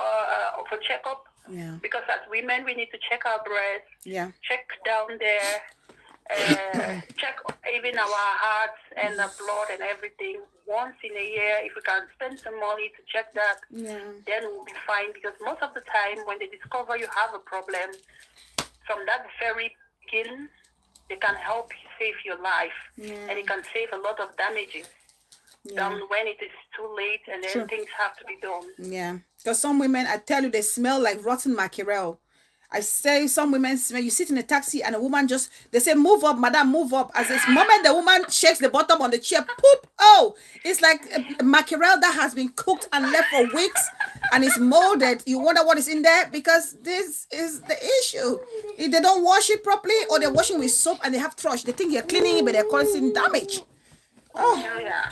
Speaker 3: for checkup?
Speaker 1: Yeah.
Speaker 3: Because as women, we need to check our breasts.
Speaker 1: Yeah.
Speaker 3: Check down there. Check even our hearts and the blood and everything once in a year. If we can spend some money to check that, then we'll be fine. Because most of the time, when they discover you have a problem, from that very beginning, they can help you save your life, and it can save a lot of damages. Done when it is too late, and then things have to be done. Yeah,
Speaker 1: because some women, I tell you, they smell like rotten mackerel. I say some women smell. You sit in a taxi and a woman they say, "Move up, madam, move up." As this moment the woman shakes the bottom on the chair, poop! Oh, it's like a mackerel that has been cooked and left for weeks and it's molded. You wonder what is in there, because this is the issue. If they don't wash it properly, or they're washing with soap and they have thrush, they think you're cleaning it, but they're causing damage. Oh
Speaker 3: yeah.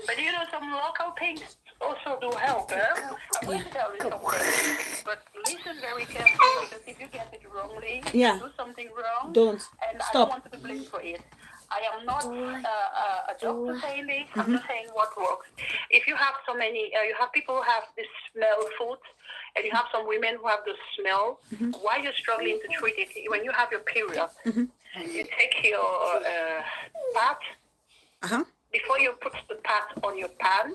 Speaker 3: But you know, some local things also do help. I'm going to tell you something, but listen very carefully because if you get it wrongly,
Speaker 1: Yeah.
Speaker 3: you do something wrong,
Speaker 1: Don't.
Speaker 3: and I
Speaker 1: Stop.
Speaker 3: don't want to be blamed for it. I am not a doctor saying this. I'm just saying what works. If you have so many, you have people who have this smell food, and you have some women who have the smell. Why you're struggling to treat it? When you have your period, you take your pad.
Speaker 1: Uh-huh.
Speaker 3: Before you put the pad on your pan,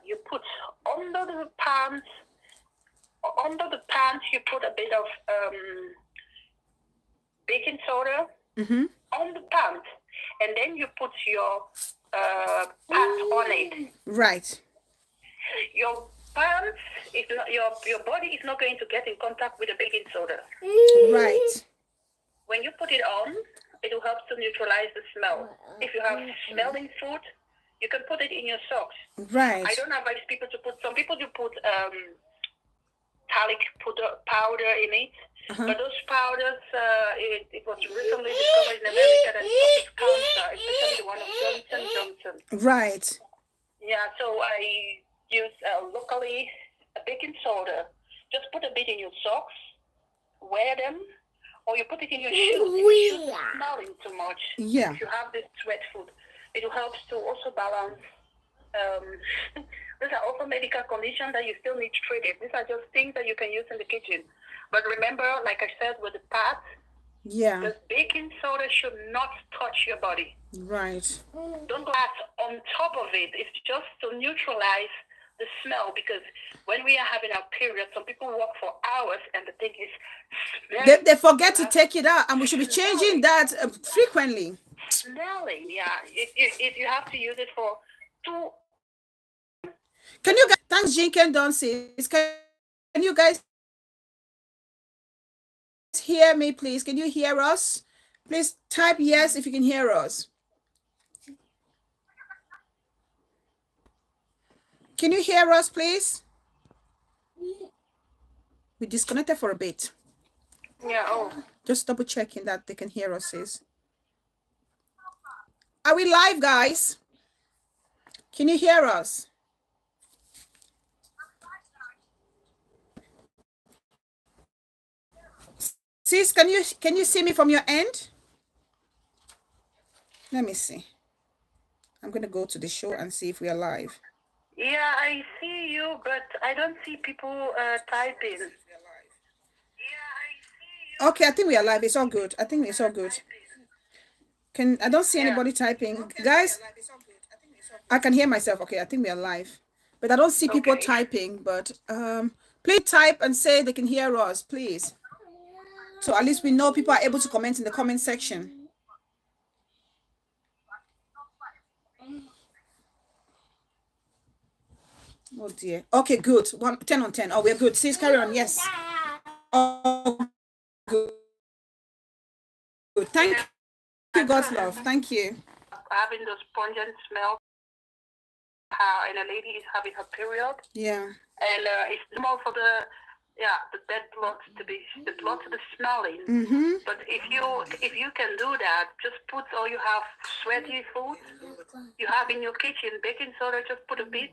Speaker 3: you put under the pans you put a bit of baking soda on the pans, and then you put your pad on it.
Speaker 1: Right.
Speaker 3: Your pans is not, your body is not going to get in contact with the baking soda.
Speaker 1: Right.
Speaker 3: When you put it on, it will help to neutralize the smell. If you have smelling food, you can put it in your socks.
Speaker 1: Right.
Speaker 3: I don't advise people to put. Some people do put garlic powder in it, but those powders, it was recently discovered in America that it causes cancer, especially the one of Johnson Johnson.
Speaker 1: Right.
Speaker 3: Yeah, so I use locally a baking soda. Just put a bit in your socks, wear them, or you put it in your shoes. If your shoes are smelling too much,
Speaker 1: Yeah.
Speaker 3: if you have this sweat food, it will help to also balance. These are also medical conditions that you still need treated. These are just things that you can use in the kitchen. But remember, like I said, with the pad,
Speaker 1: Yeah.
Speaker 3: the baking soda should not touch your body.
Speaker 1: Right.
Speaker 3: Don't go on top of it. It's just to neutralize the smell, because when we are having our period, some people walk for hours and the thing is smelling.
Speaker 1: They forget to take it out, and we should be changing that frequently.
Speaker 3: Smelling, yeah. If you have to use it for 2.
Speaker 1: Can you guys, thanks Jinken Dunces, can you guys hear me, please? Can you hear us? Please type yes if you can hear us. Can you hear us, please? We disconnected for a bit.
Speaker 3: Yeah, oh.
Speaker 1: Just double checking that they can hear us, sis. Are we live, guys? Can you hear us? Sis, can you see me from your end? Let me see. I'm gonna go to the show and see if we are live.
Speaker 3: Yeah, I see you, but I don't see people typing.
Speaker 1: Okay, I think we are live. It's all good. I think it's all good. I don't see anybody typing. Guys, I can hear myself. Okay, I think we are live. But I don't see people typing, but please type and say they can hear us, please. So at least we know people are able to comment in the comment section. Oh dear. Okay, good. 10 on 10. Oh, we're good. Please carry on. Yes. Oh, good. Thank you, God's love. Thank you.
Speaker 3: Having those pungent smell, and a lady is having her period.
Speaker 1: Yeah.
Speaker 3: And it's normal for the dead blood to be smelling. But if you can do that, just put all you have sweaty food you have in your kitchen, baking soda, just put a bit.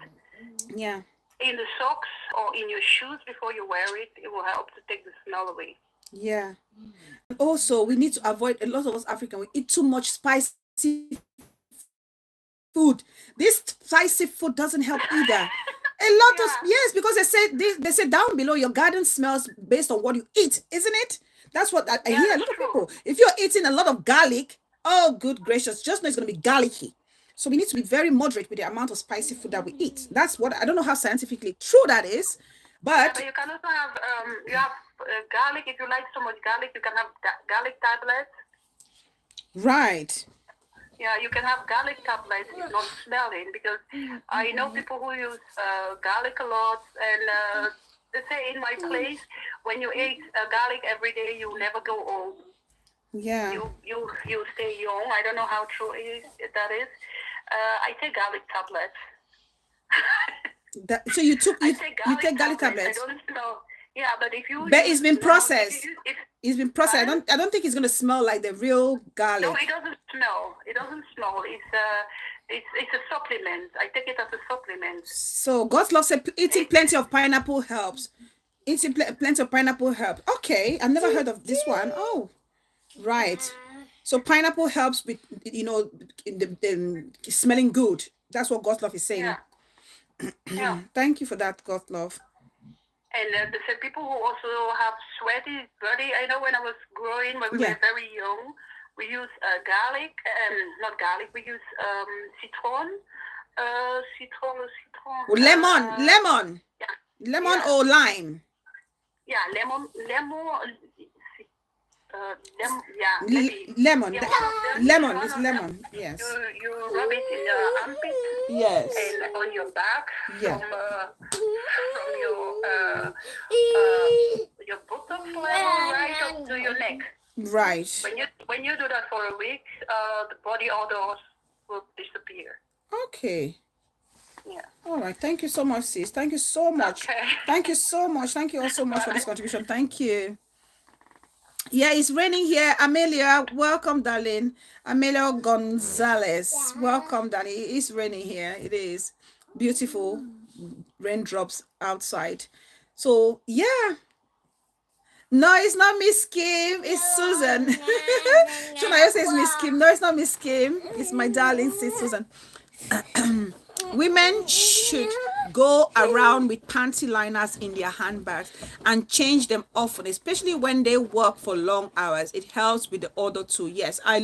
Speaker 1: Yeah.
Speaker 3: In the socks or in your shoes before you wear it. It will help to take the smell away.
Speaker 1: Yeah. Also, we need to avoid, a lot of us African, we eat too much spicy food. This spicy food doesn't help either. A lot of, yes, because they say down below your garden smells based on what you eat, isn't it? That's what I hear a lot of people. If you're eating a lot of garlic, oh good gracious, just know it's going to be garlicky. So we need to be very moderate with the amount of spicy food that we eat. That's what, I don't know how scientifically true that is, but
Speaker 3: you can also have garlic. If you like so much garlic, you can have garlic tablets.
Speaker 1: Right.
Speaker 3: Yeah, you can have garlic tablets if not smelling, because I know people who use garlic a lot, and they say in my place, when you eat garlic every day, you never go old.
Speaker 1: Yeah.
Speaker 3: You stay young. I don't know how true that is. I take garlic tablets.
Speaker 1: So you take garlic tablets.
Speaker 3: I don't smell. Yeah, but if you.
Speaker 1: But it's been processed. It's been processed. I don't think it's gonna smell like the real garlic.
Speaker 3: No, it doesn't smell. It doesn't smell. It's It's a supplement. I take it as a supplement.
Speaker 1: So God's love said eating plenty of pineapple helps. Eating plenty of pineapple help. Okay, I've never heard of this one. Oh, right. So pineapple helps with, in the smelling good. That's what God's love is saying.
Speaker 3: Yeah. Yeah.
Speaker 1: Thank you for that, God's love.
Speaker 3: And the people who also have sweaty body. I know when I was growing, when we were very young, we use garlic, not garlic. We use citron.
Speaker 1: Lemon.
Speaker 3: Yeah.
Speaker 1: Lemon or lime.
Speaker 3: Yeah, lemon.
Speaker 1: Lemon. Lemon is lemon. Yes.
Speaker 3: You rub it in your armpit.
Speaker 1: Yes.
Speaker 3: And on your back.
Speaker 1: Yeah.
Speaker 3: From your bottom level right up to your neck.
Speaker 1: Right.
Speaker 3: When you do that for a week, the body odors will disappear.
Speaker 1: Okay.
Speaker 3: Yeah.
Speaker 1: All right. Thank you so much, sis. Thank you so much.
Speaker 3: Okay.
Speaker 1: Thank you so much. Thank you all so much for this contribution. Thank you. Yeah, it's raining here. Amelia, welcome, darling. Amelia Gonzalez, welcome, darling. It is raining here. It is beautiful raindrops outside. So, yeah. No, it's not Miss Kim. It's Susan. Shona says Miss Kim. No, it's not Miss Kim. It's my darling sis Susan. Women should go around with panty liners in their handbags and change them often, especially when they work for long hours. It helps with the odor too. Yes, I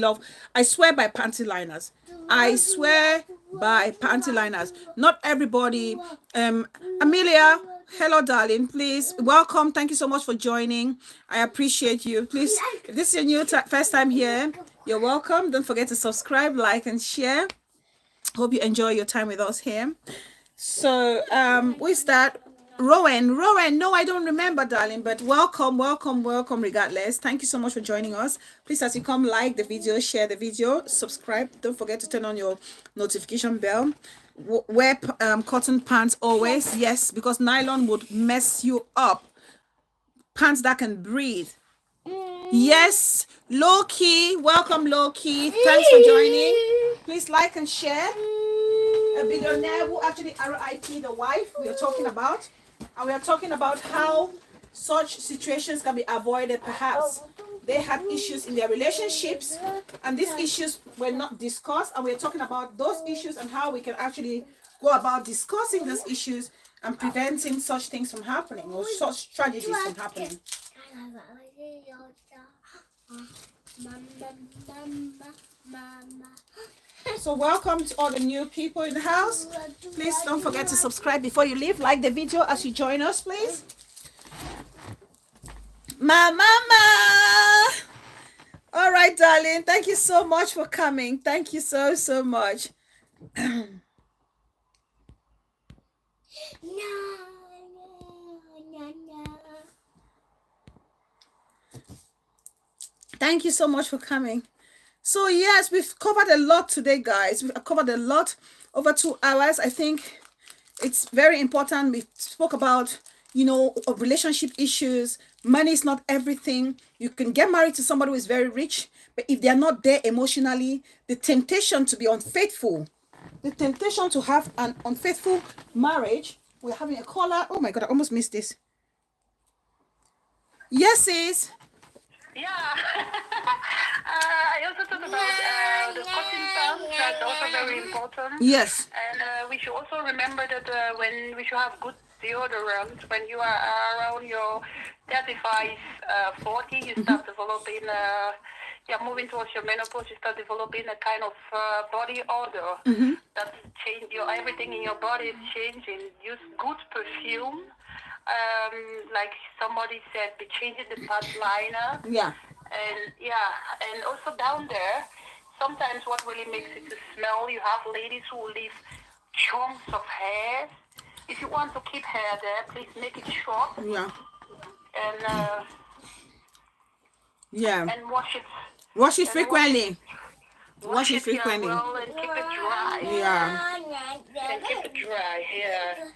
Speaker 1: swear by panty liners. I swear by panty liners. Not everybody. Amelia, hello, darling. Please, welcome. Thank you so much for joining. I appreciate you. Please, if this is your new first time here, you're welcome. Don't forget to subscribe, like, and share. Hope you enjoy your time with us here. So, who is that? Rowan. No, I don't remember, darling, but welcome regardless. Thank you so much for joining us. Please, as you come, like the video, share the video, subscribe. Don't forget to turn on your notification bell. Wear cotton pants always. Yes, because nylon would mess you up. Pants that can breathe. Yes, Loki. Welcome, Loki. Thanks for joining. Please like and share. A billionaire who actually RIP the wife we are talking about. And we are talking about how such situations can be avoided perhaps. They had issues in their relationships and these issues were not discussed. And we are talking about those issues and how we can actually go about discussing those issues and preventing such things from happening or such tragedies from happening. So welcome to all the new people in the house. Please don't forget to subscribe before you leave. Like the video as you join us, please. Mama. All right, darling. Thank you so much for coming. Thank you so much. Thank you so much for coming. So yes, we've covered a lot today, guys. We've covered a lot over 2 hours. I think it's very important. We spoke about, relationship issues. Money is not everything. You can get married to somebody who is very rich, but if they're not there emotionally, the temptation to be unfaithful, the temptation to have an unfaithful marriage. We're having a caller. Oh my God, I almost missed this. Yes, sis.
Speaker 3: Yeah. I also talked about the cotton pants. That's also very important.
Speaker 1: Yes.
Speaker 3: And we should also remember that when we should have good deodorant, when you are around your 35, 40, you start developing, moving towards your menopause, you start developing a kind of body odor. That change everything in your body is changing. Use good perfume. Like somebody said, be changing the pant liner.
Speaker 1: Yeah.
Speaker 3: And also down there, sometimes what really makes it to smell, you have ladies who leave chunks of hair. If you want to keep hair there, please make it short.
Speaker 1: Yeah.
Speaker 3: And wash it.
Speaker 1: Wash it frequently. Wash it frequently.
Speaker 3: Well, and keep it dry.
Speaker 1: Yeah.
Speaker 3: And keep it dry. Yeah.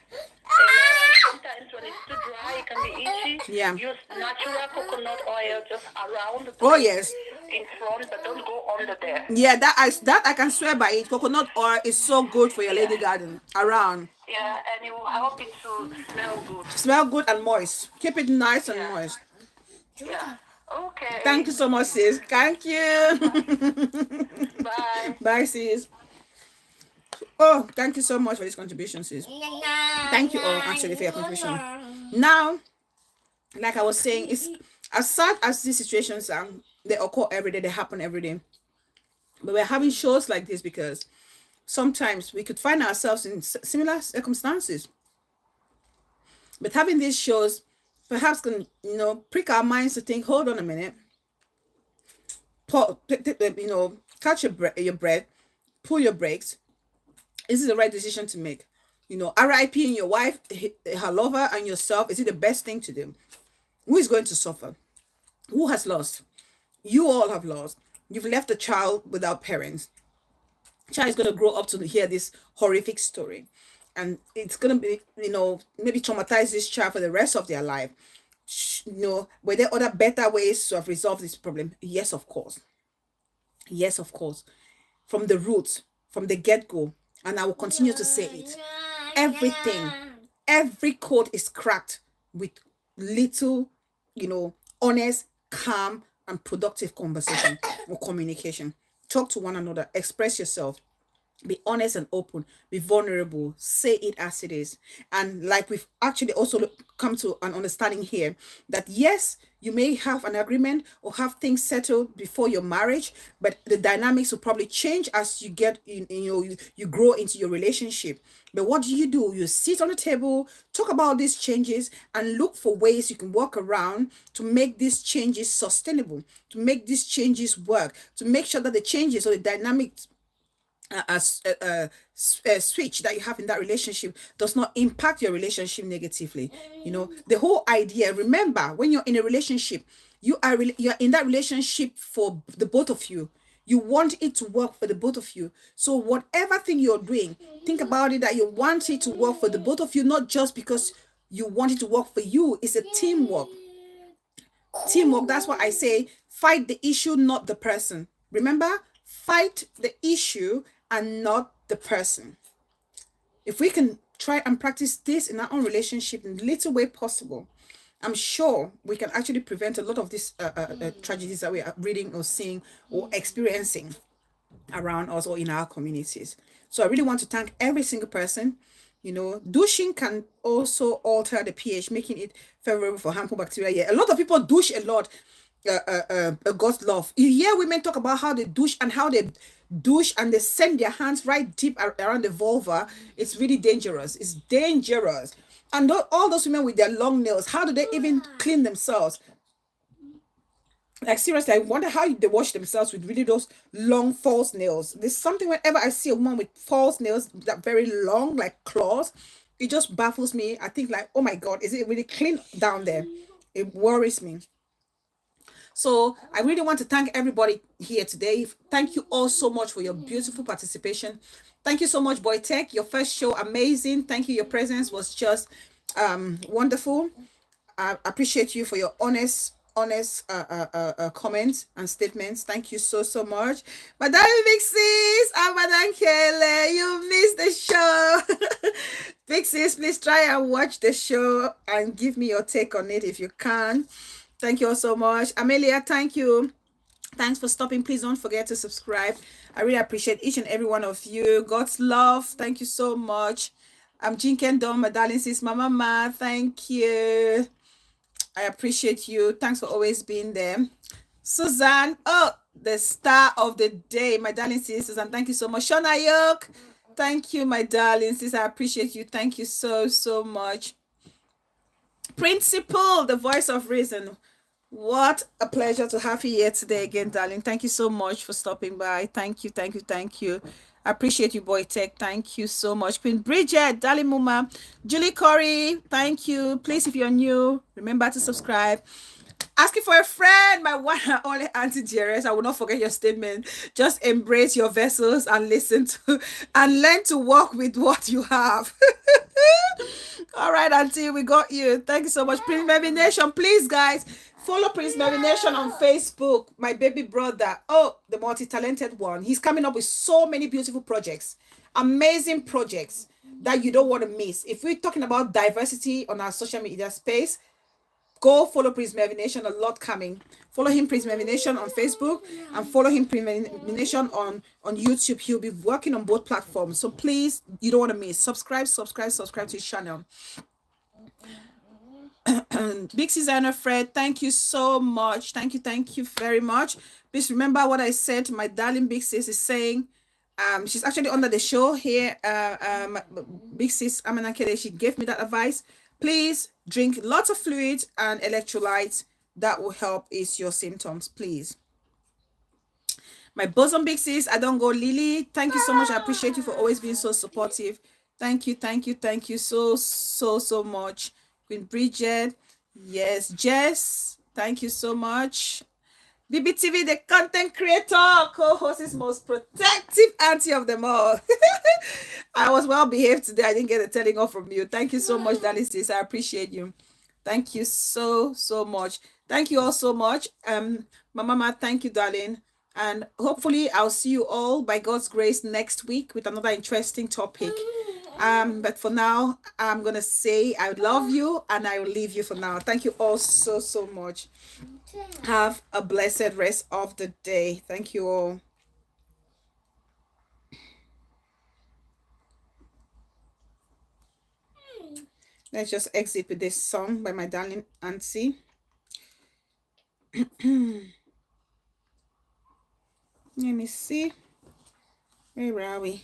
Speaker 3: Sometimes when it's too dry, it can be itchy.
Speaker 1: Yeah.
Speaker 3: Use natural coconut oil just around the place.
Speaker 1: Oh yes.
Speaker 3: in front, but don't go under there.
Speaker 1: Yeah, that I can swear by it. Coconut oil is so good for your lady garden around.
Speaker 3: Yeah, and it will help it to smell good.
Speaker 1: Smell good and moist. Keep it nice and
Speaker 3: Yeah.
Speaker 1: moist.
Speaker 3: Yeah. Okay.
Speaker 1: Thank you so much, sis. Thank you.
Speaker 3: Bye.
Speaker 1: Bye, sis. Oh, thank you so much for this contribution, sis. Thank you all actually for your contribution. Now, like I was saying, it's as sad as these situations are, they occur every day, they happen every day. But we're having shows like this because sometimes we could find ourselves in similar circumstances. But having these shows perhaps can, prick our minds to think, hold on a minute, catch your breath, pull your brakes. Is it the right decision to make? RIP-ing your wife, her lover, and yourself, is it the best thing to do? Who is going to suffer? Who has lost? You all have lost. You've left a child without parents. Child is going to grow up to hear this horrific story. And it's going to be, maybe traumatize this child for the rest of their life. Were there other better ways to have resolved this problem? Yes, of course. Yes, of course. From the roots, from the get-go. And I will continue to say it. Every code is cracked with little, honest, calm, and productive conversation or communication. Talk to one another, express yourself, be honest and open, be vulnerable, say it as it is. And like we've actually also come to an understanding here that yes, you may have an agreement or have things settled before your marriage, but the dynamics will probably change as you get you grow into your relationship. But what do? You sit on the table, talk about these changes, and look for ways you can work around to make these changes sustainable, to make these changes work, to make sure that the changes or the dynamics switch that you have in that relationship does not impact your relationship negatively. The whole idea, remember, when you're in a relationship, you're in that relationship for the both of you. You want it to work for the both of you. So whatever thing you're doing, think about it that you want it to work for the both of you, not just because you want it to work for you. It's a teamwork. That's why I say fight the issue, not the person. Remember, fight the issue and not the person. If we can try and practice this in our own relationship in the little way possible, I'm sure we can actually prevent a lot of these tragedies that we are reading or seeing or experiencing around us or in our communities. So I really want to thank every single person. Douching can also alter the pH, making it favorable for harmful bacteria. Yeah, a lot of people douche a lot. God's love. You hear women talk about how they douche and how they douche and they send their hands right deep around the vulva. It's really dangerous. It's dangerous. And all those women with their long nails, how do they even clean themselves? Like seriously, I wonder how they wash themselves with really those long false nails. There's something whenever I see a woman with false nails that very long, like claws, it just baffles me. I think like, oh my God, is it really clean down there? It worries me. So I really want to thank everybody here today. Thank you all so much for your beautiful participation. Thank you so much, Boy Tech. Your first show, amazing. Thank you. Your presence was just wonderful. I appreciate you for your honest comments and statements. Thank you so much. Madam Big Sis and Madam Kelly, you missed the show. Big Sis, please try and watch the show and give me your take on it if you can. Thank you all so much. Amelia, thank you. Thanks for stopping. Please don't forget to subscribe. I really appreciate each and every one of you. God's love. Thank you so much. I'm Jinken Dom, my darling sis, Mama. Thank you. I appreciate you. Thanks for always being there. Suzanne, the star of the day, my darling sis, Suzanne. Thank you so much. Shona Yok, thank you, my darling sis. I appreciate you. Thank you so much. Principal, the voice of reason. What a pleasure to have you here today again, darling. Thank you so much for stopping by. Thank you. I appreciate you, Boy Tech. Thank you so much. Queen Bridget, darling Muma, Julie Corey, thank you. Please, if you're new, remember to subscribe. Asking for a friend, my one and only Auntie Jerez. I will not forget your statement. Just embrace your vessels and listen to and learn to work with what you have. All right, Auntie, we got you. Thank you so much. Prince Baby Nation, please, guys, Follow Prince Marination on Facebook, my baby brother. Oh, the multi-talented one. He's coming up with so many beautiful projects, amazing projects that you don't want to miss. If we're talking about diversity on our social media space, go follow Prince Marination. A lot coming. Follow him, Prince Marination, on Facebook, and follow him, Prince Marination, on YouTube. He'll be working on both platforms. So please, you don't want to miss. Subscribe to his channel. Big Designer Fred, thank you so much. Thank you very much. Please remember what I said. My darling Big Sis is saying, she's actually under the show here. Big Sis Amana Kede, she gave me that advice. Please drink lots of fluids and electrolytes. That will help ease your symptoms, please. My bosom Big Sis, I don't go Lily. Thank you so much. I appreciate you for always being so supportive. Thank you so much. Queen Bridget, yes. Jess, thank you so much. BBTV, the content creator, co-host, is most protective auntie of them all. I was well behaved today. I didn't get a telling off from you. Thank you so much, darling sis. I appreciate you. Thank you so much. Thank you all so much. Mama, thank you, darling. And hopefully I'll see you all by God's grace next week with another interesting topic. But for now, I'm gonna say I love you and I will leave you for now. Thank you all so much. Have a blessed rest of the day. Thank you all. Let's just exit with this song by my darling auntie. Let me see. Where are we?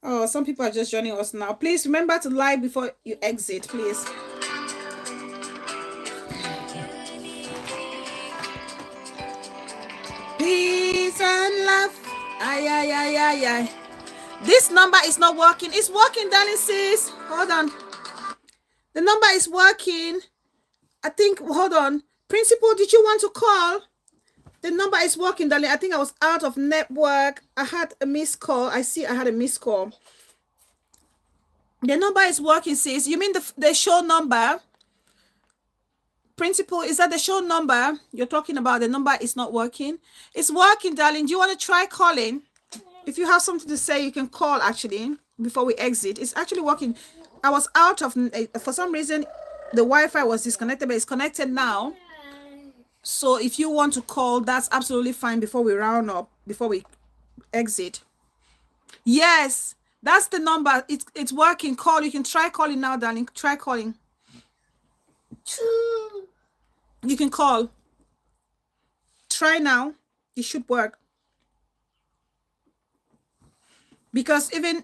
Speaker 1: Oh, some people are just joining us now. Please remember to like before you exit, please. Peace and love. Ay. This number is not working. It's working, darling sis. Hold on. The number is working. I think, hold on. Principal, did you want to call? The number is working, darling. I think I was out of network. I had a missed call. I see I had a missed call. The number is working, sis. You mean the show number? Principal, is that the show number you're talking about? The number is not working. It's working, darling. Do you want to try calling? If you have something to say, you can call, actually, before we exit. It's actually working. I was out of, for some reason, the Wi-Fi was disconnected, but it's connected now. So if you want to call, that's absolutely fine before we round up, before we exit. Yes, that's the number. It's working. Call. You can try calling now, darling. Try calling. You can call. Try now. It should work. Because even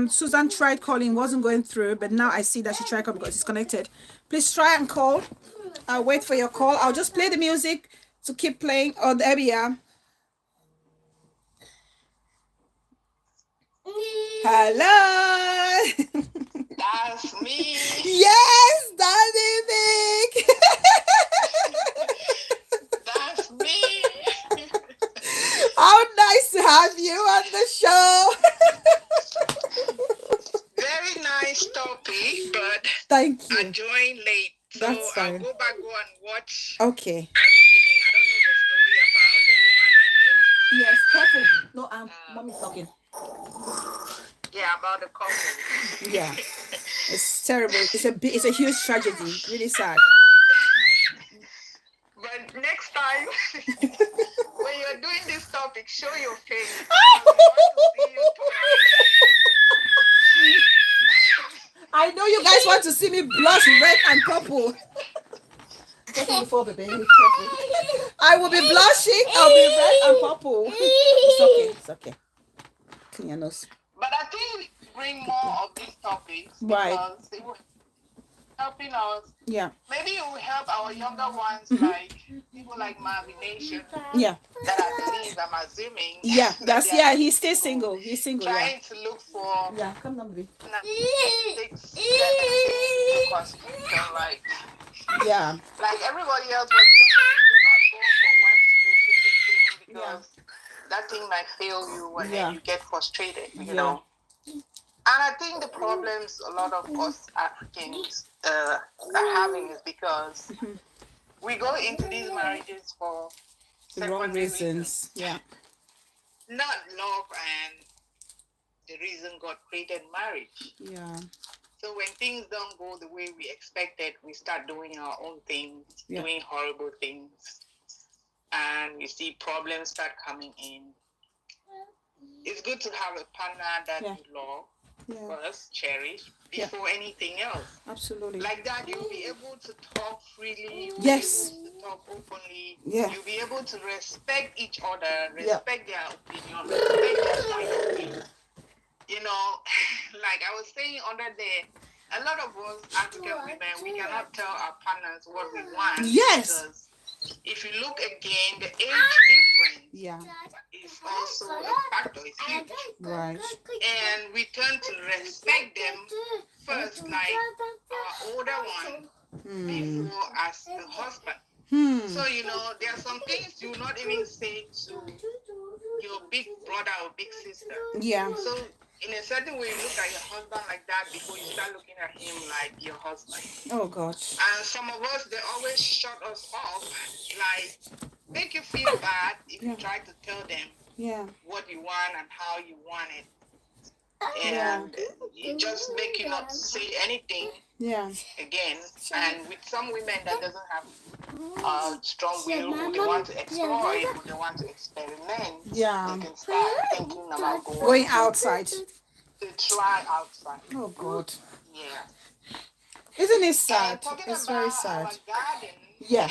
Speaker 1: Susan tried calling, wasn't going through, but now I see that she tried calling because it's connected. Please try and call. I'll wait for your call. I'll just play the music to keep playing. Oh, there we are. Hello.
Speaker 2: That's me.
Speaker 1: Yes, Daddy Vic.
Speaker 2: That's me.
Speaker 1: How nice to have you on the show.
Speaker 2: Very nice topic, but
Speaker 1: Thank you.
Speaker 2: I joined late. So
Speaker 1: That's fine.
Speaker 2: I'll go back, go and watch
Speaker 1: Okay.
Speaker 2: the beginning. I don't know the story about the woman and
Speaker 1: Yes, careful. No, mommy's talking.
Speaker 2: about the couple.
Speaker 1: Yeah. It's terrible. It's a huge tragedy. Really sad.
Speaker 2: But next time, when you're doing this topic, show your face. I want to see you
Speaker 1: I know you guys want to see me blush red and purple. Before, baby. I will be blushing. I'll be red and purple. It's okay. Clean your nose.
Speaker 2: But I think we bring more of these topics
Speaker 1: Right.
Speaker 2: because they will helping us.
Speaker 1: Yeah.
Speaker 2: Maybe it will help our younger ones, like people like Marvin Nation.
Speaker 1: Yeah.
Speaker 2: That I believe, I'm assuming.
Speaker 1: Yeah.
Speaker 2: that they are
Speaker 1: He's still single. He's single. Yeah.
Speaker 2: trying to look for
Speaker 1: Yeah. Come down, baby.
Speaker 2: like
Speaker 1: Yeah.
Speaker 2: everybody else was saying, do not go for one specific thing because that thing might fail you and then you get frustrated, you know. And I think the problems a lot of us Africans are having is because we go into these marriages for
Speaker 1: The wrong
Speaker 2: secondary
Speaker 1: reasons. Yeah.
Speaker 2: not love and the reason God created marriage.
Speaker 1: Yeah.
Speaker 2: So when things don't go the way we expected, we start doing our own things,
Speaker 1: Yeah.
Speaker 2: doing horrible things, and you see problems start coming in. It's good to have a partner that
Speaker 1: Yeah.
Speaker 2: you love,
Speaker 1: Yeah.
Speaker 2: first cherish,
Speaker 1: Yeah.
Speaker 2: before anything else.
Speaker 1: Absolutely.
Speaker 2: Like that, you'll be able to talk freely, you'll
Speaker 1: Yes.
Speaker 2: be able to talk openly,
Speaker 1: Yeah.
Speaker 2: you'll be able to respect each other,
Speaker 1: Yeah.
Speaker 2: respect their opinion, respect their point of view. You know, like I was saying under there, a lot of us African women, we cannot tell our partners what we want.
Speaker 1: Yes.
Speaker 2: Because if you look again, the age difference
Speaker 1: Yeah.
Speaker 2: is also a factor. It's huge.
Speaker 1: Right.
Speaker 2: And we turn to respect them first, like our older one, before as a husband. So, you know, there are some things you will not even say to your big brother or big sister.
Speaker 1: Yeah.
Speaker 2: So, in a certain way, you look at your husband like that before you start looking at him like your husband.
Speaker 1: Oh gosh.
Speaker 2: And some of us, they always shut us off, like make you feel bad if you try to tell them
Speaker 1: Yeah.
Speaker 2: what you want and how you want it.
Speaker 1: Yeah.
Speaker 2: And it just make you not say anything
Speaker 1: Yeah.
Speaker 2: again. And with some women that doesn't have strong will, who they want to explore it, who they want to experiment,
Speaker 1: Yeah.
Speaker 2: they can start thinking about
Speaker 1: Going outside.
Speaker 2: to try outside.
Speaker 1: Oh God.
Speaker 2: Yeah.
Speaker 1: Isn't it
Speaker 2: And
Speaker 1: sad?
Speaker 2: talking
Speaker 1: It's
Speaker 2: about
Speaker 1: very
Speaker 2: our
Speaker 1: sad.
Speaker 2: garden,
Speaker 1: Yeah.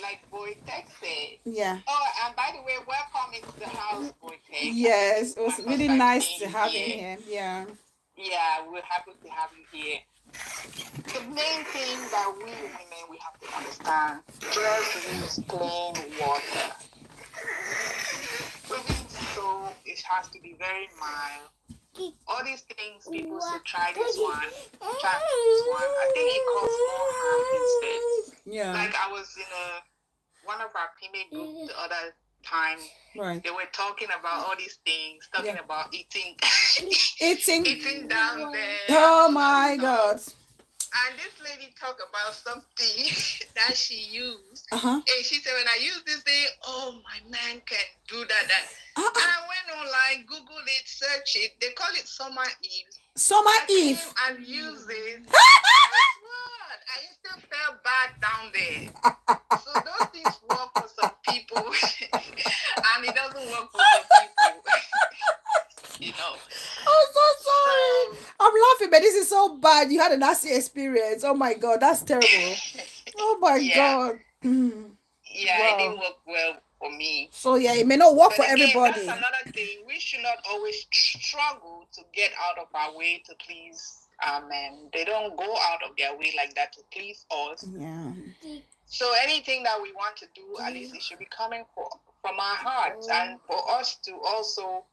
Speaker 2: like Boy Tech said.
Speaker 1: Yeah.
Speaker 2: Oh, and by the way, welcome into the house, Boy Tech.
Speaker 1: Yes. It was
Speaker 2: My
Speaker 1: really
Speaker 2: first time
Speaker 1: nice
Speaker 2: seeing
Speaker 1: to
Speaker 2: you
Speaker 1: have
Speaker 2: here.
Speaker 1: him here. Yeah.
Speaker 2: Yeah, we're happy to have you here. The main thing that we women we have to understand, just use plain water. Even so, it has to be very mild. All these things people say, try this one, try this one. I think it causes more harm instead.
Speaker 1: Yeah.
Speaker 2: Like I was in one of our female groups the other time.
Speaker 1: Right.
Speaker 2: They were talking about all these things, talking about eating,
Speaker 1: Eating.
Speaker 2: eating down there.
Speaker 1: Oh my God.
Speaker 2: And this lady talked about something that she used.
Speaker 1: Uh-huh.
Speaker 2: And she said, when I use this thing, oh, my man can do that. And I went online, Google it, search it. They call it Summer Eve.
Speaker 1: Summer Eve.
Speaker 2: And use it. Guess what? I still felt bad down there. So those things work for some people, and it doesn't work for some people. You know.
Speaker 1: I'm so sorry. I'm laughing, but this is so bad. You had a nasty experience. Oh my God, that's terrible. Oh my God.
Speaker 2: Yeah,
Speaker 1: Wow.
Speaker 2: it didn't work well for me.
Speaker 1: So yeah, it may not work
Speaker 2: But
Speaker 1: for
Speaker 2: again,
Speaker 1: everybody.
Speaker 2: that's another thing. We should not always struggle to get out of our way to please our men. They don't go out of their way like that to please us.
Speaker 1: Yeah.
Speaker 2: So anything that we want to do, at least it should be coming from our hearts, and for us to also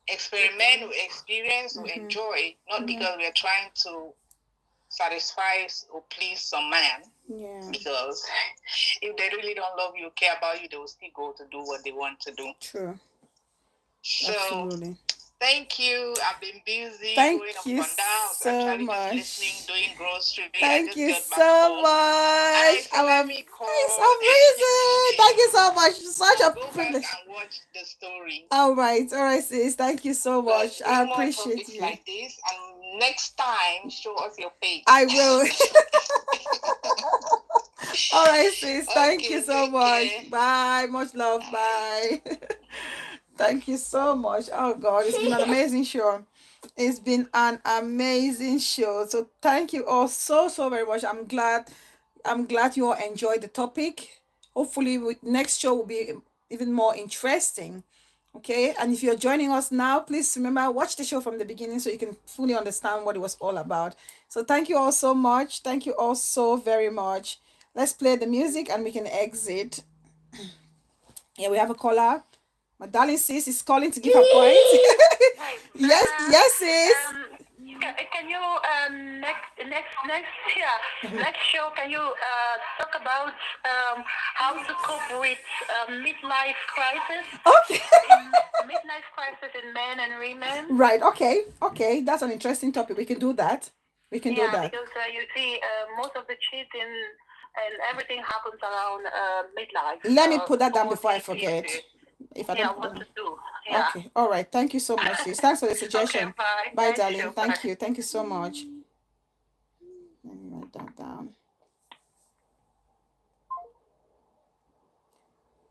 Speaker 2: experiment, or experience, or enjoy, not because we're trying to satisfy or please some man.
Speaker 1: Yeah.
Speaker 2: Because if they really don't love you, care about you, they will still go to do what they want to do.
Speaker 1: True.
Speaker 2: So
Speaker 1: Absolutely.
Speaker 2: thank you. I've been busy
Speaker 1: Thank
Speaker 2: going up
Speaker 1: you
Speaker 2: and down.
Speaker 1: so
Speaker 2: Actually
Speaker 1: much.
Speaker 2: just listening, doing grocery.
Speaker 1: Thank you
Speaker 2: got back
Speaker 1: so
Speaker 2: home.
Speaker 1: much.
Speaker 2: It's
Speaker 1: amazing. Thank you so much. Such a
Speaker 2: Go
Speaker 1: privilege.
Speaker 2: back and watch the story.
Speaker 1: All right, sis. Thank you so much. I
Speaker 2: More
Speaker 1: appreciate
Speaker 2: topics
Speaker 1: you.
Speaker 2: like this, and next time, show us your face.
Speaker 1: I will. All right, sis. Thank
Speaker 2: Okay,
Speaker 1: you so
Speaker 2: take
Speaker 1: much.
Speaker 2: care.
Speaker 1: Bye. Much love. Bye. Thank you so much. Oh God, it's been an amazing show. It's been an amazing show. So thank you all so very much. I'm glad you all enjoyed the topic. Hopefully next show will be even more interesting. Okay, and if you're joining us now, please remember, watch the show from the beginning so you can fully understand what it was all about. So thank you all so much. Thank you all so very much. Let's play the music and we can exit. Yeah, we have a caller. My darling sis is calling to give her point. yes, sis.
Speaker 3: Can you next show? Can you talk about how to cope with midlife crisis?
Speaker 1: Okay.
Speaker 3: Midlife crisis in men and women.
Speaker 1: Right. Okay. That's an interesting topic. We can do that.
Speaker 3: Because you see, most of the cheating and everything happens around midlife.
Speaker 1: Let me put that down
Speaker 3: 40,
Speaker 1: before I forget.
Speaker 3: 50.
Speaker 1: If I
Speaker 3: Yeah,
Speaker 1: don't put
Speaker 3: what
Speaker 1: that
Speaker 3: to do. Yeah.
Speaker 1: Okay. All right. Thank you so much, sis. Thanks for the
Speaker 3: Okay,
Speaker 1: suggestion.
Speaker 3: bye.
Speaker 1: Bye,
Speaker 3: Thank
Speaker 1: darling.
Speaker 3: you.
Speaker 1: Thank
Speaker 3: Bye.
Speaker 1: you. Thank you so much. Let me write that down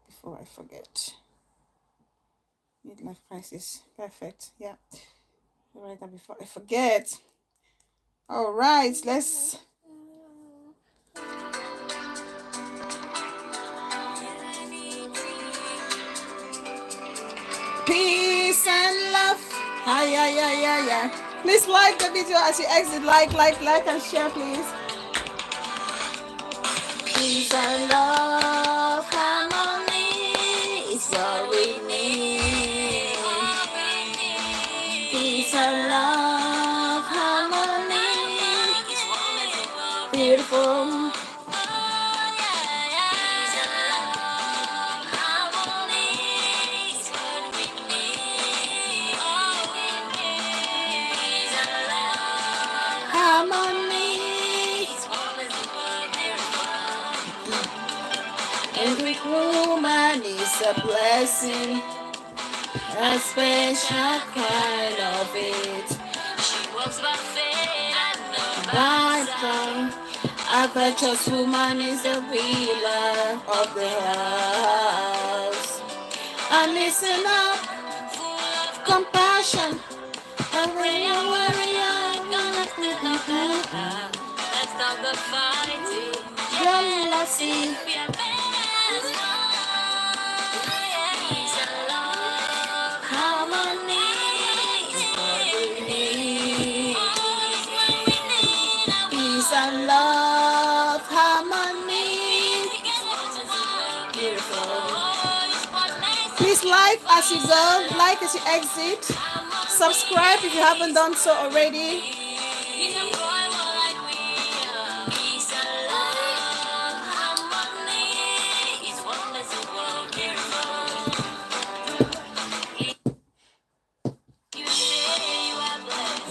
Speaker 1: before I forget. Midlife crisis. Perfect. Yeah. I'll write that before I forget. All right. Let's. Peace and love. Hi, yeah. Please like the video as you exit. Like, and share, please. Peace and love, harmony is what we need. Peace and love, harmony, beautiful. Harmony. Every woman is a blessing, a special kind of it. She walks by faith and by tongue. A virtuous woman is the ruler of the house. And listen up, full of compassion. A warrior, gonna put the power. Let's stop the fighting, jealousy. Harmony is what we need. Peace and love, harmony. Beautiful. Please like as you go, like as you exit. Subscribe if you haven't done so already.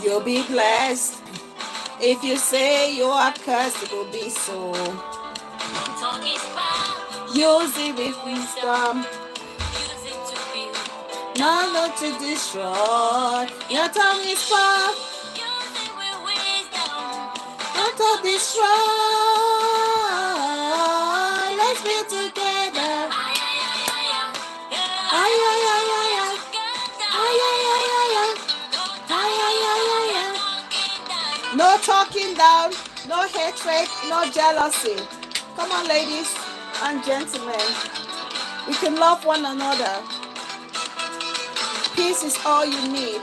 Speaker 1: You'll be blessed. If you say you are cursed, it will be so. Use it with wisdom. Not to destroy. Your tongue is power. Not to destroy. Let's be together. No talking down, no hatred, no jealousy. Come on, ladies and gentlemen. We can love one another. Peace is all you need.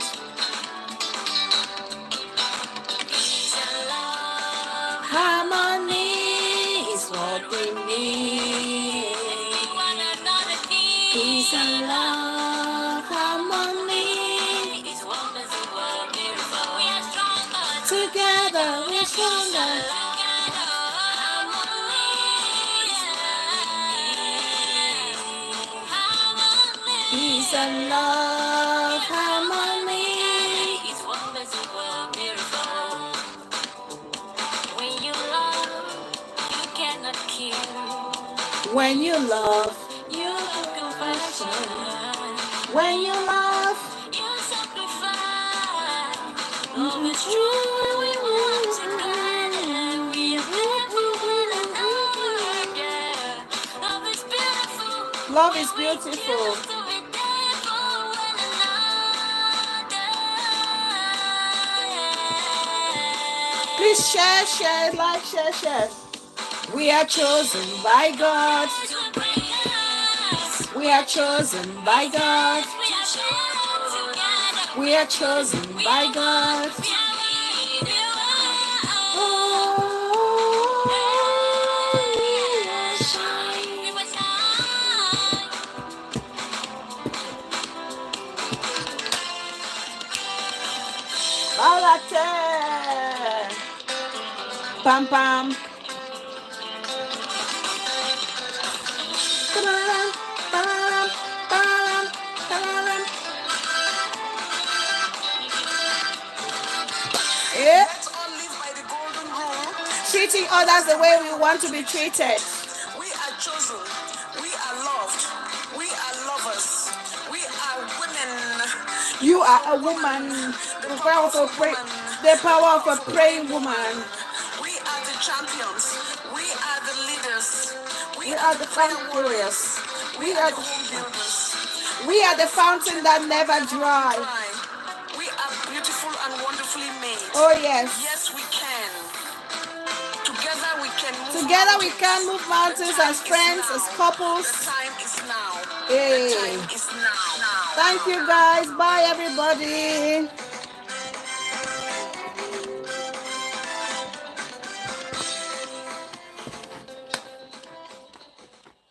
Speaker 1: Harmony is what we need. Peace and love, harmony is what makes the world beautiful. We are stronger together. We are stronger. Peace and love, harmony is what makes the world beautiful. When you love, you cannot kill. When you love, you have compassion. When you love, you sacrifice. Love is true, we want to guide. We live one another. Yeah. Love is beautiful. Love is beautiful. Please share, like, share. We are chosen by God. We are chosen by God. We are chosen by God. Pam pam. Treating others the way we want to be treated.
Speaker 2: We are chosen. We are loved. We are lovers. We are women.
Speaker 1: You are a woman. The power of a praying woman.
Speaker 2: We are the champions. We are the leaders.
Speaker 1: We are the fire warriors.
Speaker 2: We are the home builders.
Speaker 1: We are the fountain that never dry.
Speaker 2: We are beautiful and wonderfully made.
Speaker 1: Oh yes.
Speaker 2: Yes, we can. Together we can move
Speaker 1: Together we
Speaker 2: mountains.
Speaker 1: can move mountains as friends, as couples.
Speaker 2: The time is now.
Speaker 1: Hey.
Speaker 2: The time is now.
Speaker 1: Thank you guys. Bye everybody.